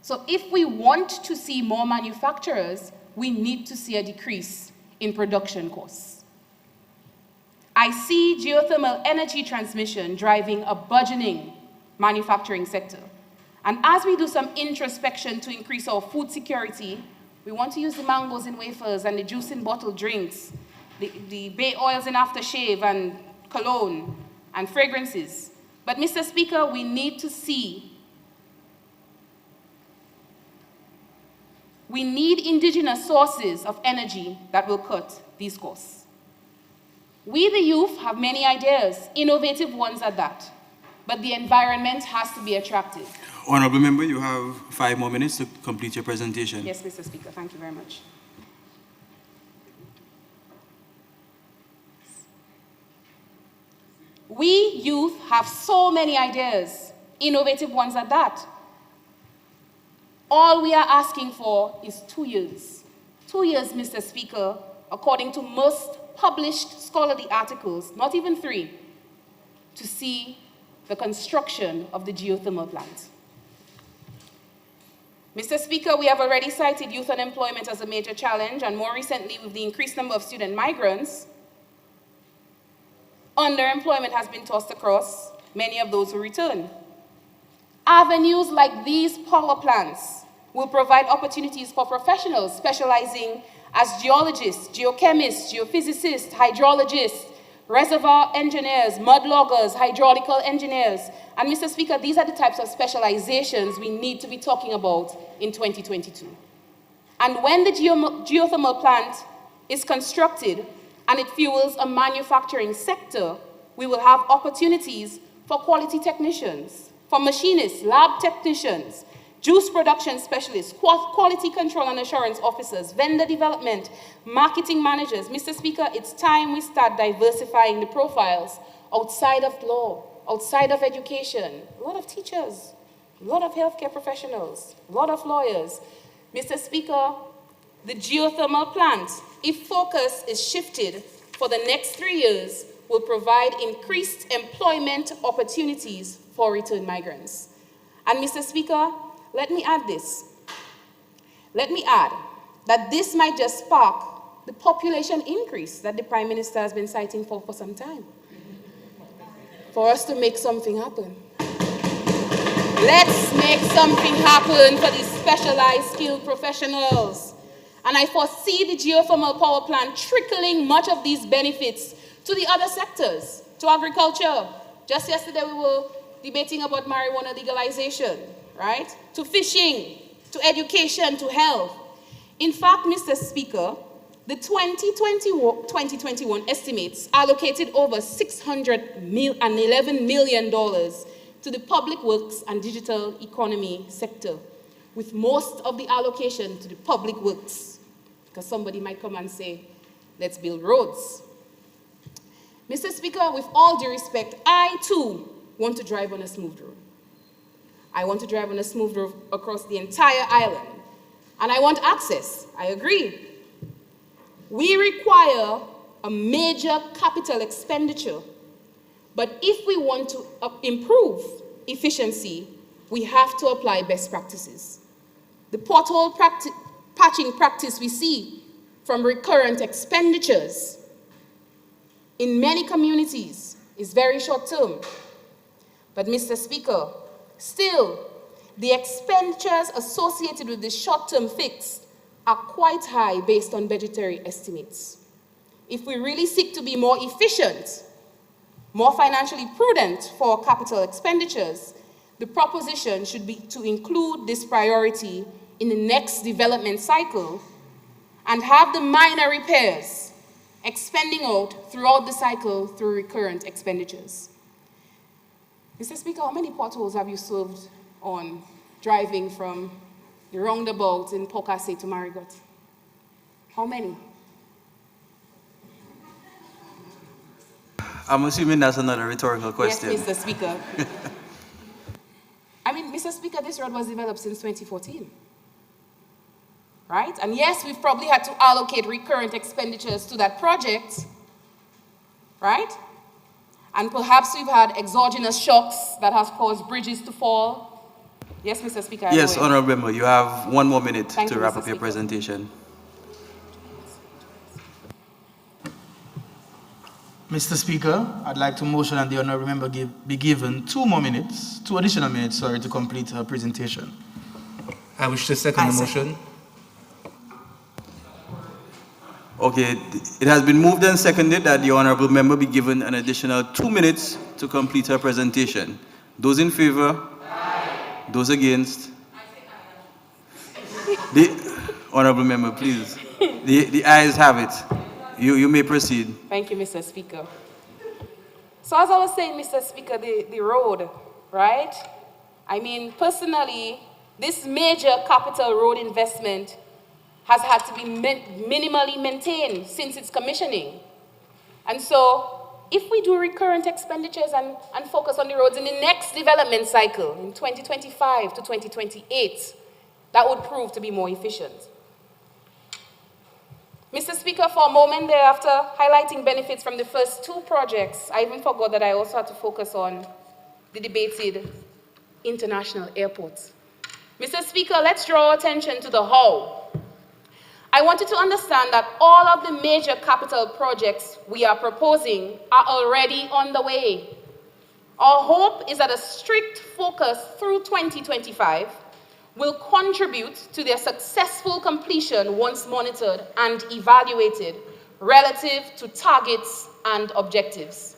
So if we want to see more manufacturers, we need to see a decrease in production costs. I see geothermal energy transmission driving a burgeoning manufacturing sector. And as we do some introspection to increase our food security, we want to use the mangoes in wafers and the juice in bottled drinks, the bay oils in aftershave and cologne and fragrances. But Mr. Speaker, we need to see We need indigenous sources of energy that will cut these costs. We, the youth, have many ideas, innovative ones at that, but the environment has to be attractive. Honourable Member, you have 5 more minutes to complete your presentation. Yes, Mr. Speaker, thank you very much. We, youth, have so many ideas, innovative ones at that. All we are asking for is 2 years. 2 years, Mr. Speaker, according to most published scholarly articles, not even 3, to see the construction of the geothermal plant. Mr. Speaker, we have already cited youth unemployment as a major challenge, and more recently with the increased number of student migrants, underemployment has been tossed across many of those who return. Avenues like these power plants will provide opportunities for professionals specializing as geologists, geochemists, geophysicists, hydrologists, reservoir engineers, mud loggers, hydraulical engineers. And Mr. Speaker, these are the types of specializations we need to be talking about in 2022. And when the geothermal plant is constructed and it fuels a manufacturing sector, we will have opportunities for quality technicians, for machinists, lab technicians, juice production specialists, quality control and assurance officers, vendor development, marketing managers. Mr. Speaker, it's time we start diversifying the profiles outside of law, outside of education. A lot of teachers, a lot of healthcare professionals, a lot of lawyers. Mr. Speaker, the geothermal plant, if focus is shifted for the next 3 years, will provide increased employment opportunities for return migrants. And Mr. Speaker, let me add this. Let me add that this might just spark the population increase that the Prime Minister has been citing for some time. For us to make something happen. Let's make something happen for these specialized skilled professionals. And I foresee the geothermal power plant trickling much of these benefits to the other sectors, to agriculture. Just yesterday we were debating about marijuana legalization, right? To fishing, to education, to health. In fact, Mr. Speaker, the 2021 estimates allocated over $611 million to the public works and digital economy sector, with most of the allocation to the public works. Because somebody might come and say, let's build roads. Mr. Speaker, with all due respect, I too want to drive on a smooth road. I want to drive on a smooth road across the entire island. And I want access, I agree. We require a major capital expenditure. But if we want to improve efficiency, we have to apply best practices. The pothole patching practice we see from recurrent expenditures in many communities is very short term. But Mr. Speaker, still, the expenditures associated with the short-term fix are quite high based on budgetary estimates. If we really seek to be more efficient, more financially prudent for capital expenditures, the proposition should be to include this priority in the next development cycle and have the minor repairs expending out throughout the cycle through recurrent expenditures. Mr. Speaker, how many potholes have you served on driving from the roundabout in Pokase to Marigot? How many? I'm assuming that's another rhetorical question. Yes, Mr. Speaker. I mean, Mr. Speaker, this road was developed since 2014. Right? And yes, we've probably had to allocate recurrent expenditures to that project, right? And perhaps we've had exogenous shocks that have caused bridges to fall. Yes, Mr. Speaker. Yes, Honourable Member, you have 1 more minute Thank to you, wrap Mr. up your Speaker. presentation. Mr. Speaker, I'd like to motion that the Honourable Member be given 2 additional minutes, to complete her presentation. I wish to second the motion. Okay, it has been moved and seconded that the Honourable Member be given an additional 2 minutes to complete her presentation. Those in favour? Aye. Those against? Honorable member, please. The ayes have it. You may proceed. Thank you, Mr. Speaker. So as I was saying, Mr. Speaker, the road, right? I mean, personally, this major capital road investment has had to be minimally maintained since its commissioning. And so, if we do recurrent expenditures and focus on the roads in the next development cycle, in 2025 to 2028, that would prove to be more efficient. Mr. Speaker, for a moment there, after highlighting benefits from the first two projects, I even forgot that I also had to focus on the debated international airports. Mr. Speaker, let's draw attention to the how. I want you to understand that all of the major capital projects we are proposing are already on the way. Our hope is that a strict focus through 2025 will contribute to their successful completion once monitored and evaluated relative to targets and objectives.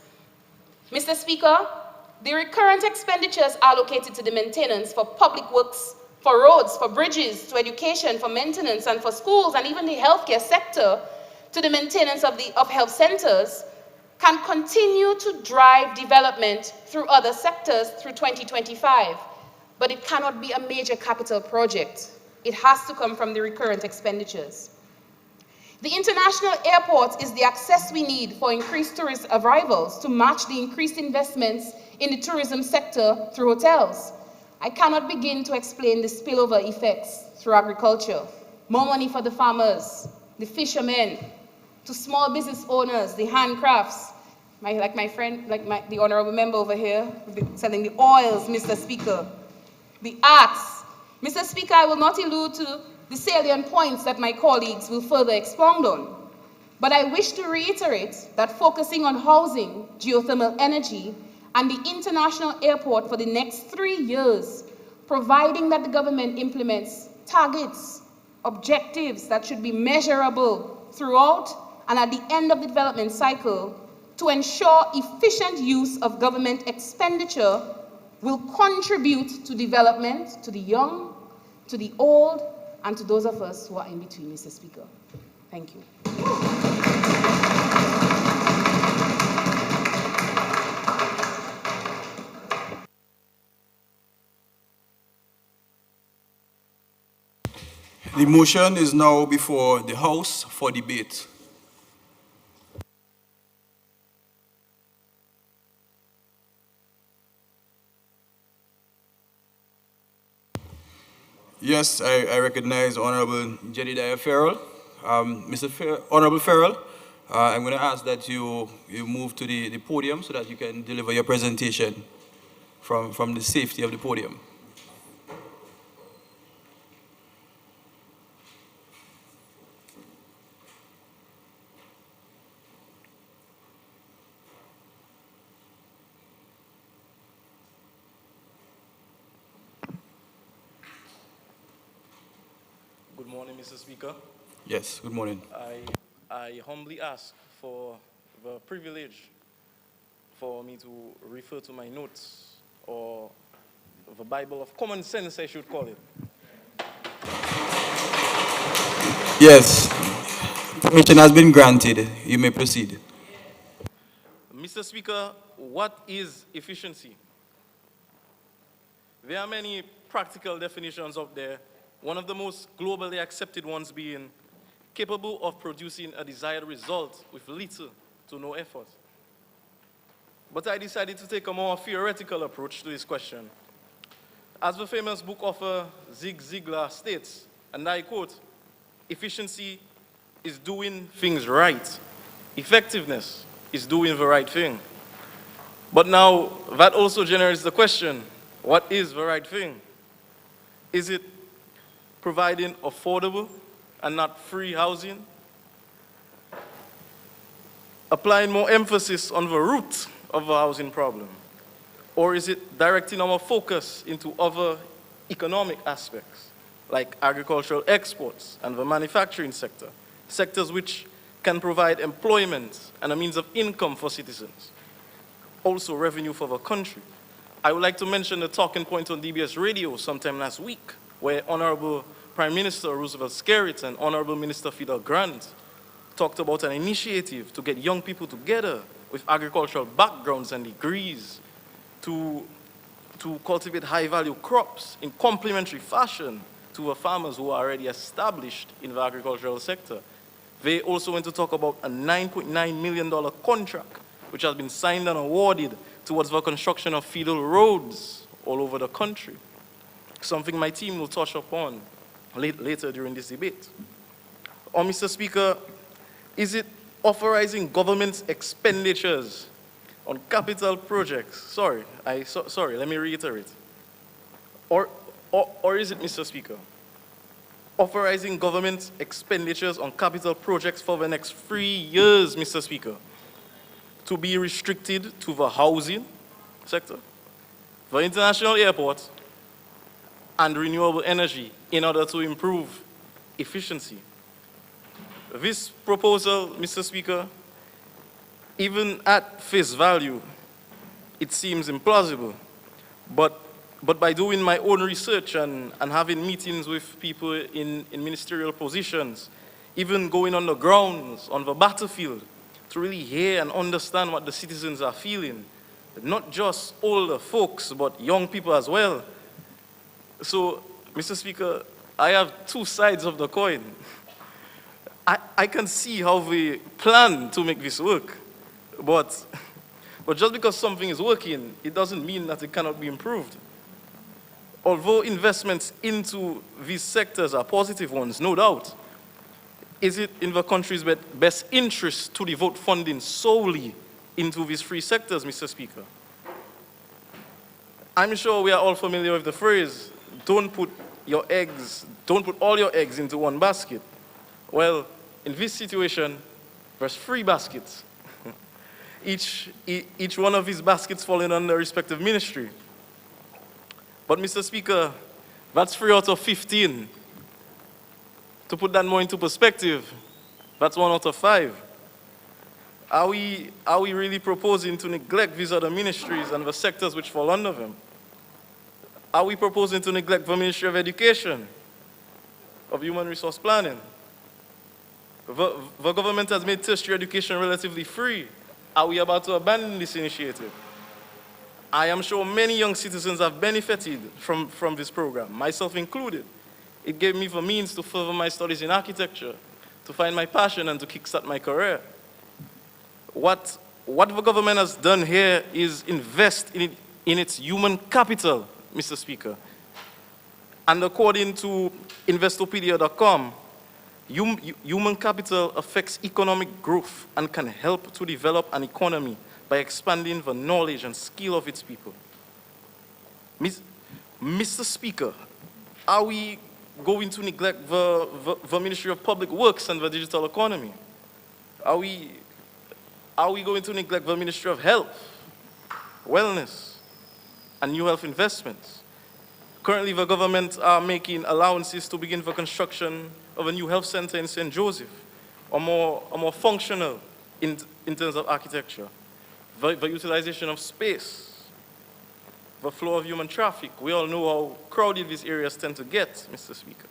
Mr. Speaker, the recurrent expenditures allocated to the maintenance for public works, for roads, for bridges, to education, for maintenance, and for schools, and even the healthcare sector, to the maintenance of health centers, can continue to drive development through other sectors through 2025. But it cannot be a major capital project. It has to come from the recurrent expenditures. The international airport is the access we need for increased tourist arrivals to match the increased investments in the tourism sector through hotels. I cannot begin to explain the spillover effects through agriculture. More money for the farmers, the fishermen, to small business owners, the handcrafts, the honorable member over here, selling the oils, Mr. Speaker, the arts. Mr. Speaker, I will not allude to the salient points that my colleagues will further expound on, but I wish to reiterate that focusing on housing, geothermal energy, and the international airport for the next 3 years, providing that the government implements targets, objectives that should be measurable throughout and at the end of the development cycle to ensure efficient use of government expenditure will contribute to development, to the young, to the old, and to those of us who are in between, Mr. Speaker. Thank you. The motion is now before the House for debate. Yes, I recognize Honorable Jedediah Farrell. Honorable Farrell, I'm going to ask that you move to the podium so that you can deliver your presentation from the safety of the podium. Good morning, Mr. Speaker. Yes, good morning. I humbly ask for the privilege for me to refer to my notes, or the Bible of common sense, I should call it. Yes, permission has been granted. You may proceed. Mr. Speaker, what is efficiency? There are many practical definitions out there, one of the most globally accepted ones being capable of producing a desired result with little to no effort. But I decided to take a more theoretical approach to this question. As the famous book author Zig Ziglar states, and I quote, "Efficiency is doing things right. Effectiveness is doing the right thing." But now, that also generates the question, what is the right thing? Is it providing affordable and not free housing? Applying more emphasis on the root of the housing problem? Or is it directing our focus into other economic aspects, like agricultural exports and the manufacturing sector, sectors which can provide employment and a means of income for citizens, also revenue for the country? I would like to mention the talking point on DBS Radio sometime last week, where Honorable Prime Minister Roosevelt Skerrit and Honorable Minister Fidel Grant talked about an initiative to get young people together with agricultural backgrounds and degrees to cultivate high-value crops in complementary fashion to the farmers who are already established in the agricultural sector. They also went to talk about a $9.9 million contract which has been signed and awarded towards the construction of feeder roads all over the country, something my team will touch upon later during this debate. Or, Mr. Speaker, is it authorizing government's expenditures on capital projects? Sorry, let me reiterate. Or is it, Mr. Speaker, authorizing government expenditures on capital projects for the next 3 years, Mr. Speaker, to be restricted to the housing sector, the international airport, and renewable energy in order to improve efficiency? This proposal, Mr. Speaker, even at face value, it seems implausible. But by doing my own research and having meetings with people in ministerial positions, even going on the grounds, on the battlefield, to really hear and understand what the citizens are feeling, not just older folks, but young people as well. So, Mr. Speaker, I have two sides of the coin. I can see how we plan to make this work, but just because something is working, it doesn't mean that it cannot be improved. Although investments into these sectors are positive ones, no doubt, is it in the country's best interest to devote funding solely into these three sectors, Mr. Speaker? I'm sure we are all familiar with the phrase, don't put all your eggs into one basket. Well, in this situation, there's 3 baskets. Each one of these baskets falling under a respective ministry. But, Mr. Speaker, that's 3 out of 15. To put that more into perspective, that's 1 out of 5. Are we really proposing to neglect these other ministries and the sectors which fall under them? Are we proposing to neglect the Ministry of Education, of Human Resource Planning? The government has made tertiary education relatively free. Are we about to abandon this initiative? I am sure many young citizens have benefited from this program, myself included. It gave me the means to further my studies in architecture, to find my passion and to kickstart my career. What the government has done here is invest in its human capital, Mr. Speaker. And according to Investopedia.com, human capital affects economic growth and can help to develop an economy by expanding the knowledge and skill of its people. Mr. Speaker, are we going to neglect the Ministry of Public Works and the digital economy? Are we going to neglect the Ministry of Health, Wellness, and New Health Investments? Currently, the government are making allowances to begin the construction of a new health center in St. Joseph, or more functional in terms of architecture, the utilization of space, the flow of human traffic. We all know how crowded these areas tend to get, Mr. Speaker.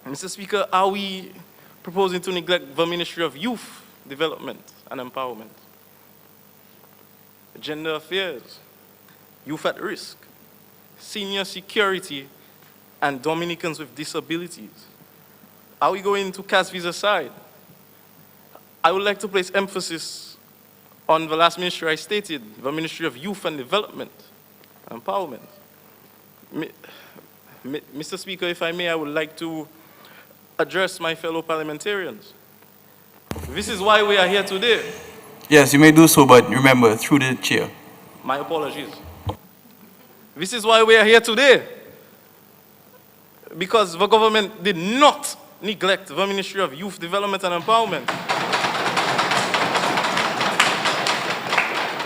Mr. Speaker, are we proposing to neglect the Ministry of Youth Development and Empowerment, Gender Affairs, Youth at Risk, Senior Security, and Dominicans with Disabilities? Are we going to cast these aside? I would like to place emphasis on the last ministry I stated, the Ministry of Youth and Development and Empowerment. Mr. Speaker, if I may, I would like to address my fellow parliamentarians. This is why we are here today. Yes, you may do so, but remember, through the chair. My apologies. This is why we are here today. Because the government did not neglect the Ministry of Youth Development and Empowerment.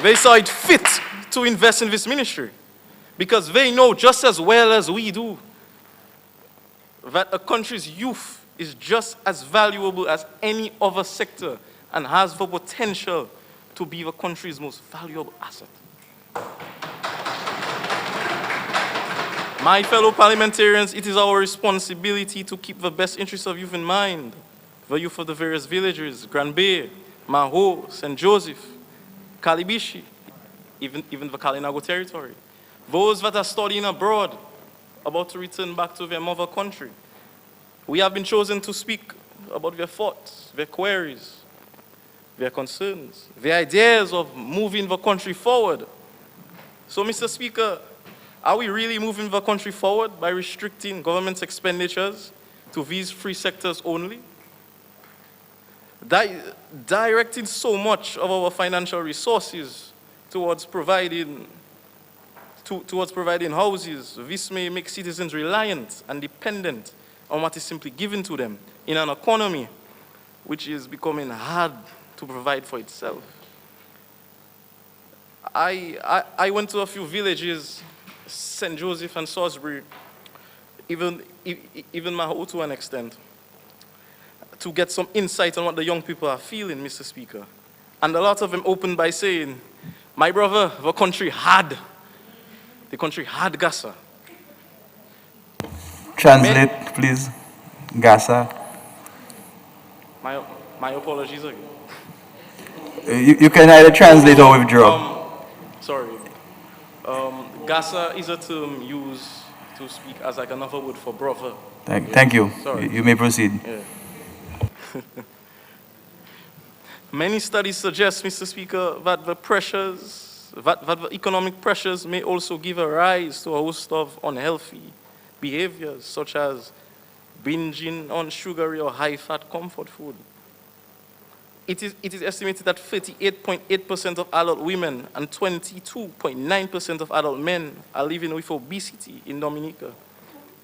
They saw it fit to invest in this ministry because they know just as well as we do that a country's youth is just as valuable as any other sector and has the potential to be the country's most valuable asset. My fellow parliamentarians, it is our responsibility to keep the best interests of youth in mind. The youth of the various villages, Grand Bay, Maho, St. Joseph, Kalibishi, even the Kalinago territory. Those that are studying abroad, about to return back to their mother country. We have been chosen to speak about their thoughts, their queries, their concerns, their ideas of moving the country forward. So, Mr. Speaker, are we really moving the country forward by restricting government's expenditures to these three sectors only? Directing so much of our financial resources towards providing houses, this may make citizens reliant and dependent on what is simply given to them in an economy which is becoming hard to provide for itself. I went to a few villages, St. Joseph and Salisbury, even Maho to an extent, to get some insight on what the young people are feeling, Mr. Speaker. And a lot of them opened by saying, my brother, the country had Gaza. Translate, please. Gaza. My apologies again. You can either translate or withdraw. Sorry. Gaza is a term used to speak as like another word for brother. Thank you. Sorry. You may proceed. Yeah. Many studies suggest, Mr. Speaker, that the economic pressures may also give a rise to a host of unhealthy behaviors, such as binging on sugary or high-fat comfort food. It is estimated that 38.8% of adult women and 22.9% of adult men are living with obesity in Dominica.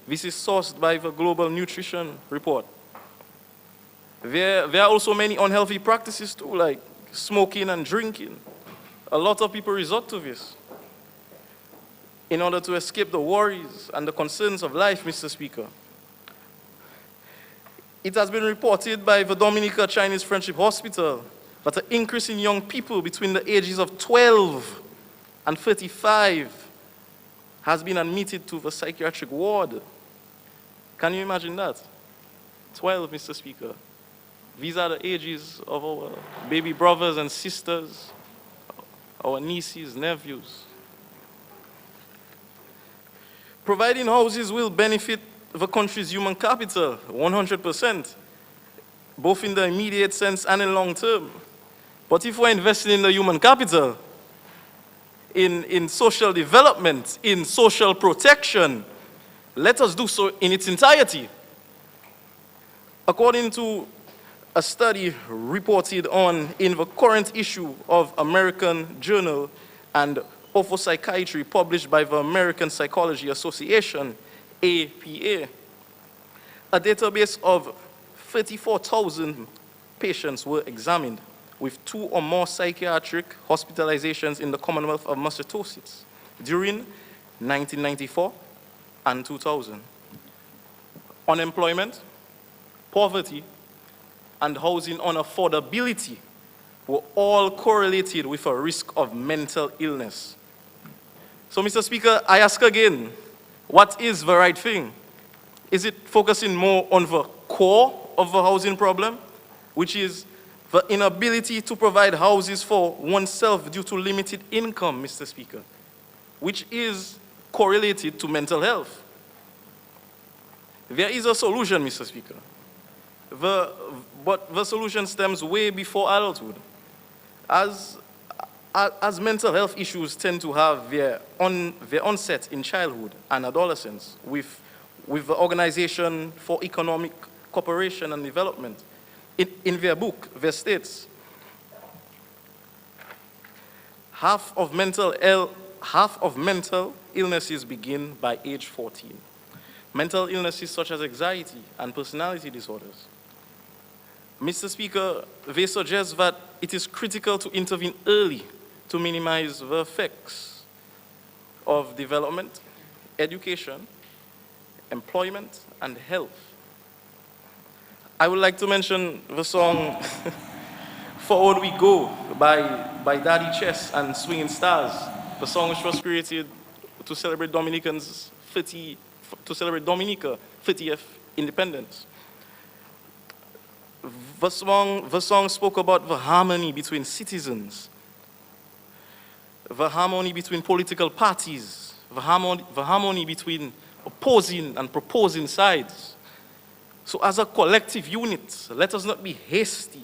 This is sourced by the Global Nutrition Report. There are also many unhealthy practices too, like smoking and drinking. A lot of people resort to this in order to escape the worries and the concerns of life, Mr. Speaker. It has been reported by the Dominica Chinese Friendship Hospital that an increase in young people between the ages of 12 and 35 has been admitted to the psychiatric ward. Can you imagine that? 12, Mr. Speaker. These are the ages of our baby brothers and sisters, our nieces, nephews. Providing houses will benefit the country's human capital, 100%, both in the immediate sense and in long term. But if we're investing in the human capital, in social development, in social protection, let us do so in its entirety. According to a study reported on in the current issue of American Journal and of Psychiatry published by the American Psychology Association, APA, a database of 34,000 patients were examined with 2 or more psychiatric hospitalizations in the Commonwealth of Massachusetts during 1994 and 2000. Unemployment, poverty, and housing unaffordability were all correlated with a risk of mental illness. So, Mr. Speaker, I ask again, what is the right thing? Is it focusing more on the core of the housing problem, which is the inability to provide houses for oneself due to limited income, Mr. Speaker, which is correlated to mental health? There is a solution, Mr. Speaker. But the solution stems way before adulthood. As mental health issues tend to have their onset in childhood and adolescence, with the Organization for Economic Cooperation and Development, in their book, there states, half of mental illnesses begin by age 14. Mental illnesses such as anxiety and personality disorders. Mr. Speaker, they suggest that it is critical to intervene early to minimize the effects of development, education, employment, and health. I would like to mention the song Forward We Go by Daddy Chess and Swinging Stars, the song which was created to celebrate Dominicans' to celebrate Dominica 30th independence. The song spoke about the harmony between citizens, the harmony between political parties, the harmony between opposing and proposing sides. So as a collective unit, let us not be hasty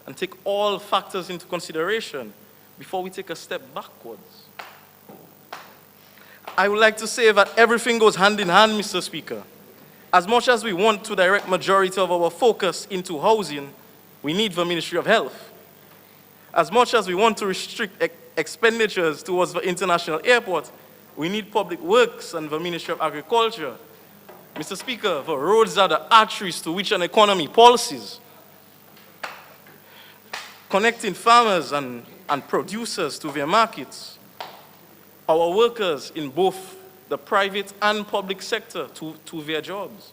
and take all factors into consideration before we take a step backwards. I would like to say that everything goes hand in hand, Mr. Speaker. As much as we want to direct majority of our focus into housing, we need the Ministry of Health. As much as we want to restrict expenditures towards the international airport, we need public works and the Ministry of Agriculture. Mr. Speaker, the roads are the arteries to which an economy pulses, connecting farmers and producers to their markets, our workers in both the private and public sector to their jobs.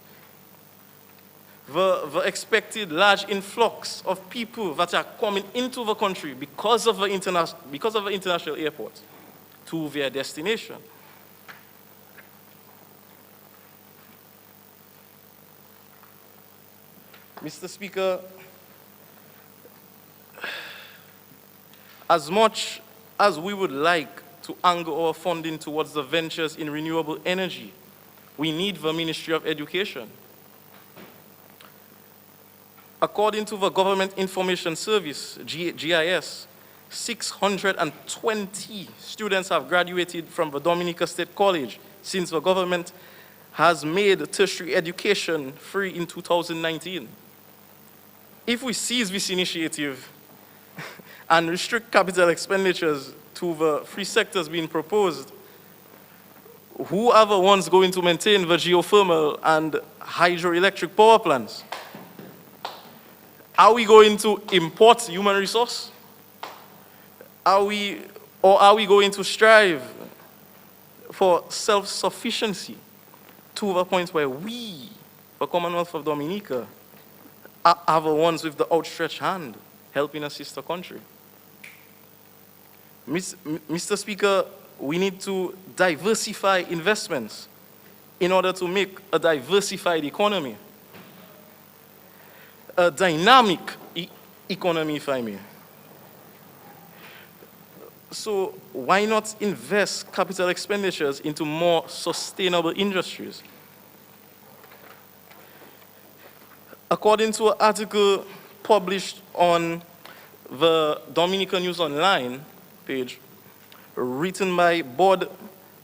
The expected large influx of people that are coming into the country because of the international airport to their destination. Mr. Speaker, as much as we would like to angle our funding towards the ventures in renewable energy, we need the Ministry of Education. According to the Government Information Service, GIS, 620 students have graduated from the Dominica State College since the government has made tertiary education free in 2019. If we seize this initiative and restrict capital expenditures to the three sectors being proposed, who are the ones going to maintain the geothermal and hydroelectric power plants? Are we going to import human resource? Are we going to strive for self-sufficiency to the point where we, the Commonwealth of Dominica, are the ones with the outstretched hand helping a sister country? Mr. Speaker, we need to diversify investments in order to make a diversified economy, a dynamic economy, if I may. So why not invest capital expenditures into more sustainable industries? According to an article published on the Dominica News Online page, written by Bod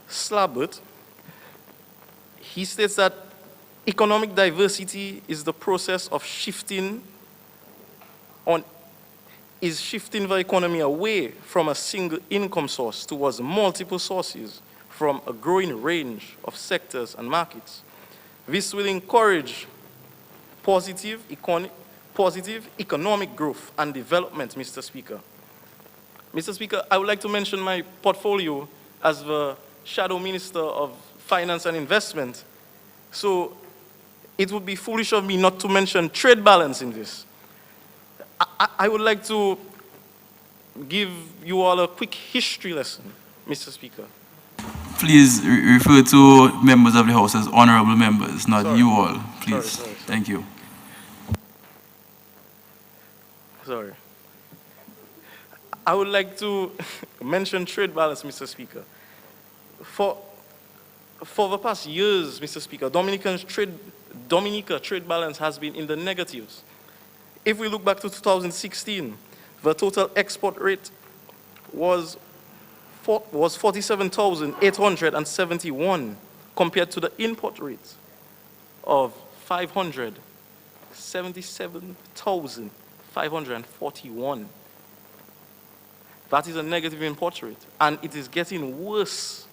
Slabert, he states that economic diversity is the process of shifting the economy away from a single income source towards multiple sources from a growing range of sectors and markets. This will encourage positive economic growth and development, Mr. Speaker. Mr. Speaker, I would like to mention my portfolio as the Shadow Minister of Finance and Investment. So it would be foolish of me not to mention trade balance in this. I would like to give you all a quick history lesson, Mr. Speaker. Please refer to members of the House as honorable members, not you all, please. Sorry. Thank you. Sorry. I would like to mention trade balance, Mr. Speaker. For the past years, Mr. Speaker, Dominica trade balance has been in the negatives. If we look back to 2016, the total export rate was 47,871 compared to the import rate of 577,541. That is a negative import rate, and it is getting worse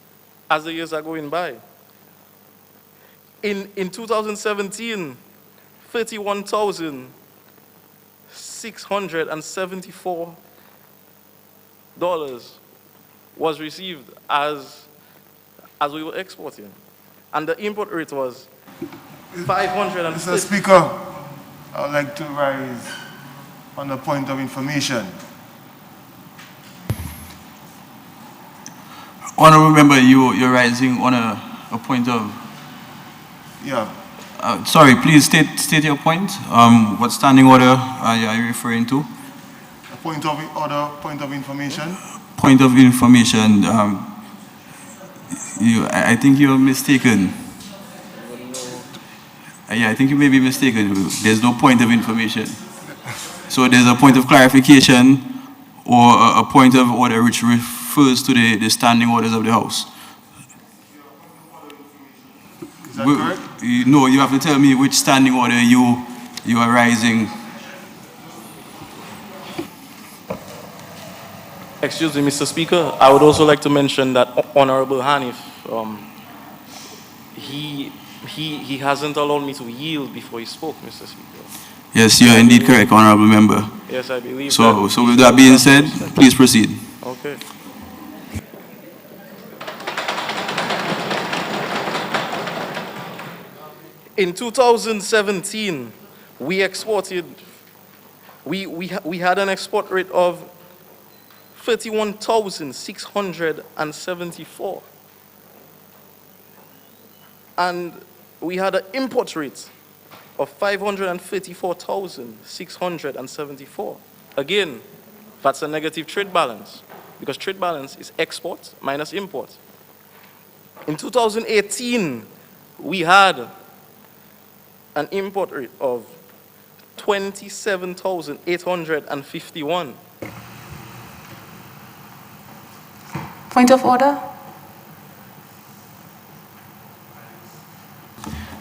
as the years are going by. In 2017, $31,674 was received as we were exporting, and the import rate was 500. Mr. Speaker, I would like to rise on a point of information. Honorable member, you're rising on a A point of? Yeah. Sorry, please state your point. What standing order are you referring to? A point of order, point of information. Point of information. I think you're mistaken. Yeah, I think you may be mistaken. There's no point of information. So there's a point of clarification or a point of order which refers to the standing orders of the House. Is that correct? No, you have to tell me which standing order you are raising. Excuse me, Mr. Speaker. I would also like to mention that Honorable Hanif, he hasn't allowed me to yield before he spoke, Mr. Speaker. Yes, you are indeed correct, honorable member. Yes, I believe so. that. So with that being said, please proceed. Okay. In 2017, we had an export rate of 31,674. And we had an import rate of 534,674. Again, that's a negative trade balance, because trade balance is export minus import. In 2018, we had an import rate of 27,851. Point of order?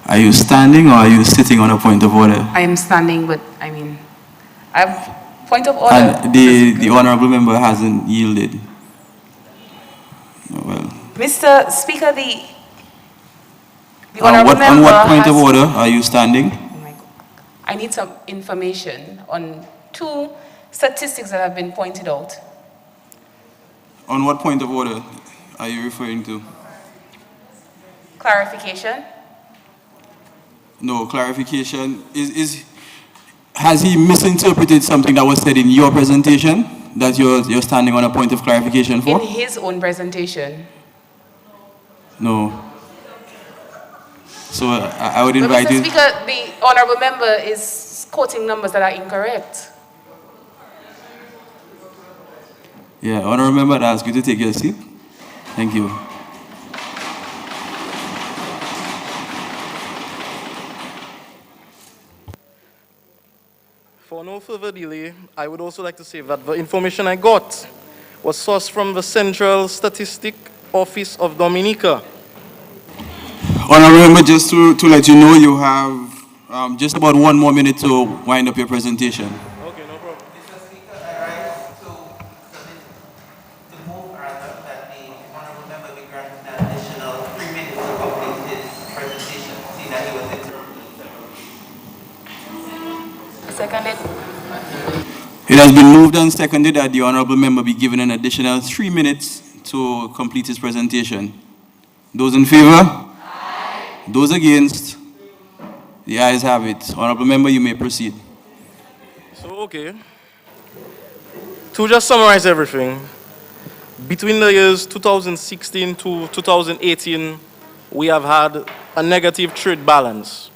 Are you standing or are you sitting on a point of order? I am standing, but I mean, I have point of order. And the honorable member hasn't yielded. Well. Mr. Speaker, the honorable member on what point has, of order are you standing? I need some information on two statistics that have been pointed out. On what point of order are you referring to? Clarification. No, clarification. Has he misinterpreted something that was said in your presentation that you're standing on a point of clarification for? In his own presentation. No. So I would invite Mr. you. Speaker, the honorable member is quoting numbers that are incorrect. Yeah, honorable member, I ask you to take your seat. Thank you. For no further delay, I would also like to say that the information I got was sourced from the Central Statistic Office of Dominica. Honorable member, just to let you know, you have just about 1 more minute to wind up your presentation. Okay, no problem. Mr. Speaker, I rise to move rather that the honorable member be granted an additional 3 minutes to complete his presentation, seeing that he was interrupted. Seconded. It has been moved and seconded that the honorable member be given an additional 3 minutes to complete his presentation. Those in favor? Aye. Those against? The ayes have it. Honorable member, you may proceed. So, okay. To just summarize everything, between the years 2016 to 2018, we have had a negative trade balance.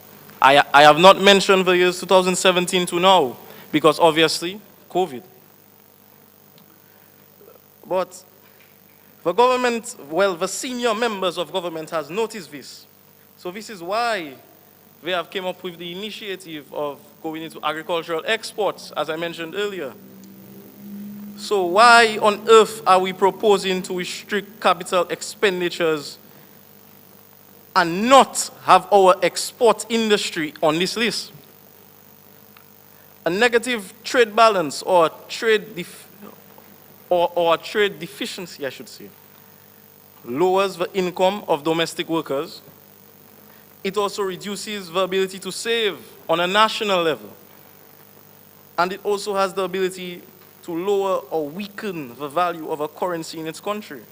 I have not mentioned the years 2017 to now, because obviously, COVID. But the government, well, the senior members of government has noticed this. So this is why they have came up with the initiative of going into agricultural exports, as I mentioned earlier. So why on earth are we proposing to restrict capital expenditures and not have our export industry on this list? A negative trade balance or trade deficiency, I should say, lowers the income of domestic workers. It also reduces the ability to save on a national level. And it also has the ability to lower or weaken the value of a currency in its country.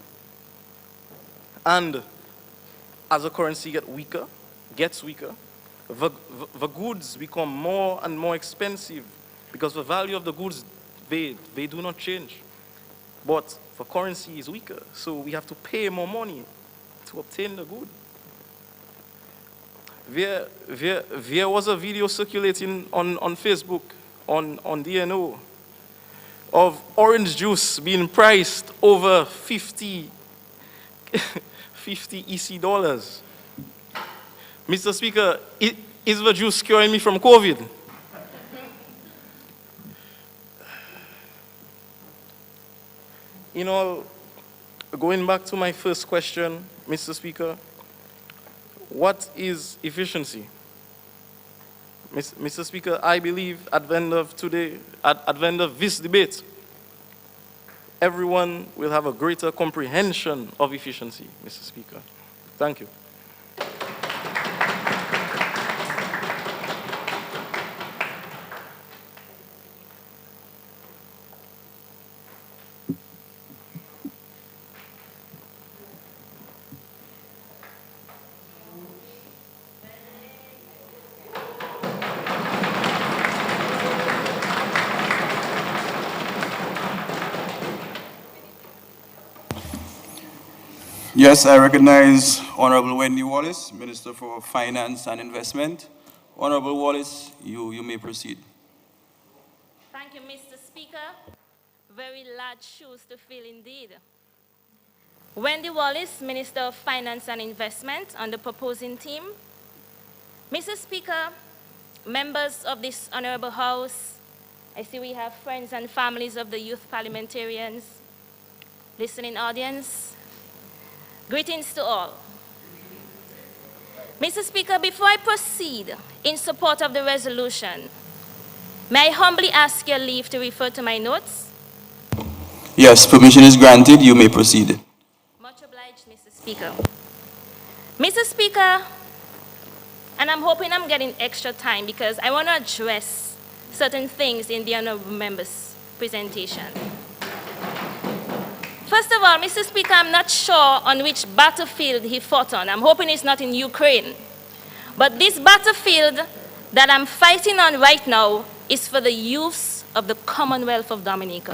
And as a currency gets weaker, the goods become more and more expensive because the value of the goods, they do not change. But the currency is weaker, so we have to pay more money to obtain the good. there was a video circulating on Facebook, on DNO, of orange juice being priced over 50 EC dollars. Mr. Speaker, is the juice curing me from COVID? Going back to my first question, Mr. Speaker, what is efficiency? Mr. Speaker, I believe at the end of today, at the end of this debate, everyone will have a greater comprehension of efficiency, Mr. Speaker. Thank you. Yes, I recognize Honorable Wendy Wallace, Minister for Finance and Investment. Honorable Wallace, you may proceed. Thank you, Mr. Speaker. Very large shoes to fill indeed. Wendy Wallace, Minister of Finance and Investment on the proposing team. Mr. Speaker, members of this honorable House, I see we have friends and families of the youth parliamentarians, listening audience. Greetings to all. Mr. Speaker, before I proceed in support of the resolution, may I humbly ask your leave to refer to my notes? Yes, permission is granted. You may proceed. Much obliged, Mr. Speaker. Mr. Speaker, and I'm hoping I'm getting extra time because I want to address certain things in the honorable member's presentation. First of all, Mr. Speaker, I'm not sure on which battlefield he fought on. I'm hoping it's not in Ukraine. But this battlefield that I'm fighting on right now is for the youths of the Commonwealth of Dominica.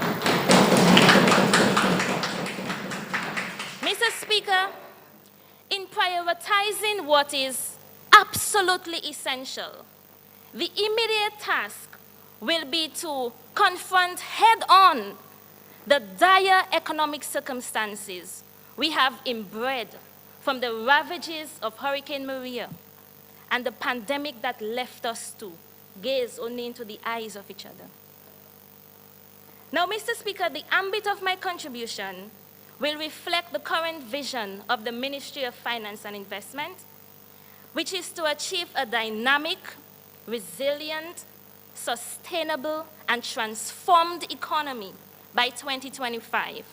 Mr. Speaker, in prioritizing what is absolutely essential, the immediate task will be to confront head-on the dire economic circumstances we have inbred from the ravages of Hurricane Maria and the pandemic that left us to gaze only into the eyes of each other. Now, Mr. Speaker, the ambit of my contribution will reflect the current vision of the Ministry of Finance and Investment, which is to achieve a dynamic, resilient, sustainable, and transformed economy by 2025.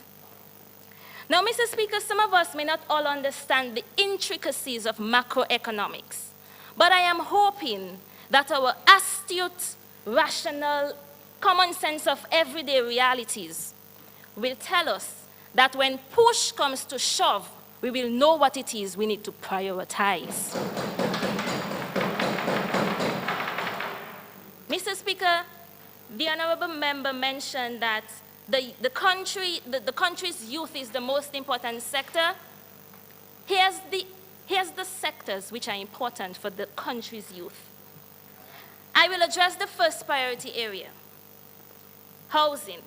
Now, Mr. Speaker, some of us may not all understand the intricacies of macroeconomics, but I am hoping that our astute, rational, common sense of everyday realities will tell us that when push comes to shove, we will know what it is we need to prioritize. Mr. Speaker, the honorable member mentioned that the country's youth is the most important sector. Here's the sectors which are important for the country's youth. I will address the first priority area, housing.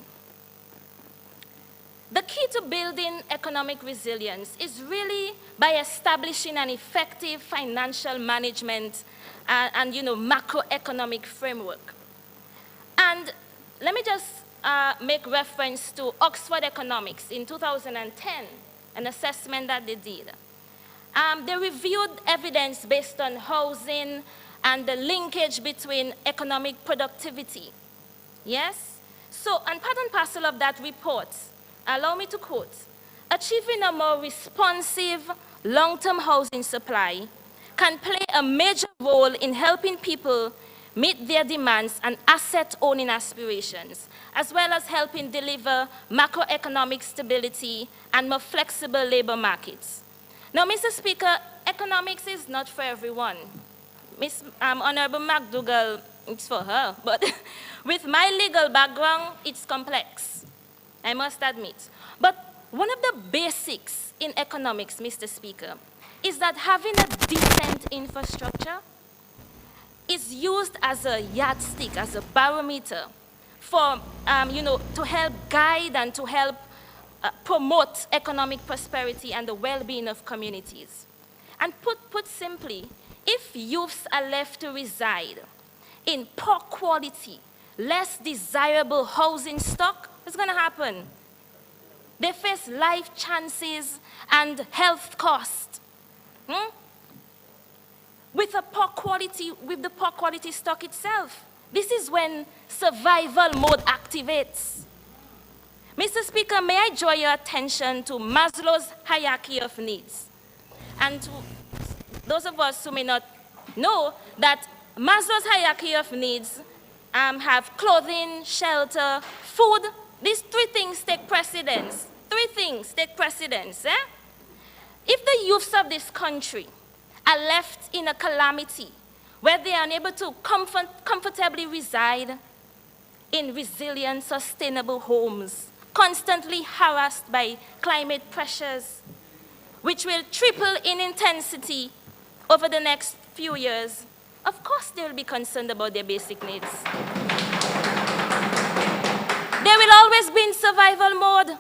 The key to building economic resilience is really by establishing an effective financial management and macroeconomic framework. And let me just make reference to Oxford Economics in 2010, an assessment that they did. They reviewed evidence based on housing and the linkage between economic productivity. Yes? So, and part and parcel of that report, allow me to quote, achieving a more responsive long-term housing supply can play a major role in helping people meet their demands and asset-owning aspirations, as well as helping deliver macroeconomic stability and more flexible labor markets. Now, Mr. Speaker, economics is not for everyone. Honorable McDougall, it's for her, but with my legal background, it's complex, I must admit. But one of the basics in economics, Mr. Speaker, is that having a decent infrastructure is used as a yardstick, as a barometer for, to help guide and to help promote economic prosperity and the well-being of communities. And put simply, if youths are left to reside in poor quality, less desirable housing stock, what's going to happen? They face life chances and health costs. With the poor quality stock itself. This is when survival mode activates. Mr. Speaker, may I draw your attention to Maslow's hierarchy of needs? And to those of us who may not know that Maslow's hierarchy of needs have clothing, shelter, food. These three things take precedence. If the youths of this country are left in a calamity where they are unable to comfortably reside in resilient, sustainable homes, constantly harassed by climate pressures, which will triple in intensity over the next few years, of course they will be concerned about their basic needs. They will always be in survival mode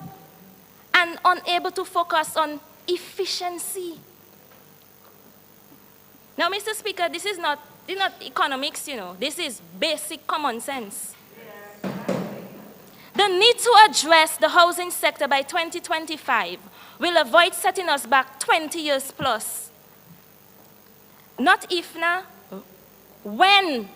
and unable to focus on efficiency. Now, Mr. Speaker, this is not economics, This is basic common sense. The need to address the housing sector by 2025 will avoid setting us back 20 years plus. Not if now, when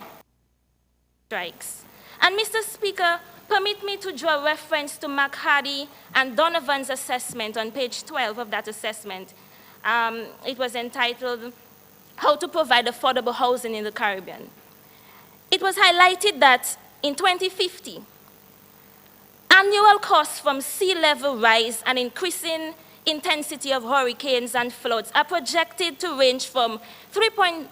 strikes. And Mr. Speaker, permit me to draw reference to McHardy and Donovan's assessment on page 12 of that assessment. It was entitled, How to Provide Affordable Housing in the Caribbean. It was highlighted that in 2050, annual costs from sea level rise and increasing intensity of hurricanes and floods are projected to range from $3.9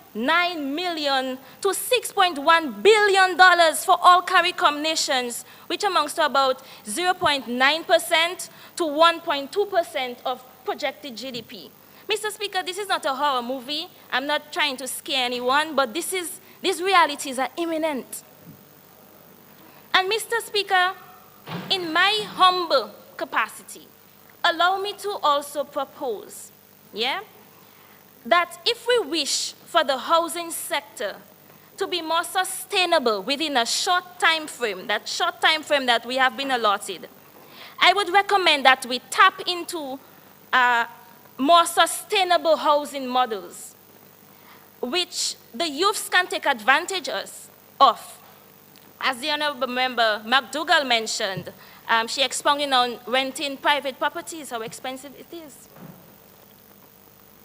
million to $6.1 billion for all CARICOM nations, which amounts to about 0.9% to 1.2% of projected GDP. Mr. Speaker, this is not a horror movie. I'm not trying to scare anyone, but these realities are imminent. And Mr. Speaker, in my humble capacity, allow me to also propose, that if we wish for the housing sector to be more sustainable within a short time frame, that we have been allotted, I would recommend that we tap into more sustainable housing models, which the youths can take advantage of. As the Honorable Member McDougall mentioned, she expounded on renting private properties, how expensive it is.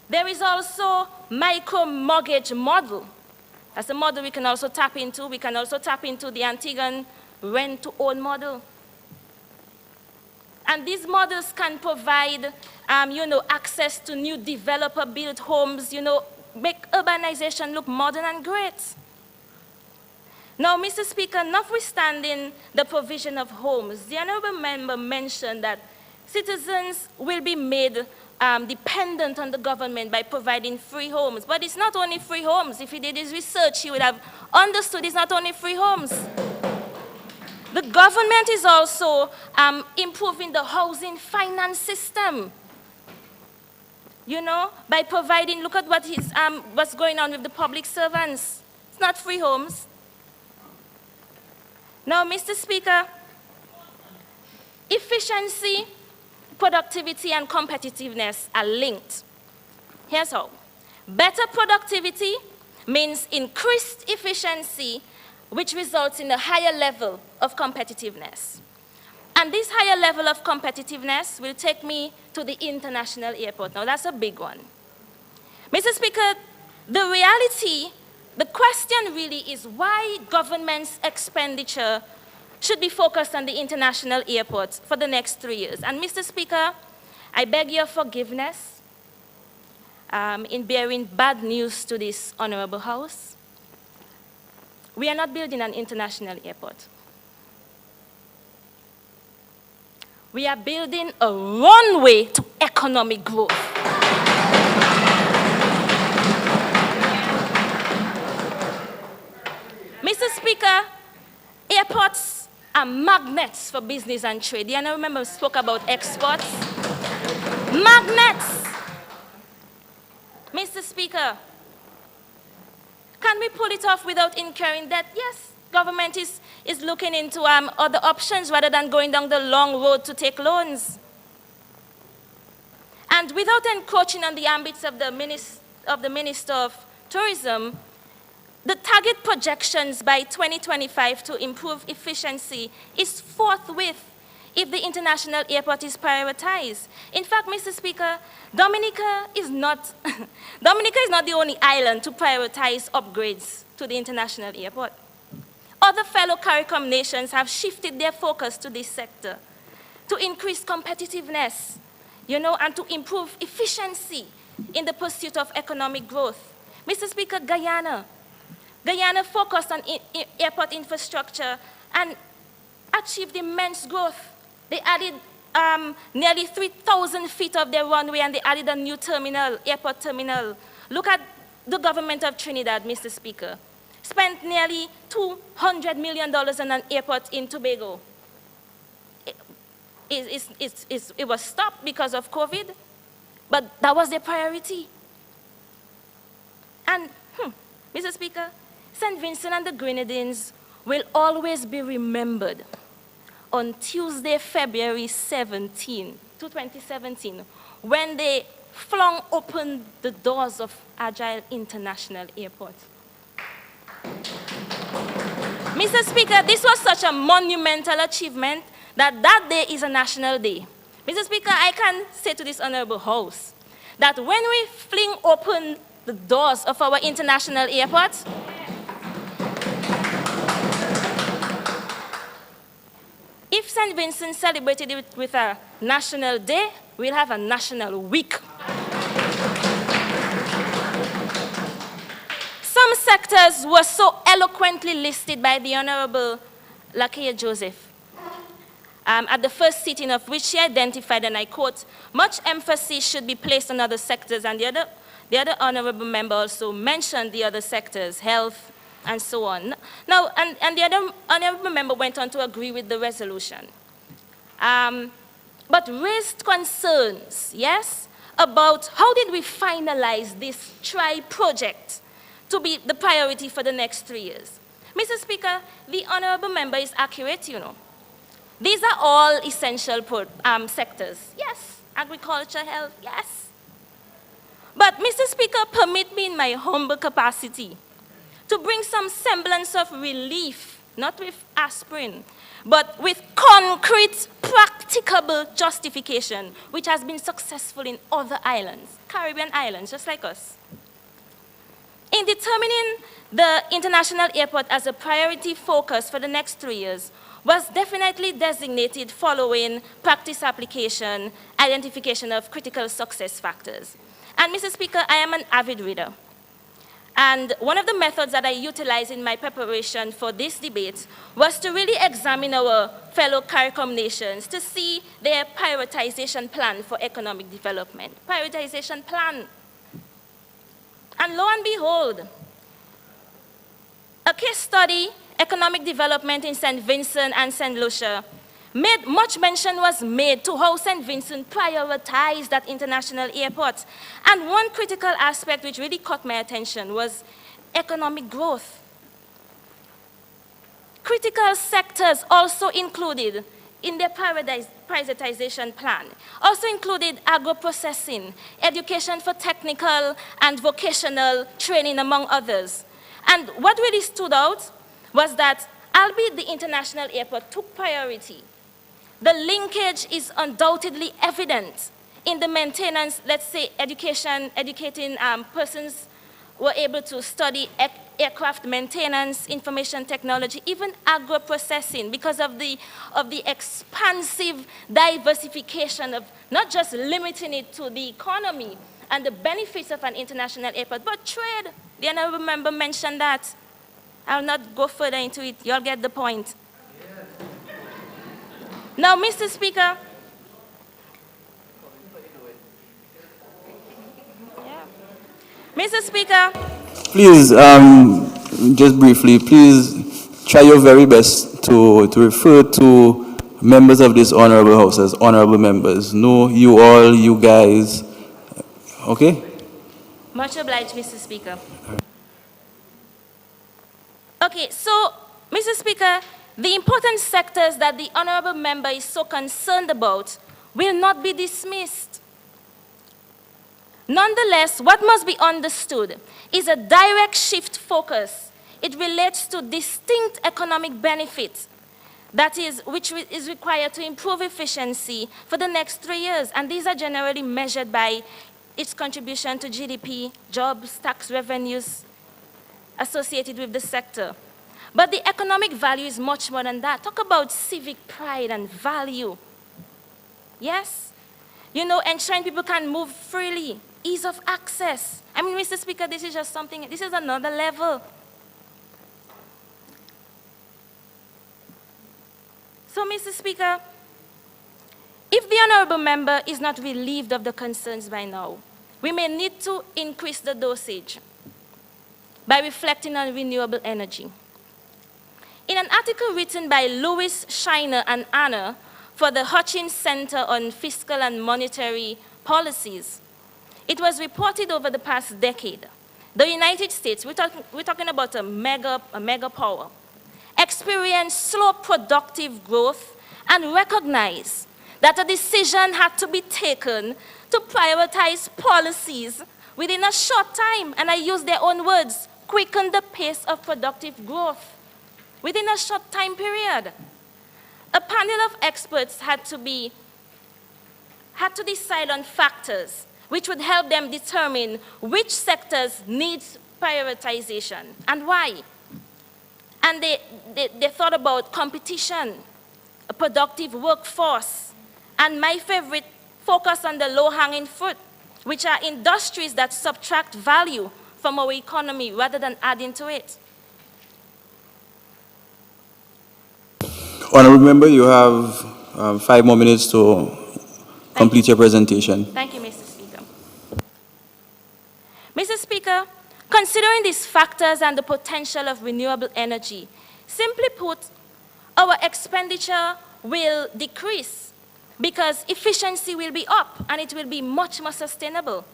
There is also micro-mortgage model. That's a model we can also tap into. We can also tap into the Antiguan rent-to-own model. And these models can provide, access to new developer-built homes, make urbanization look modern and great. Now, Mr. Speaker, notwithstanding the provision of homes, the Honorable Member mentioned that citizens will be made dependent on the government by providing free homes. But it's not only free homes. If he did his research, he would have understood it's not only free homes. The government is also improving the housing finance system. By providing, look at what's going on with the public servants. It's not free homes. Now, Mr. Speaker, efficiency, productivity, and competitiveness are linked. Here's how. Better productivity means increased efficiency, which results in a higher level of competitiveness. And this higher level of competitiveness will take me to the international airport. Now, that's a big one. Mr. Speaker, the question really is why government's expenditure should be focused on the international airport for the next 3 years. And Mr. Speaker, I beg your forgiveness in bearing bad news to this honorable House. We are not building an international airport. We are building a runway to economic growth. Speaker, airports are magnets for business and trade. I remember we spoke about exports. Magnets. Mr. Speaker, can we pull it off without incurring debt? Yes, government is looking into other options rather than going down the long road to take loans. And without encroaching on the ambits of the Minister of Tourism, the target projections by 2025 to improve efficiency is forthwith if the international airport is prioritized. In fact, Mr. Speaker, Dominica is not the only island to prioritize upgrades to the international airport. Other fellow CARICOM nations have shifted their focus to this sector to increase competitiveness, and to improve efficiency in the pursuit of economic growth. Mr. Speaker, Guyana focused on airport infrastructure and achieved immense growth. They added nearly 3,000 feet of their runway, and they added a new airport terminal. Look at the government of Trinidad, Mr. Speaker. Spent nearly $200 million on an airport in Tobago. It was stopped because of COVID, but that was their priority. And, Mr. Speaker, St. Vincent and the Grenadines will always be remembered on Tuesday, February 17, 2017, when they flung open the doors of Agile International Airport. Mr. Speaker, this was such a monumental achievement that day is a national day. Mr. Speaker, I can say to this honorable House that when we fling open the doors of our international airport, if St. Vincent celebrated it with a national day, we'll have a national week. Some sectors were so eloquently listed by the Honorable Lakia Joseph at the first sitting, of which she identified, and I quote, much emphasis should be placed on other sectors, and the other honorable member also mentioned the other sectors, health, and so on. Now, and the other honorable member went on to agree with the resolution, but raised concerns, yes, about how did we finalize this project to be the priority for the next 3 years. Mr. Speaker, the honorable member is accurate, These are all essential sectors. Yes, agriculture, health, yes. But, Mr. Speaker, permit me in my humble capacity to bring some semblance of relief, not with aspirin, but with concrete, practicable justification, which has been successful in other islands, Caribbean islands, just like us. In determining the international airport as a priority focus for the next 3 years, was definitely designated following practice application, identification of critical success factors. And Mr. Speaker, I am an avid reader. And one of the methods that I utilized in my preparation for this debate was to really examine our fellow CARICOM nations to see their prioritization plan for economic development. Prioritization plan. And lo and behold, a case study, economic development in St. Vincent and St. Lucia, much mention was made to how St. Vincent prioritized that international airport. And one critical aspect which really caught my attention was economic growth. Critical sectors also included in their privatization plan, also included agro-processing, education for technical and vocational training, among others. And what really stood out was that, albeit the international airport took priority, the linkage is undoubtedly evident in the maintenance, let's say, educating persons were able to study aircraft maintenance, information technology, even agro-processing, because of the expansive diversification of not just limiting it to the economy and the benefits of an international airport, but trade. The honorable member mentioned that. I'll not go further into it. You'll get the point. Now, Mr. Speaker, Mr. Speaker. Please, just briefly, please try your very best to refer to members of this honorable house as honorable members. No, you all, you guys. Okay? Much obliged, Mr. Speaker. Okay, so, Mr. Speaker, the important sectors that the honorable member is so concerned about will not be dismissed. Nonetheless, what must be understood is a direct shift focus. It relates to distinct economic benefits which is required to improve efficiency for the next 3 years. And these are generally measured by its contribution to GDP, jobs, tax revenues associated with the sector. But the economic value is much more than that. Talk about civic pride and value. Yes? You know, ensuring people can move freely, ease of access. I mean, Mr. Speaker, this is just something, this is another level. So, Mr. Speaker, if the honorable member is not relieved of the concerns by now, we may need to increase the dosage by reflecting on renewable energy. In an article written by Louis, Shiner, and Anna for the Hutchins Center on Fiscal and Monetary Policies, it was reported over the past decade, the United States, we're talking about a mega power, experienced slow productive growth and recognized that a decision had to be taken to prioritize policies within a short time, and I use their own words, quicken the pace of productive growth within a short time period. A panel of experts had to decide on factors which would help them determine which sectors need prioritization and why. And they thought about competition, a productive workforce, and my favorite, focus on the low-hanging fruit, which are industries that subtract value from our economy rather than adding to it. Honorable member, you have 5 more minutes to complete your presentation. Thank you, Mr. Speaker. Mr. Speaker, considering these factors and the potential of renewable energy, simply put, our expenditure will decrease because efficiency will be up and it will be much more sustainable.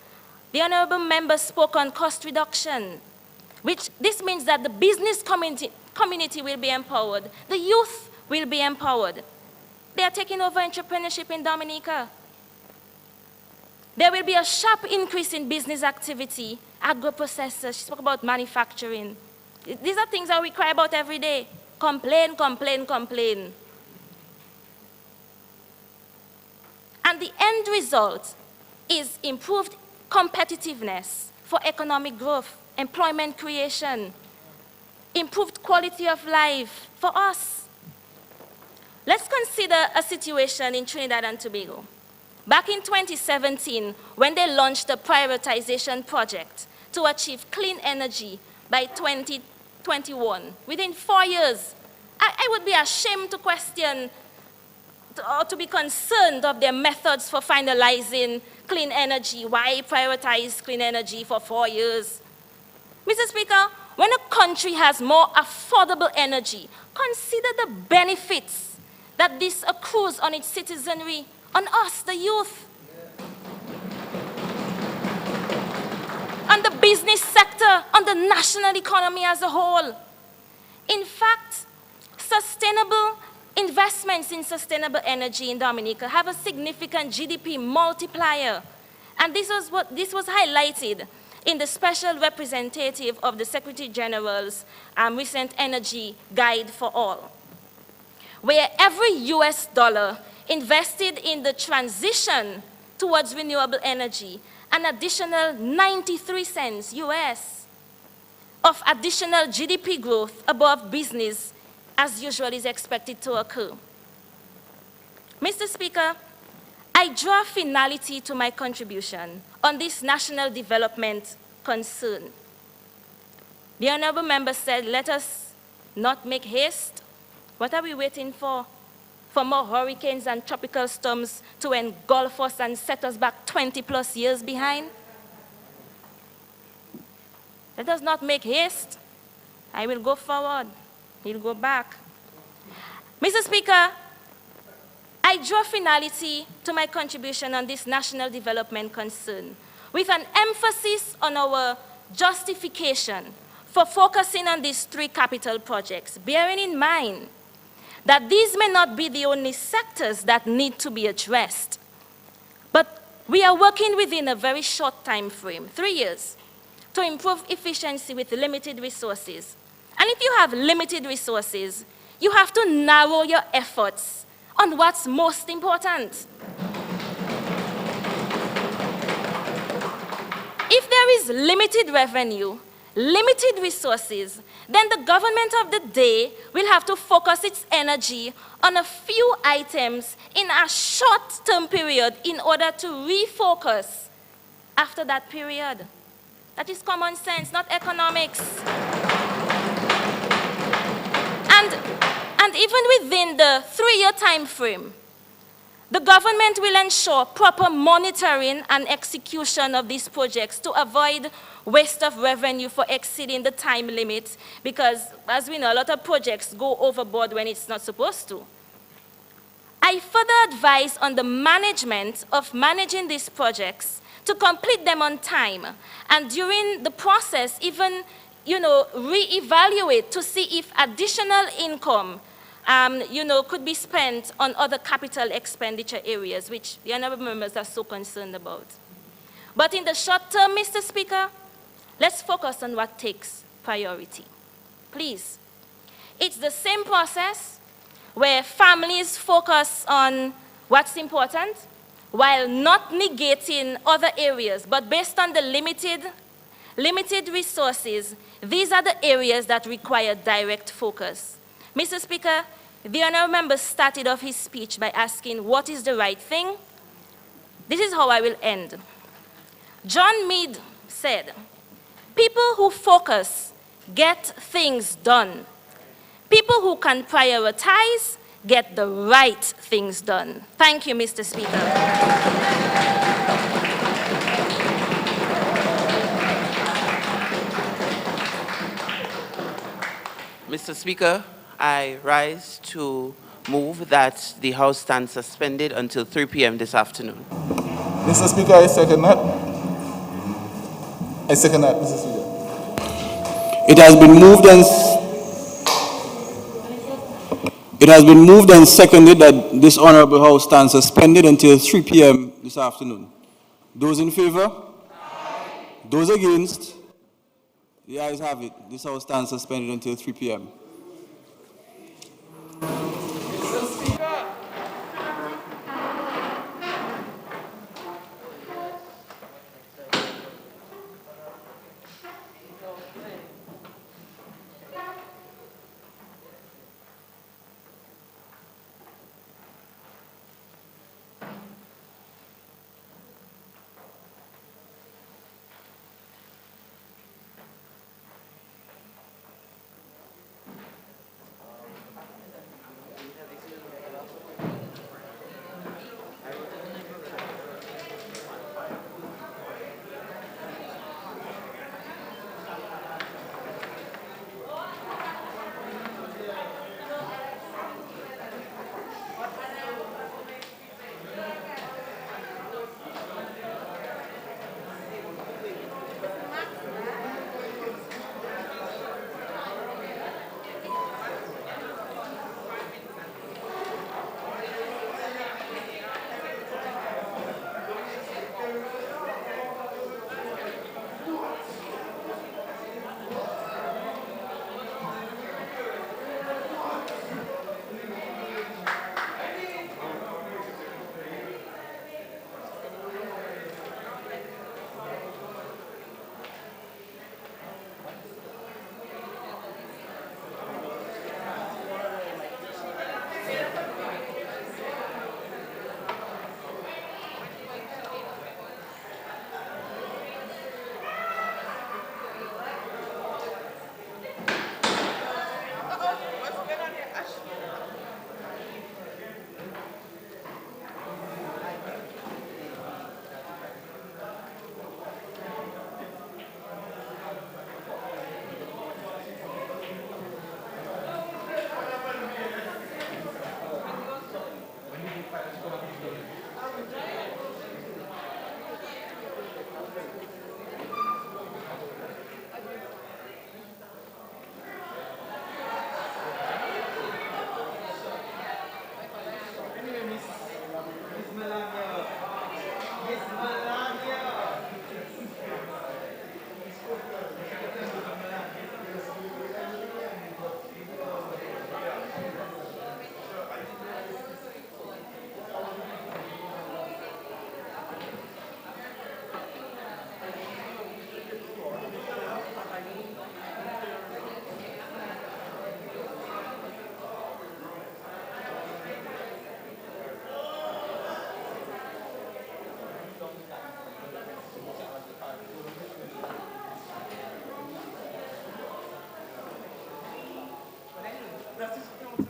The honorable member spoke on cost reduction, which this means that the business community will be empowered, the youth will be empowered. They are taking over entrepreneurship in Dominica. There will be a sharp increase in business activity, agro-processors, she spoke about manufacturing. These are things that we cry about every day. Complain, complain, complain. And the end result is improved competitiveness for economic growth, employment creation, improved quality of life for us. Let's consider a situation in Trinidad and Tobago. Back in 2017, when they launched a prioritization project to achieve clean energy by 2021, within 4 years, I would be ashamed to question or to be concerned of their methods for finalizing clean energy. Why prioritize clean energy for 4 years? Mr. Speaker, when a country has more affordable energy, consider the benefits that this accrues on its citizenry, on us, the youth, on the business sector, on the national economy as a whole. In fact, sustainable investments in sustainable energy in Dominica have a significant GDP multiplier. And this was highlighted in the special representative of the Secretary General's recent energy guide for all, where every US dollar invested in the transition towards renewable energy, an additional 93 cents US of additional GDP growth above business as usual is expected to occur. Mr. Speaker, I draw finality to my contribution on this national development concern. The honorable member said, let us not make haste. What are we waiting for? For more hurricanes and tropical storms to engulf us and set us back 20+ years behind? Let us not make haste. I will go forward. He'll go back. Mr. Speaker, I draw finality to my contribution on this national development concern with an emphasis on our justification for focusing on these three capital projects, bearing in mind that these may not be the only sectors that need to be addressed. But we are working within a very short time frame, 3 years, to improve efficiency with limited resources. And if you have limited resources, you have to narrow your efforts on what's most important. If there is limited revenue, limited resources, then the government of the day will have to focus its energy on a few items in a short-term period in order to refocus after that period. That is common sense, not economics. And even within the 3-year time frame, the government will ensure proper monitoring and execution of these projects to avoid waste of revenue for exceeding the time limit, because, as we know, a lot of projects go overboard when it's not supposed to. I further advise on the management of managing these projects to complete them on time, and during the process, even re-evaluate to see if additional income could be spent on other capital expenditure areas, which the honorable members are so concerned about. But in the short term, Mr. Speaker, let's focus on what takes priority. Please. It's the same process where families focus on what's important while not negating other areas, but based on the limited resources, these are the areas that require direct focus. Mr. Speaker, the honorable member started off his speech by asking what is the right thing. This is how I will end. John Meade said, "People who focus get things done. People who can prioritize get the right things done." Thank you, Mr. Speaker. Mr. Speaker, I rise to move that the House stand suspended until 3 p.m. this afternoon. Mr. Speaker, I second that. I second that, Mr. Speaker. It has been moved and seconded that this honorable House stand suspended until 3 p.m. this afternoon. Those in favor? Aye. Those against? The ayes have it. This House stands suspended until 3 p.m.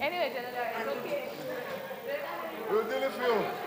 Anyway, General, it's okay. We'll deal with you.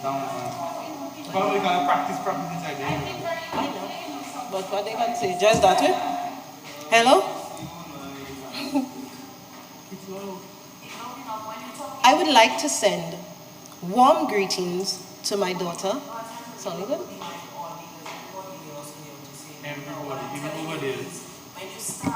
Probably gonna practice inside there. I know. But what they can say, just that way. Hello? I would like to send warm greetings to my daughter. Sounding good? Everybody, even over there.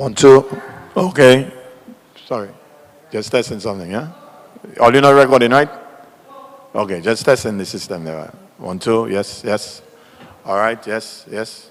1, 2. Okay. Sorry. Just testing something, yeah? Audio not recording, right? Okay, just testing the system there. 1, 2. Yes, yes. All right, yes, yes.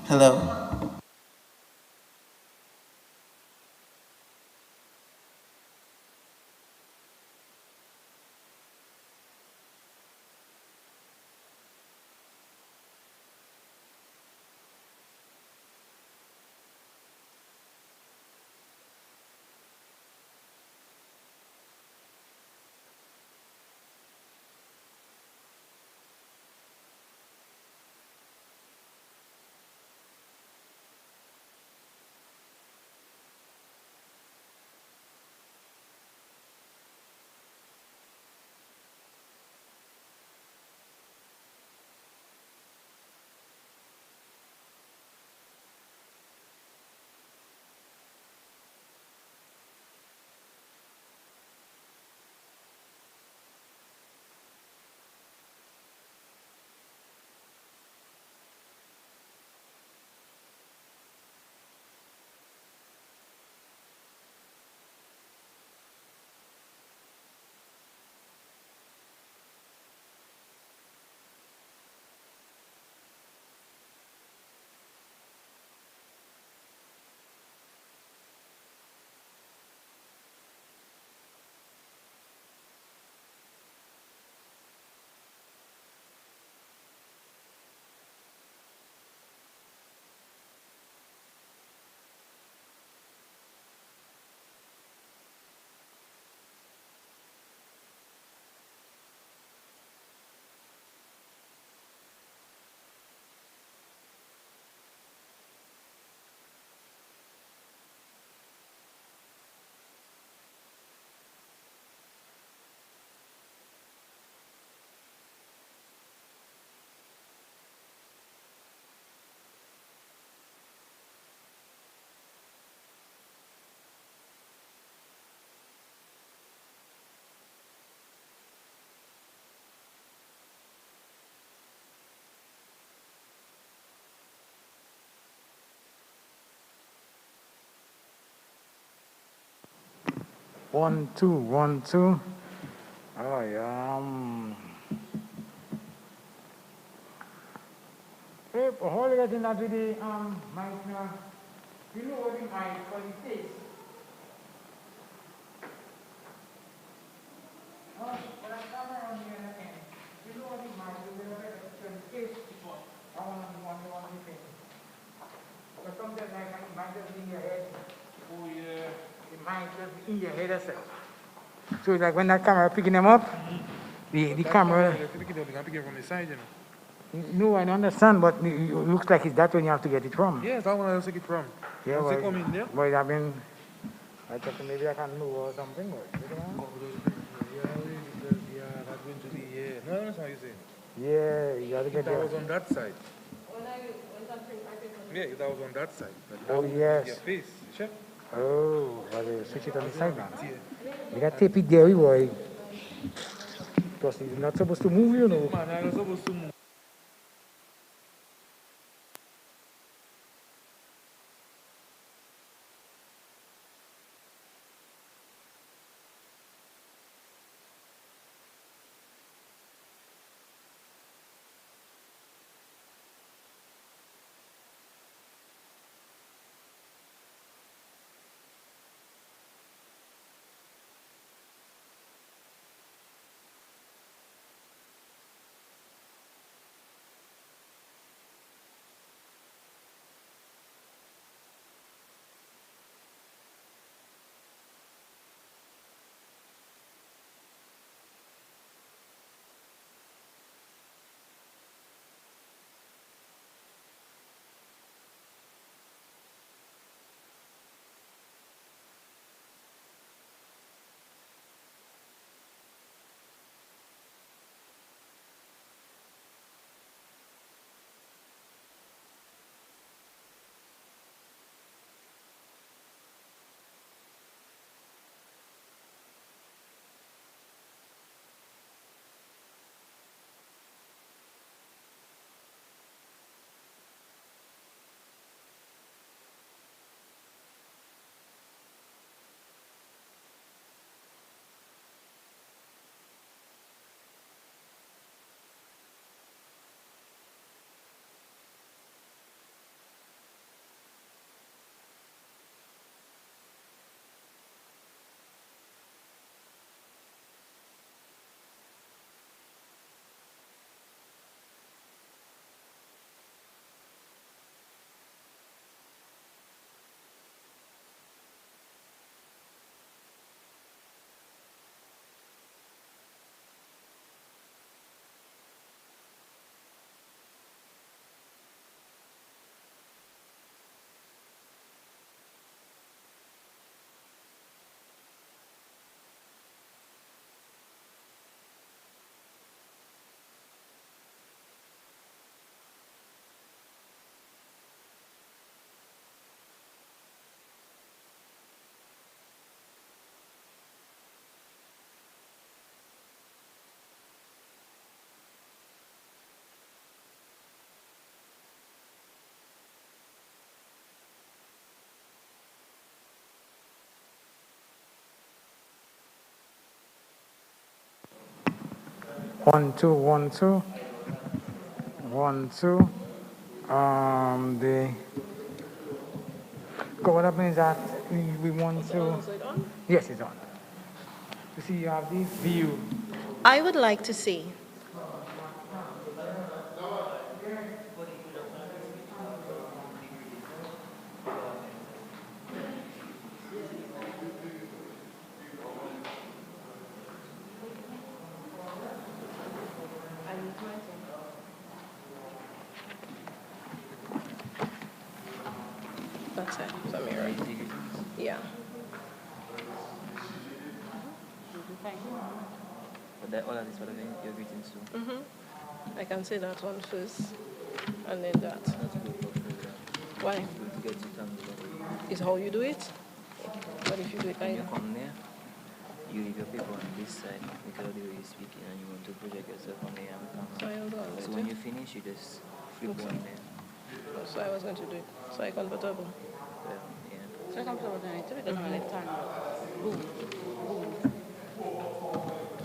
Hello. One, two, 1, 2. Oh, yeah. Hey, hold it in that with the mic now. You know what the mic for the face? Oh, when I come around here again, you know what the mic is going to the face before. I want to one thing. But sometimes like it might just be in your head. Oh, yeah. It might just be in your head itself. So it's like when that camera picking them up, the camera. If you pick it up, you can pick it from the side, you know. No, I don't understand, but it looks like it's that when you have to get it from. Yes, that one I take it from. Yeah, Once they come in there. but I mean, I thought maybe I can move or something. But, Yeah, that's going to be, yeah. No, that's how you say it. yeah, you got to get If that there. was on that side. Yeah, if that was on that side. But Oh, that yes. your face, check. Oh, but they switch it on the side now. You got to tape it there, boy. Because it's not supposed to move, you know. Man, I'm not supposed to move. 1, 2, 1, 2. 1, 2. The what happens is that we want to. Yes, it's on. You see, you have the view. I would like to see that's it. It's a mirror. Yeah. But that, all of this, what are your greetings to? I can say that one first, and then that. Why? Is how you do it? What if you do it When like you that? come there, you leave your paper on this side because of the way you speak and you want to project yourself on the camera. So when you finish, you just flip one there. So I was going to do it. So I comfortable. Well, yeah. So comfortable doing it because I'm left hand. Boom. Boom.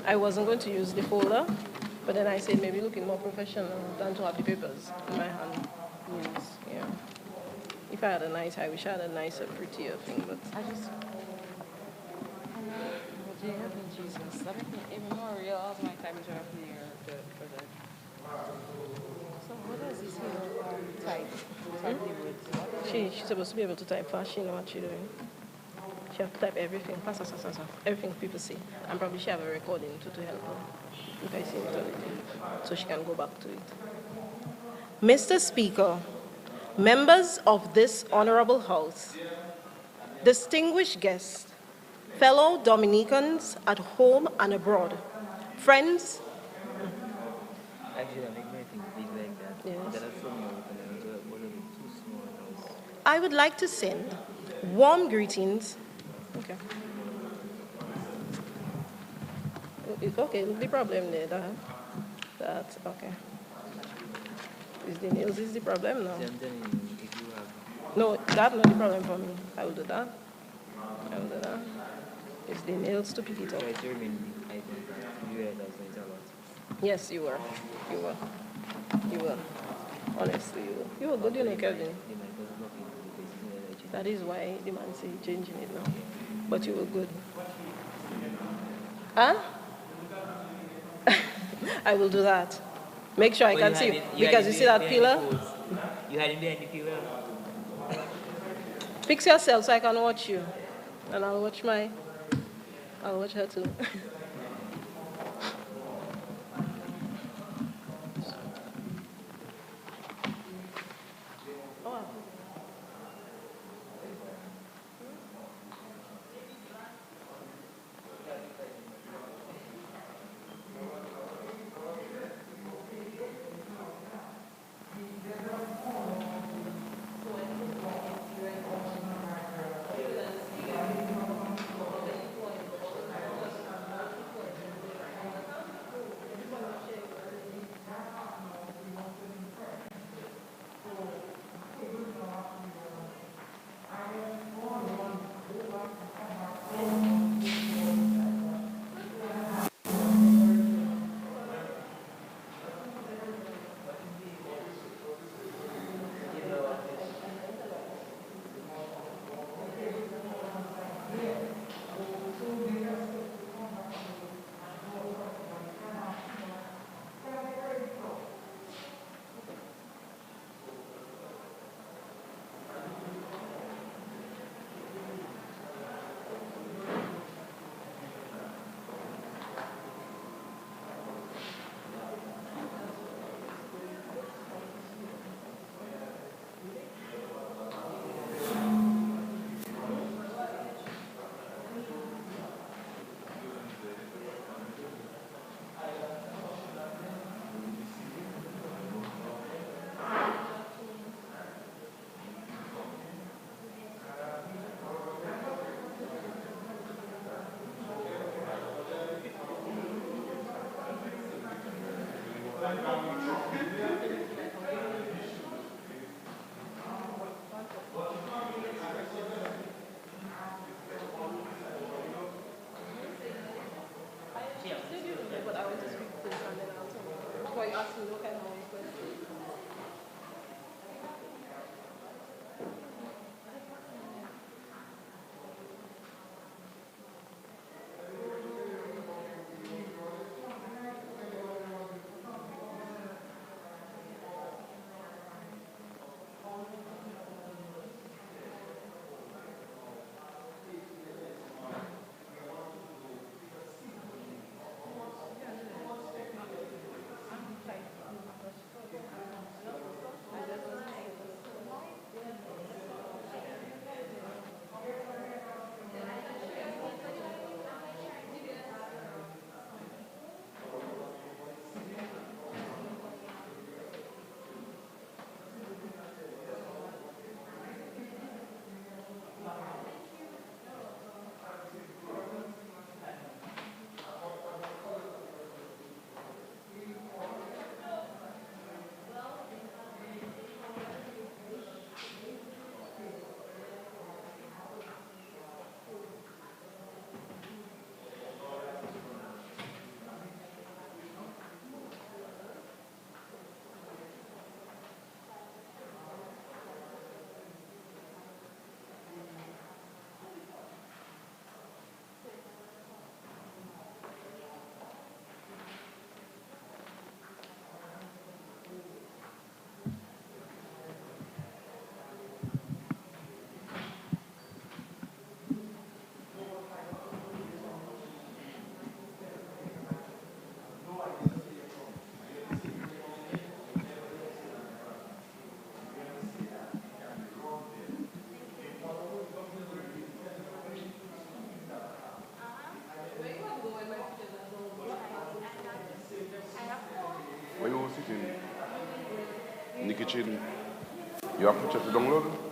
I wasn't going to use the folder, but then I said maybe looking more professional than to have the papers in my hand. Yes. Yeah. If I had a nice, I wish I had a nicer, prettier thing, but I just. But you help me, Jesus. That makes me even more real. All my time is right here for that. So what is this here type? Type the words. she's supposed to be able to type fast. She knows what she's doing. She have to type everything, fast, fast, fast, fast, fast. Everything people see. And probably she have a recording to help her if I see it on it. So she can go back to it. Mr. Speaker, members of this honorable house, distinguished guests, fellow Dominicans at home and abroad, friends. Actually, I make my thing big like that. Yes. That are so more open and was a bit too small. I would like to send warm greetings. Okay. Okay, the problem there, that, okay. Is the nails is the problem now? I'm telling you, if you have... No, that's not the problem for me. I will do that. I will do that. It's the nails to pick it up. Try to remain the items that you realize it's a lot. Yes, you were. You were. You were. Honestly, you were. You were good, you know, Kevin. That is why the man say changing it now. But you were good. Huh? I will do that. Make sure I can see you. Because you see that pillar? You had him behind the pillar. Fix yourself so I can watch you. And I'll watch her too. But I want to speak to When you sit in the kitchen, you have to check the download.